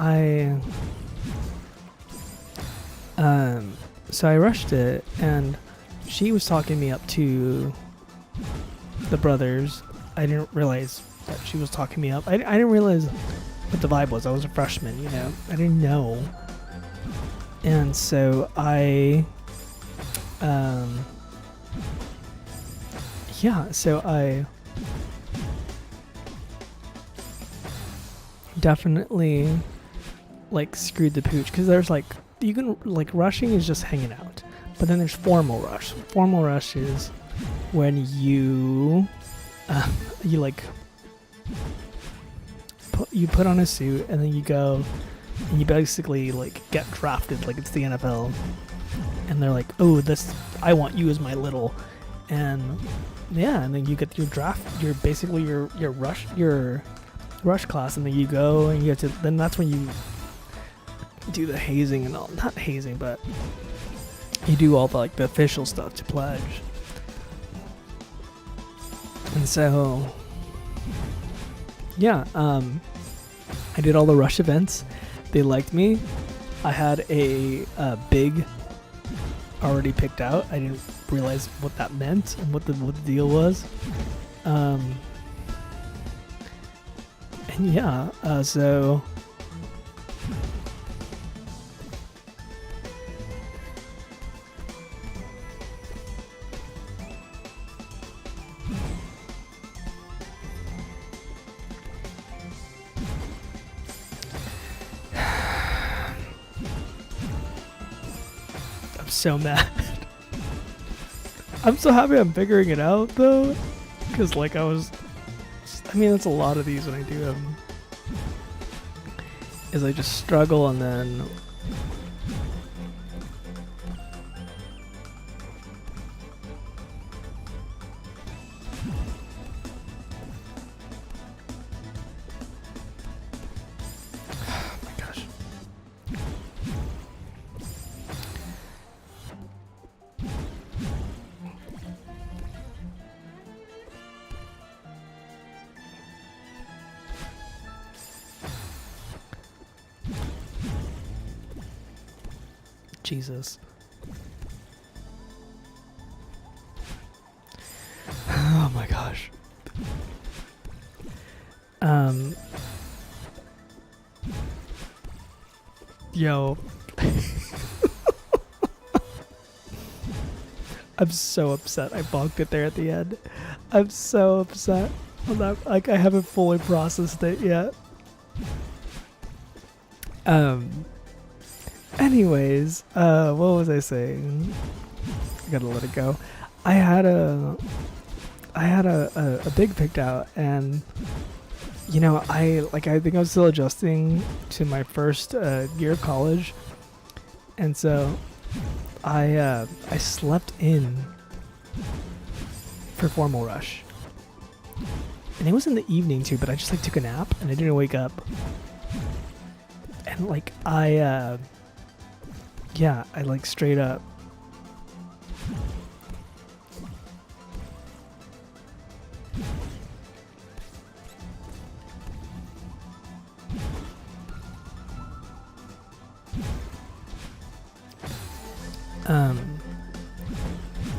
so I rushed it, and she was talking me up to the brothers. I didn't realize that she was talking me up. I didn't realize what the vibe was. I was a freshman, you know. I didn't know. And so I definitely like screwed the pooch, because there's like, you can like, rushing is just hanging out, but then there's formal rush. Formal rush is when you like you put on a suit, and then you go and you basically like get drafted like it's the NFL, and they're like, oh, this, I want you as my little, and yeah, and then you get your draft, your basically your rush class, and then you go and you get to, then that's when you do the hazing and all, not hazing, but you do all the like the official stuff to pledge. And so yeah, I did all the rush events. They liked me. I had a big already picked out. I didn't realize what that meant and what the deal was. And yeah, so so mad. I'm so happy I'm figuring it out though, because like I mean, that's a lot of these when I do them, is I just struggle, and then Jesus. Oh my gosh. Yo. I'm so upset I bonked it there at the end. I'm so upset. I'm not, like, I haven't fully processed it yet. Anyways, what was I saying? I gotta let it go. I had a big picked out, and you know, I think I was still adjusting to my first year of college, and so I slept in for formal rush, and it was in the evening too. But I just like took a nap, and I didn't wake up, and like I like straight up.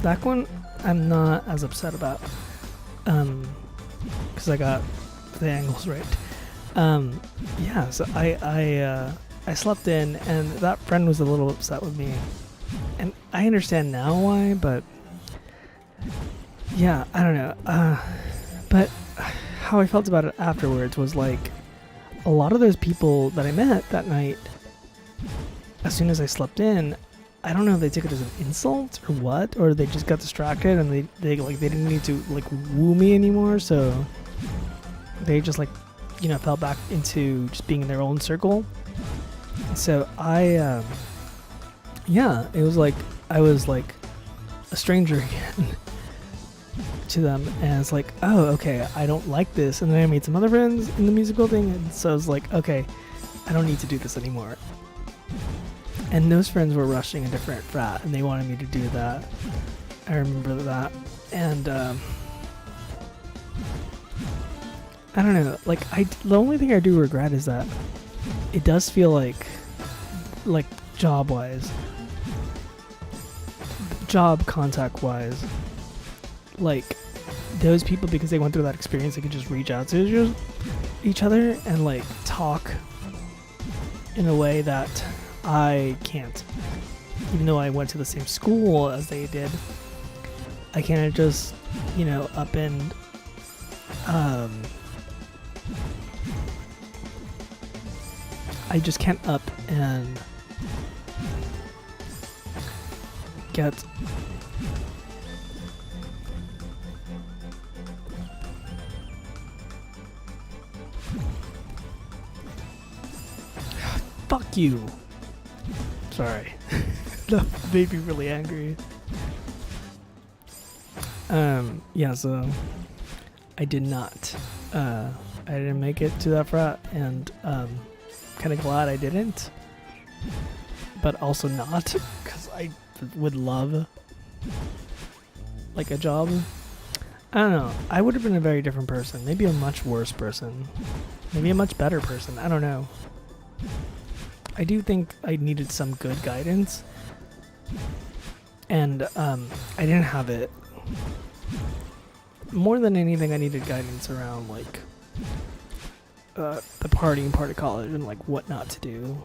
That one I'm not as upset about, because I got the angles right. Yeah, so I slept in, and that friend was a little upset with me, and I understand now why, but yeah, I don't know. But how I felt about it afterwards was like, a lot of those people that I met that night, as soon as I slept in, I don't know if they took it as an insult or what, or they just got distracted and they didn't need to like woo me anymore, so they just like, you know, fell back into just being in their own circle. So I yeah, it was like I was like a stranger again to them, and it's like, oh, okay, I don't like this. And then I made some other friends in the musical thing, and so I was like, okay, I don't need to do this anymore. And those friends were rushing a different frat, and they wanted me to do that. I remember that. And I don't know, like the only thing I do regret is that it does feel like job contact wise, like those people, because they went through that experience, they could just reach out to each other and like talk in a way that I can't. Even though I went to the same school as they did, I can't just, you know, up and I just can't up and get fuck you. Sorry. That made me really angry. Yeah, so I did not. I didn't make it to that frat, and kind of glad I didn't. But also not, because I would love like a job. I don't know. I would have been a very different person. Maybe a much worse person. Maybe a much better person. I don't know. I do think I needed some good guidance, and I didn't have it. More than anything, I needed guidance around like the partying part of college and like what not to do.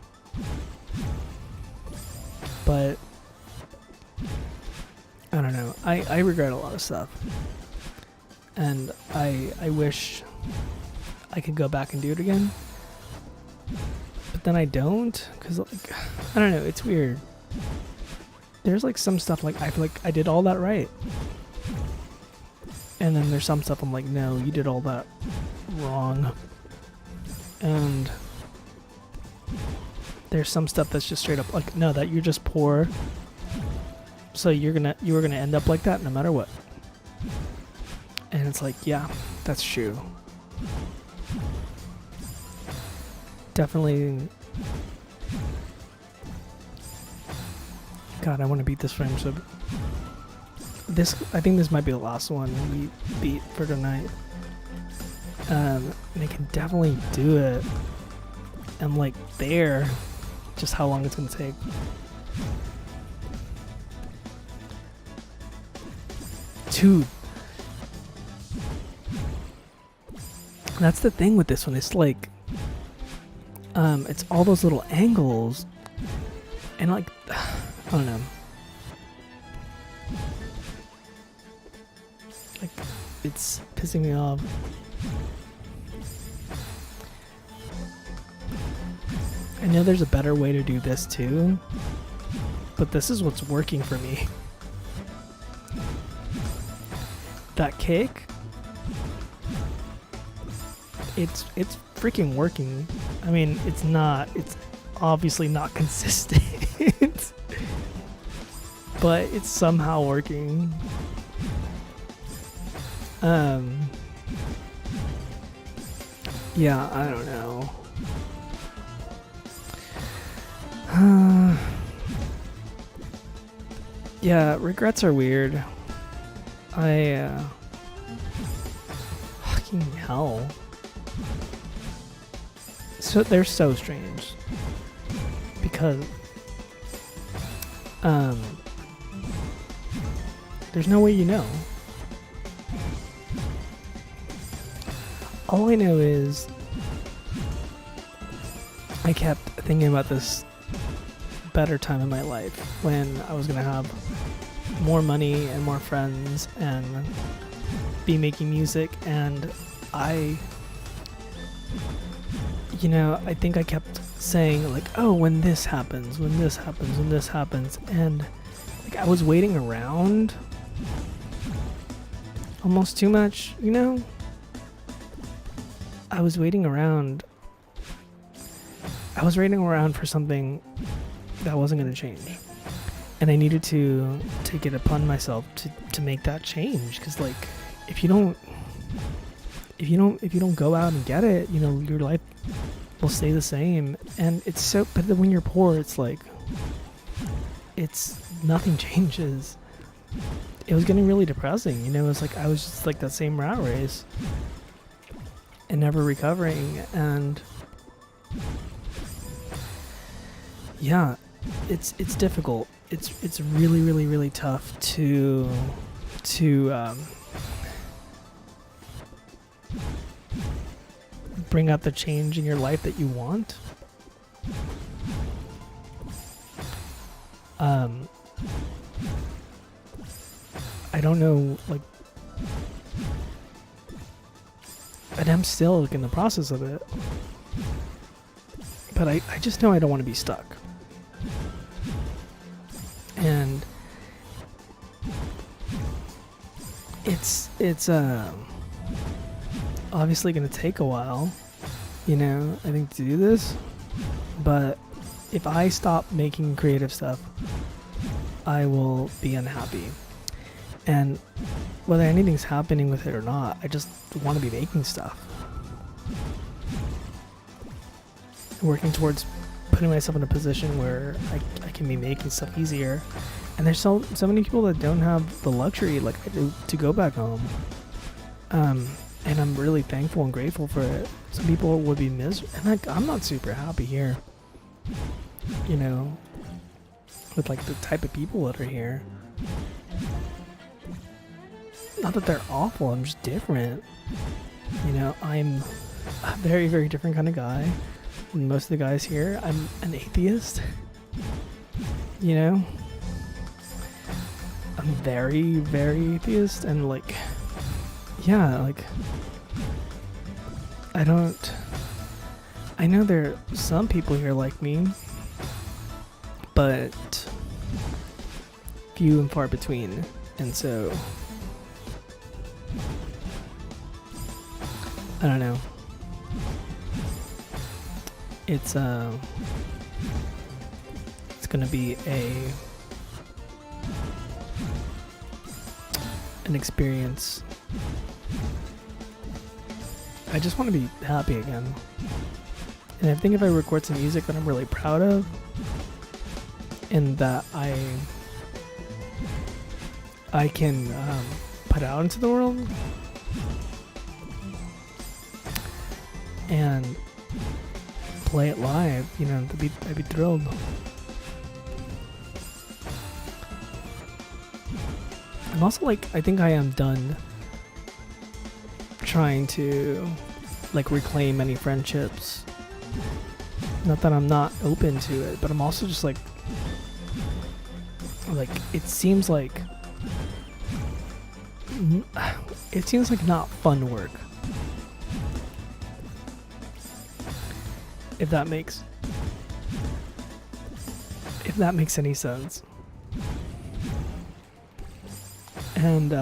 But I don't know. I regret a lot of stuff, and I wish I could go back and do it again. But then I don't, because like, I don't know, it's weird. There's like some stuff like I feel like I did all that right, and then there's some stuff I'm like, no, you did all that wrong. And there's some stuff that's just straight up like, no, that you're just poor, so you were gonna end up like that no matter what. And it's like, yeah, that's true. Definitely. God, I want to beat this frame. So this, I think this might be the last one we beat for tonight. And I can definitely do it. I'm like there, just how long it's gonna take. Dude. That's the thing with this one. It's like, it's all those little angles, and like, I don't know. Like, it's pissing me off. I know there's a better way to do this too, but this is what's working for me. That cake, it's freaking working. I mean, it's obviously not consistent, but it's somehow working. Yeah, I don't know. Yeah, regrets are weird. Fucking hell. So they're so strange. Because there's no way you know. All I know is I kept thinking about this better time in my life when I was gonna have more money and more friends and be making music, and I think I kept saying like, oh, when this happens, when this happens, when this happens, and like I was waiting around almost too much, you know? I was waiting around for something that wasn't going to change, and I needed to take it upon myself to make that change, because like if you don't go out and get it, you know, your life will stay the same. And it's so, but when you're poor, it's like nothing changes. It was getting really depressing, you know. It's like I was just like that same rat race and never recovering. And yeah, it's difficult. It's really, really, really tough to bring out the change in your life that you want. I don't know, like, and I'm still like in the process of it, but I just know I don't want to be stuck. And it's obviously going to take a while, you know, I think, to do this. But if I stop making creative stuff, I will be unhappy. And whether anything's happening with it or not, I just want to be making stuff. Working towards putting myself in a position where I can be making stuff easier. And there's so many people that don't have the luxury like I do to go back home. And I'm really thankful and grateful for it. Some people would be miserable, and like I'm not super happy here, you know, with like the type of people that are here. Not that they're awful, I'm just different. You know, I'm a very, very different kind of guy than most of the guys here. I'm an atheist. You know? I'm very, very atheist, and like, yeah, like, I know there are some people here like me, but few and far between, and so I don't know. It's gonna be an experience. I just want to be happy again. And I think if I record some music that I'm really proud of and that I can put out into the world and play it live, you know, I'd be thrilled. I'm also like, I think I am done trying to like reclaim any friendships. Not that I'm not open to it, but I'm also just like it seems like not fun work. If that makes any sense. And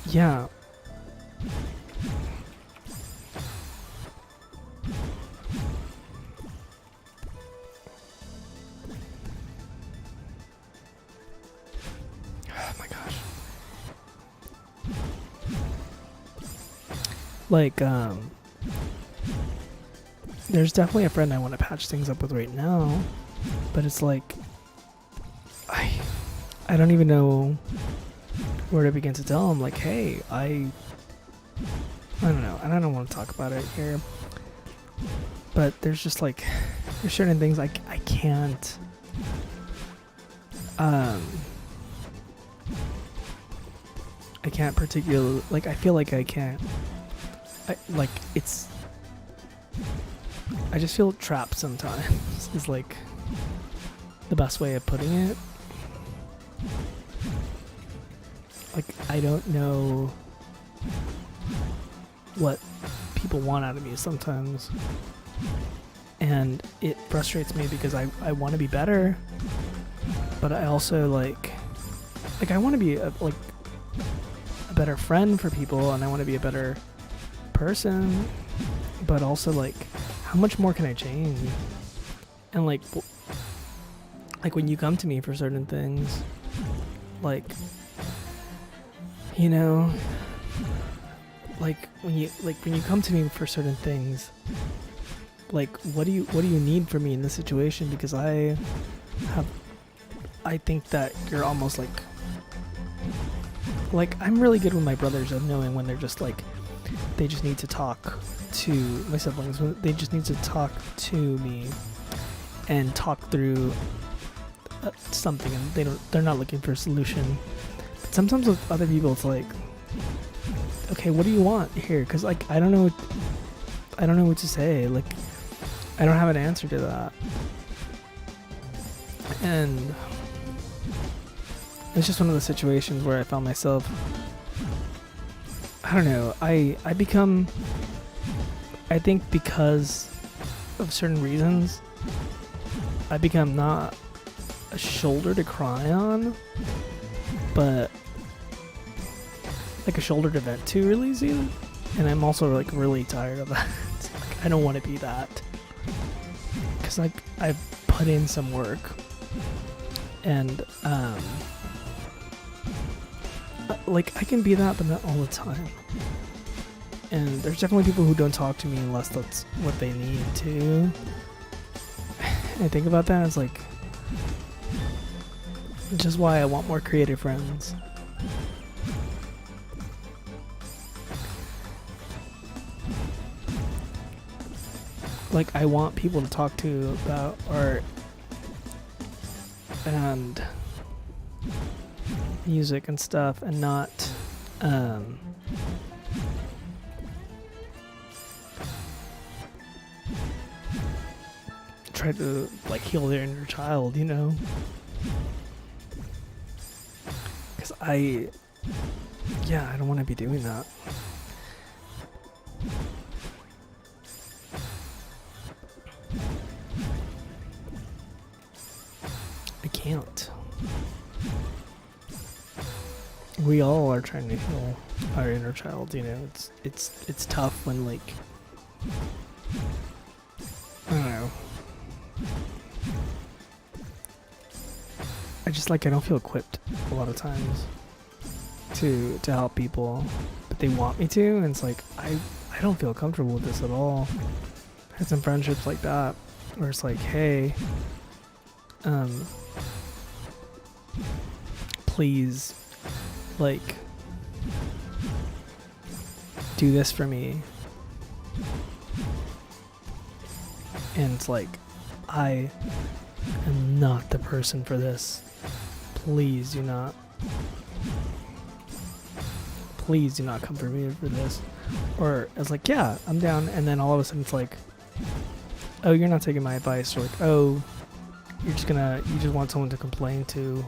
yeah. Oh my gosh. Like, there's definitely a friend I want to patch things up with right now, but it's like, I don't even know where to begin to tell him, like, hey, I don't know, and I don't want to talk about it here, but there's just like, there's certain things I can't, I can't particularly, like, I feel like I can't, I just feel trapped sometimes, is like the best way of putting it. Like, I don't know what people want out of me sometimes. And it frustrates me because I want to be better, but I also like I want to be a better friend for people, and I want to be a better person, but also like, how much more can I change? And like when you come to me for certain things, like, you know, like when you come to me for certain things, like, what do you need from me in this situation? Because I think that you're almost like I'm really good with my brothers of knowing when they're just like, they just need to talk to my siblings, they just need to talk to me and talk through something, and they're not looking for a solution. But sometimes with other people, it's like, okay, what do you want here? Because like, I don't know what to say. Like, I don't have an answer to that, and it's just one of the situations where I found myself, I don't know, I think because of certain reasons, I become not a shoulder to cry on, but like a shoulder to vent to really easily. And I'm also like really tired of that. Like, I don't want to be that, because like, I've put in some work, and like, I can be that, but not all the time. And there's definitely people who don't talk to me unless that's what they need to. And I think about that, it's like, which is why I want more creative friends. Like, I want people to talk to about art and music and stuff, and not try to like heal their inner child, you know? Because I don't want to be doing that. I can't. We all are trying to heal our inner child, you know. It's tough when, like, I don't know. I don't feel equipped a lot of times to help people, but they want me to, and it's like, I don't feel comfortable with this at all. I had some friendships like that where it's like, hey, please, like, do this for me. And it's like, I am not the person for this. Please do not. Please do not come for me for this. Or I was like, yeah, I'm down. And then all of a sudden it's like, oh, you're not taking my advice. Or like, oh, you just want someone to complain to.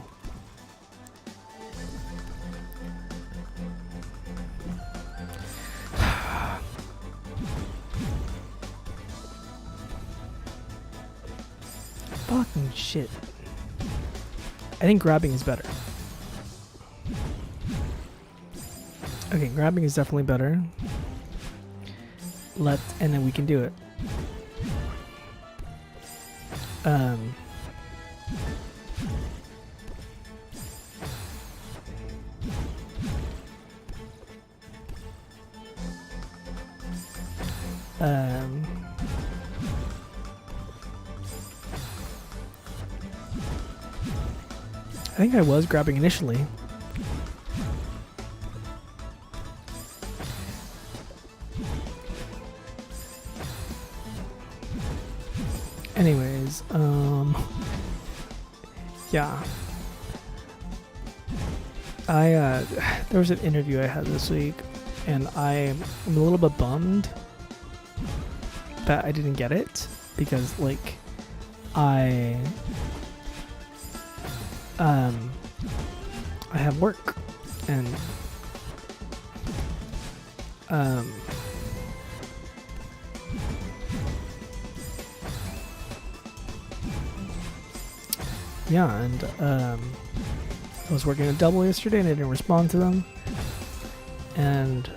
Fucking shit. I think grabbing is better. Okay, grabbing is definitely better. And then we can do it. I think I was grabbing initially. Anyways, yeah. There was an interview I had this week, and I'm a little bit bummed that I didn't get it, because, like, I have work, and yeah, and I was working a double yesterday and I didn't respond to them, and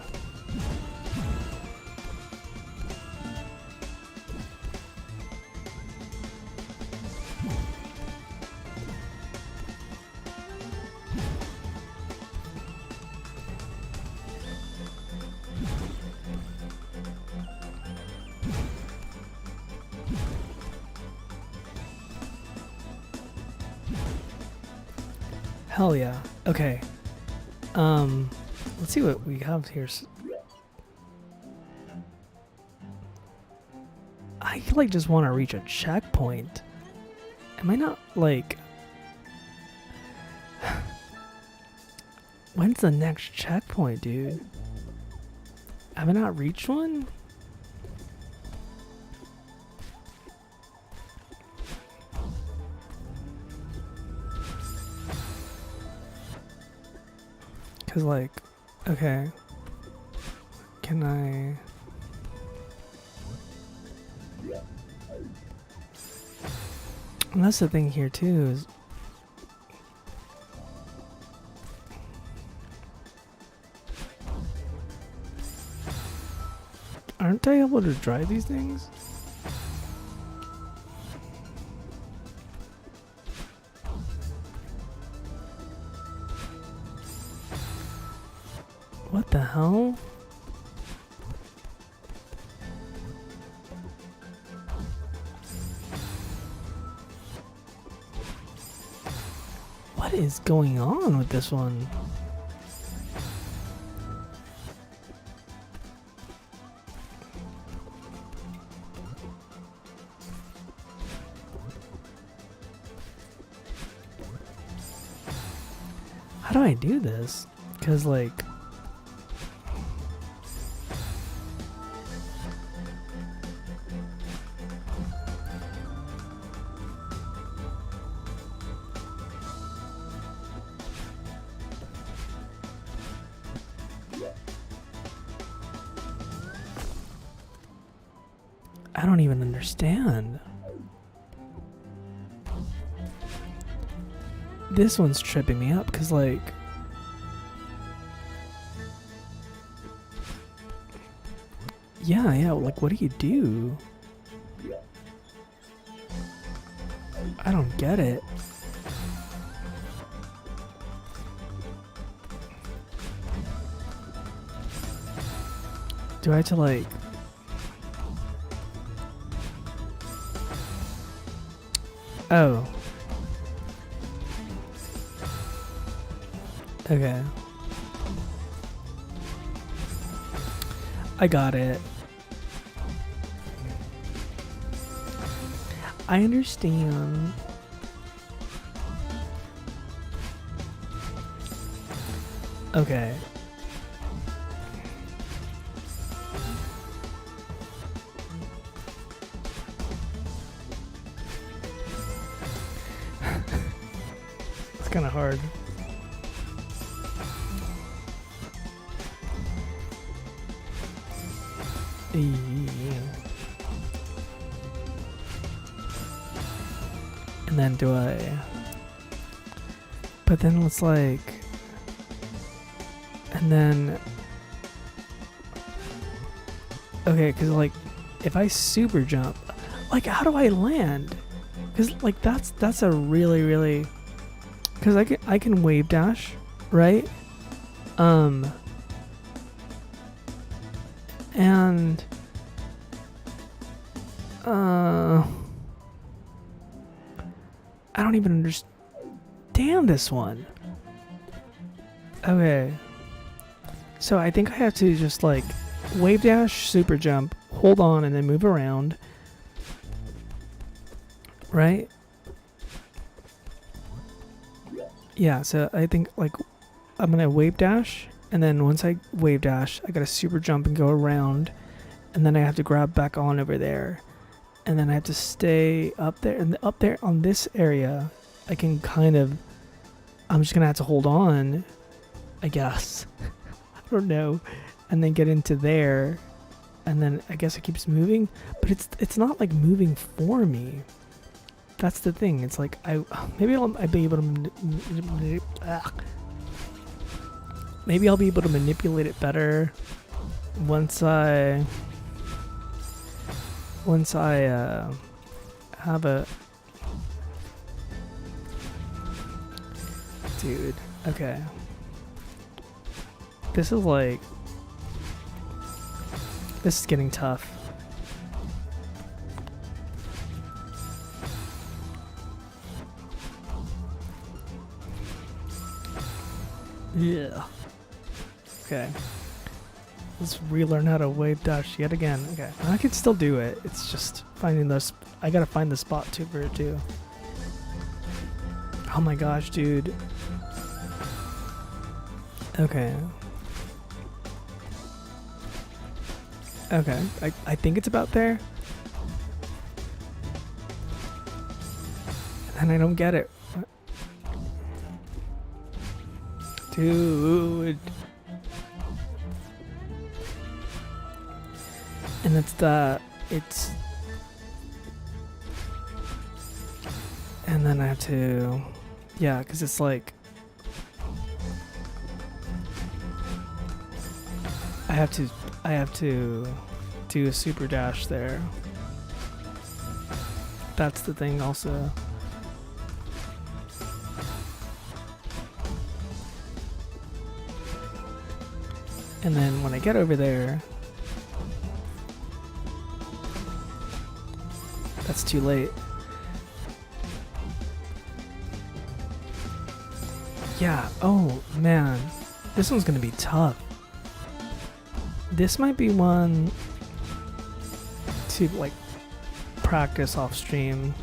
hell yeah. Okay. Let's see what we have here. I like just want to reach a checkpoint. Am I not like? When's the next checkpoint, dude? Have I not reached one? Cause like, okay, can I? And that's the thing here too is, aren't I able to drive these things? What the hell? What is going on with this one? How do I do this? Because like, I don't even understand. This one's tripping me up because, like, yeah, like, what do you do? I don't get it. Do I have to, like, oh, Okay. I got it. I understand. Okay. It's kind of hard. And then do I... But then it's like... And then... Okay, because like, if I super jump, like how do I land? Because like that's a really... Because I can wave dash, right? And... I don't even understand this one. Okay. So I think I have to just like wave dash, super jump, hold on, and then move around. Right? Yeah, so I think like I'm gonna wave dash, and then once I wave dash, I gotta super jump and go around, and then I have to grab back on over there. And then I have to stay up there, and up there on this area, I can kind of, I'm just gonna have to hold on, I guess. I don't know. And then get into there, and then I guess it keeps moving, but it's not like moving for me. That's the thing. It's like maybe I'll be able to maybe I'll be able to manipulate it better once I have a... Dude, okay. This is like... This is getting tough. Yeah. Okay. Let's relearn how to wave dash yet again. Okay, I can still do it. It's just finding those. I gotta find the spot too for it too. Oh my gosh, dude. Okay. Okay, I think it's about there. And I don't get it. What? Dude. And it's... And then I have to... Yeah, because it's like... I have to do a super dash there. That's the thing also. And then when I get over there, that's too late. Yeah, oh man, this one's gonna be tough. This might be one to like practice off stream,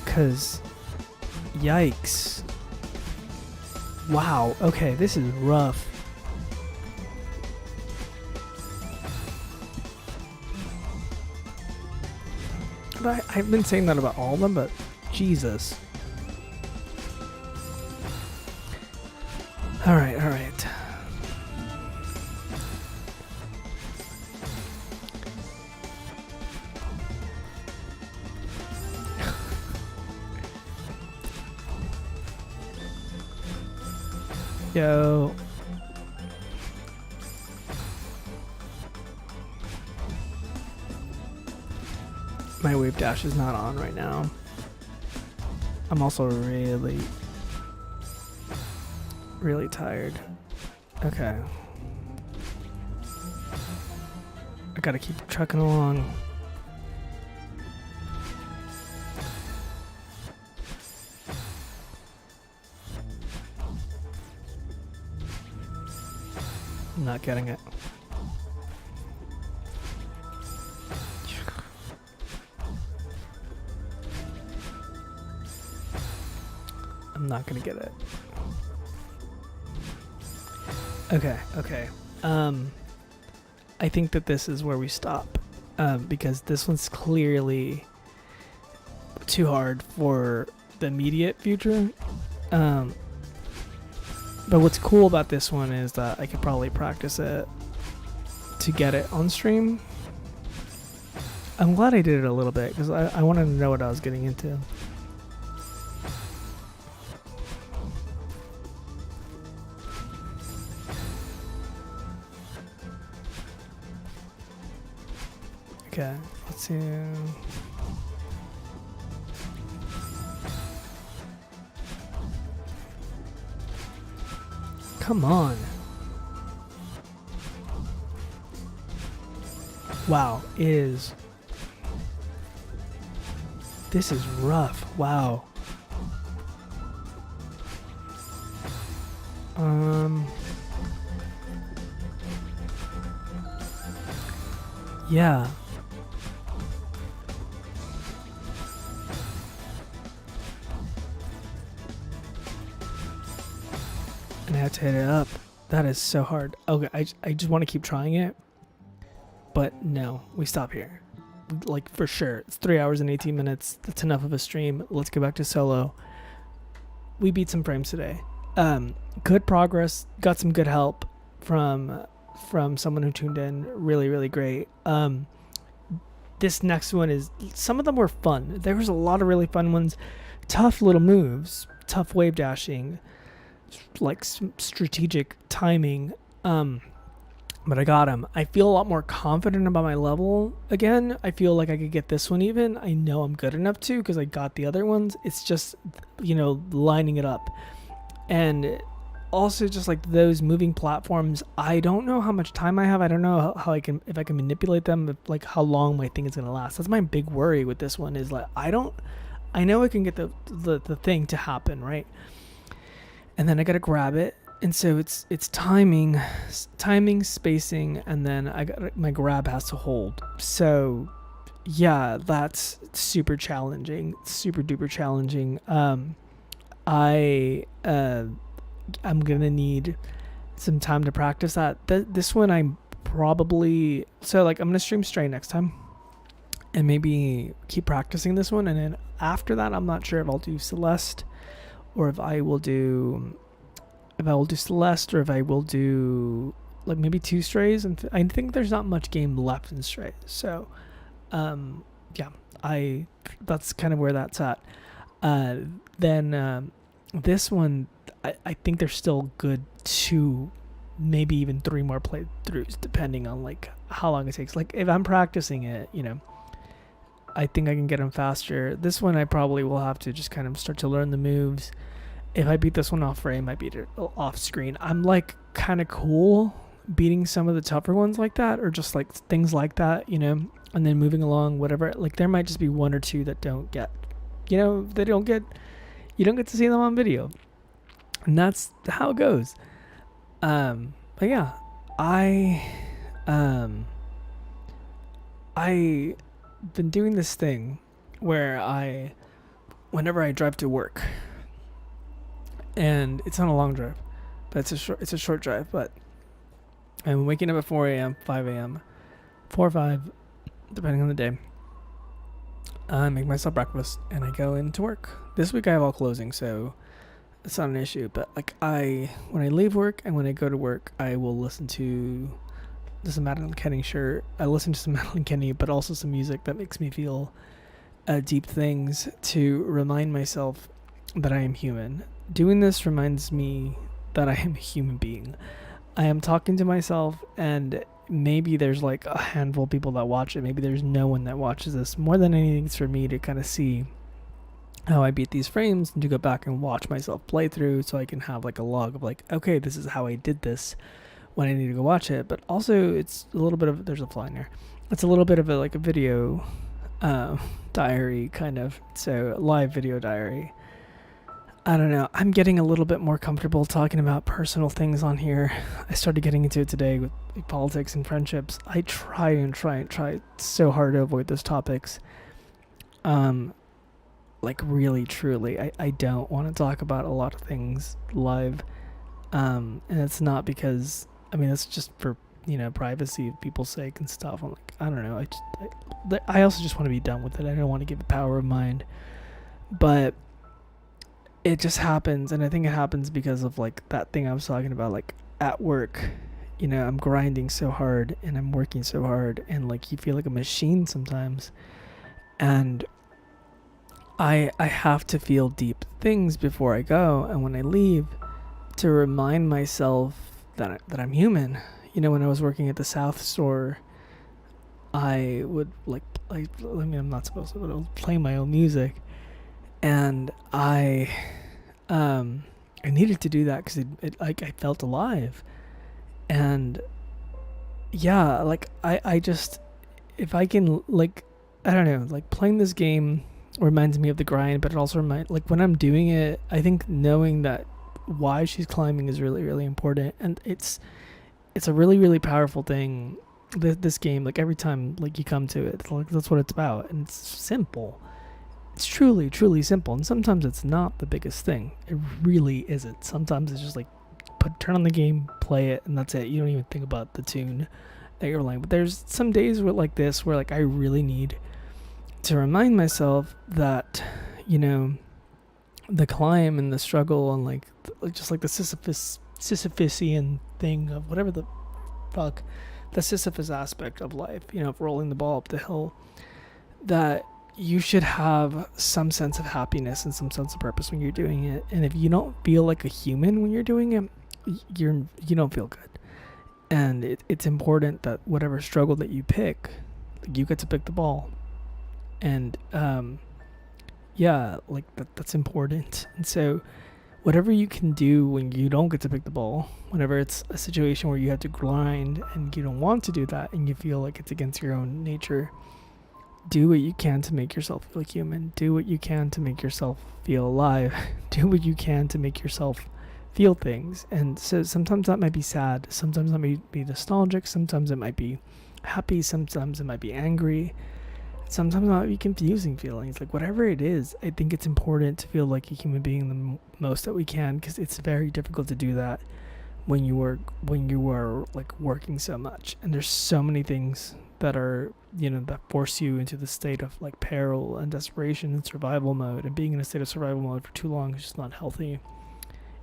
cause yikes. Wow, okay, this is rough. But I've been saying that about all of them, but Jesus. Alright, alright. Yo. My wave dash is not on right now. I'm also really tired. Okay. I gotta keep trucking along. I'm not getting it. I'm not gonna get it. Okay. I think that this is where we stop. Because this one's clearly too hard for the immediate future. But what's cool about this one is that I could probably practice it to get it on stream. I'm glad I did it a little bit because I wanted to know what I was getting into. Okay, let's see. Come on. Wow, this is rough. Wow. Yeah. And I have to hit it up. That is so hard. Okay, I just want to keep trying it. But no, we stop here. Like, for sure. It's 3 hours and 18 minutes. That's enough of a stream. Let's go back to solo. We beat some frames today. Good progress. Got some good help from someone who tuned in. Really, really great. This next one is... Some of them were fun. There was a lot of really fun ones. Tough little moves. Tough wave dashing. Like strategic timing. But I got him. I feel a lot more confident about my level again. I feel like I could get this one even. I know I'm good enough to because I got the other ones. It's just, lining it up. And also just like those moving platforms, I don't know how much time I have. I don't know how if I can manipulate them, like how long my thing is going to last. That's my big worry with this one is like, I know I can get the thing to happen, right? And then I got to grab it. And so it's timing, spacing, and then my grab has to hold. So yeah, that's super challenging, super duper challenging. I'm gonna need some time to practice that. This one I'm probably I'm gonna stream Stray next time, and maybe keep practicing this one. And then after that, I'm not sure if I'll do Celeste, or if I will do Celeste, or if I will do like maybe 2 Strays. And I think there's not much game left in Stray. So, yeah, that's kind of where that's at. Then this one, I think there's still good 2, maybe even 3 more playthroughs, depending on like how long it takes. Like if I'm practicing it, I think I can get them faster. This one I probably will have to just kind of start to learn the moves. If I beat this one off frame, I beat it off screen. I'm like kind of cool beating some of the tougher ones like that, or just like things like that, and then moving along, whatever. Like there might just be 1 or 2 that don't get, you don't get to see them on video, and that's how it goes. But yeah, I've been doing this thing where whenever I drive to work, and it's not a long drive, but it's a short drive, but I'm waking up at 4 a.m., 5 a.m., 4 or 5, depending on the day. I make myself breakfast, and I go into work. This week I have all closing, so it's not an issue, but like when I leave work and when I go to work, I will listen to some Madeline Kenny, sure. I listen to some Madeline Kenny, but also some music that makes me feel deep things to remind myself that I am human. Doing this reminds me that I am a human being. I am talking to myself, and maybe there's like a handful of people that watch it. Maybe there's no one that watches this. More than anything, it's for me to kind of see how I beat these frames and to go back and watch myself play through, so I can have like a log of like, okay, this is how I did this when I need to go watch it. But also it's a little bit of, there's a fly in there. It's a little bit of a video diary kind of. So live video diary. I don't know. I'm getting a little bit more comfortable talking about personal things on here. I started getting into it today with politics and friendships. I try so hard to avoid those topics. Um, like really, truly, I don't want to talk about a lot of things live. And it's not because, I mean, it's just for, privacy of people's sake and stuff. I'm like, I don't know. I also just want to be done with it. I don't want to give it power of mind. But it just happens, and I think it happens because of like that thing I was talking about, like at work. I'm grinding so hard and I'm working so hard, and like you feel like a machine sometimes. And I have to feel deep things before I go, and when I leave, to remind myself that I'm human. When I was working at the South store, I would I mean, I'm not supposed to, but I would play my own music, and I needed to do that because it like I felt alive. And yeah, like I just, if I can, like, I don't know, like playing this game reminds me of the grind, but it also like when I'm doing it, I think knowing that why she's climbing is really, really important. And it's a really, really powerful thing. This game, like every time like you come to it, like that's what it's about. And it's simple. It's truly, truly simple. And sometimes it's not the biggest thing. It really isn't. Sometimes it's just like turn on the game, play it, and that's it. You don't even think about the tune that you're playing. But there's some days where like this where like I really need to remind myself that, the climb and the struggle and like just like the Sisyphusian thing of whatever the fuck, the Sisyphus aspect of life, of rolling the ball up the hill, that you should have some sense of happiness and some sense of purpose when you're doing it. And if you don't feel like a human when you're doing it, you don't feel good. And it's important that whatever struggle that you pick, you get to pick the ball. And yeah, like that's important. And so whatever you can do when you don't get to pick the ball, whenever it's a situation where you have to grind and you don't want to do that and you feel like it's against your own nature, do what you can to make yourself feel human. Do what you can to make yourself feel alive. Do what you can to make yourself feel things. And so sometimes that might be sad. Sometimes that might be nostalgic. Sometimes it might be happy. Sometimes it might be angry. Sometimes it might be confusing feelings. Like whatever it is, I think it's important to feel like a human being the most that we can, because it's very difficult to do that when you are like working so much. And there's so many things that are, that force you into the state of like peril and desperation and survival mode, and being in a state of survival mode for too long is just not healthy.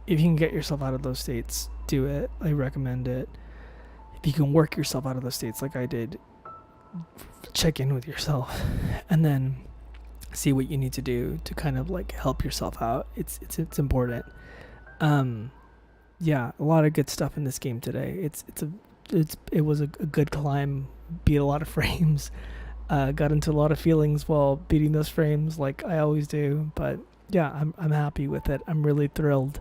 If you can get yourself out of those states, do it. I recommend it. If you can work yourself out of those states like I did, check in with yourself and then see what you need to do to kind of like help yourself out. It's important. Yeah, a lot of good stuff in this game today. It was a good climb. Beat a lot of frames. Got into a lot of feelings while beating those frames, like I always do. But yeah, I'm happy with it. I'm really thrilled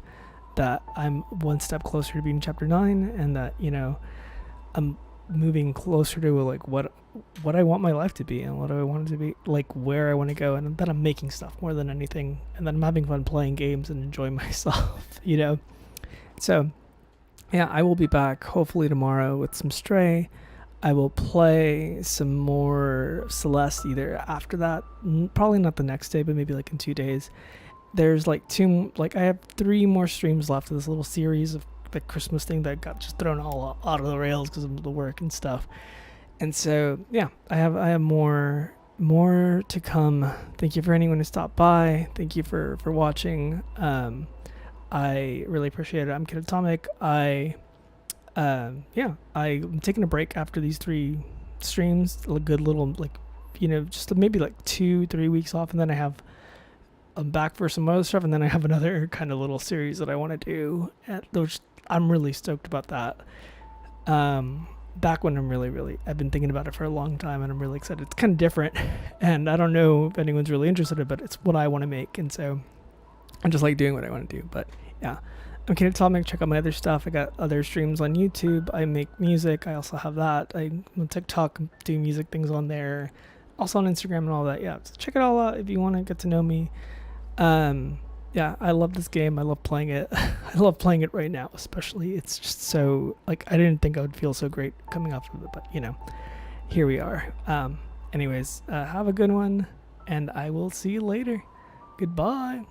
that I'm one step closer to beating chapter 9, and that I'm moving closer to like what I want my life to be, and what I want it to be, like where I want to go, and that I'm making stuff more than anything, and that I'm having fun playing games and enjoying myself. So yeah, I will be back hopefully tomorrow with some Stray. I will play some more Celeste either after that, probably not the next day, but maybe like in 2 days. There's like I have 3 more streams left of this little series of the Christmas thing that got just thrown all out of the rails because of the work and stuff. And so yeah, I have more to come. Thank you for anyone who stopped by. Thank you for watching. I really appreciate it. I'm Kid Atomic. I'm taking a break after these 3 streams, a good little just maybe like 2-3 weeks off, and then I'm back for some other stuff, and then I have another kind of little series that I want to do, which I'm really stoked about that. Back when I've been thinking about it for a long time, and I'm really excited. It's kind of different, and I don't know if anyone's really interested in it, but it's what I want to make, and so I'm just like doing what I want to do. But yeah, I'm Kid Atomic. Check out my other stuff. I got other streams on YouTube. I make music. I also have that. I'm on TikTok, do music things on there. Also on Instagram and all that. Yeah, so check it all out if you want to get to know me. yeah, I love this game. I love playing it. I love playing it right now, especially. It's just so like I didn't think I would feel so great coming off of it, but here we are. Anyways, have a good one, and I will see you later. Goodbye.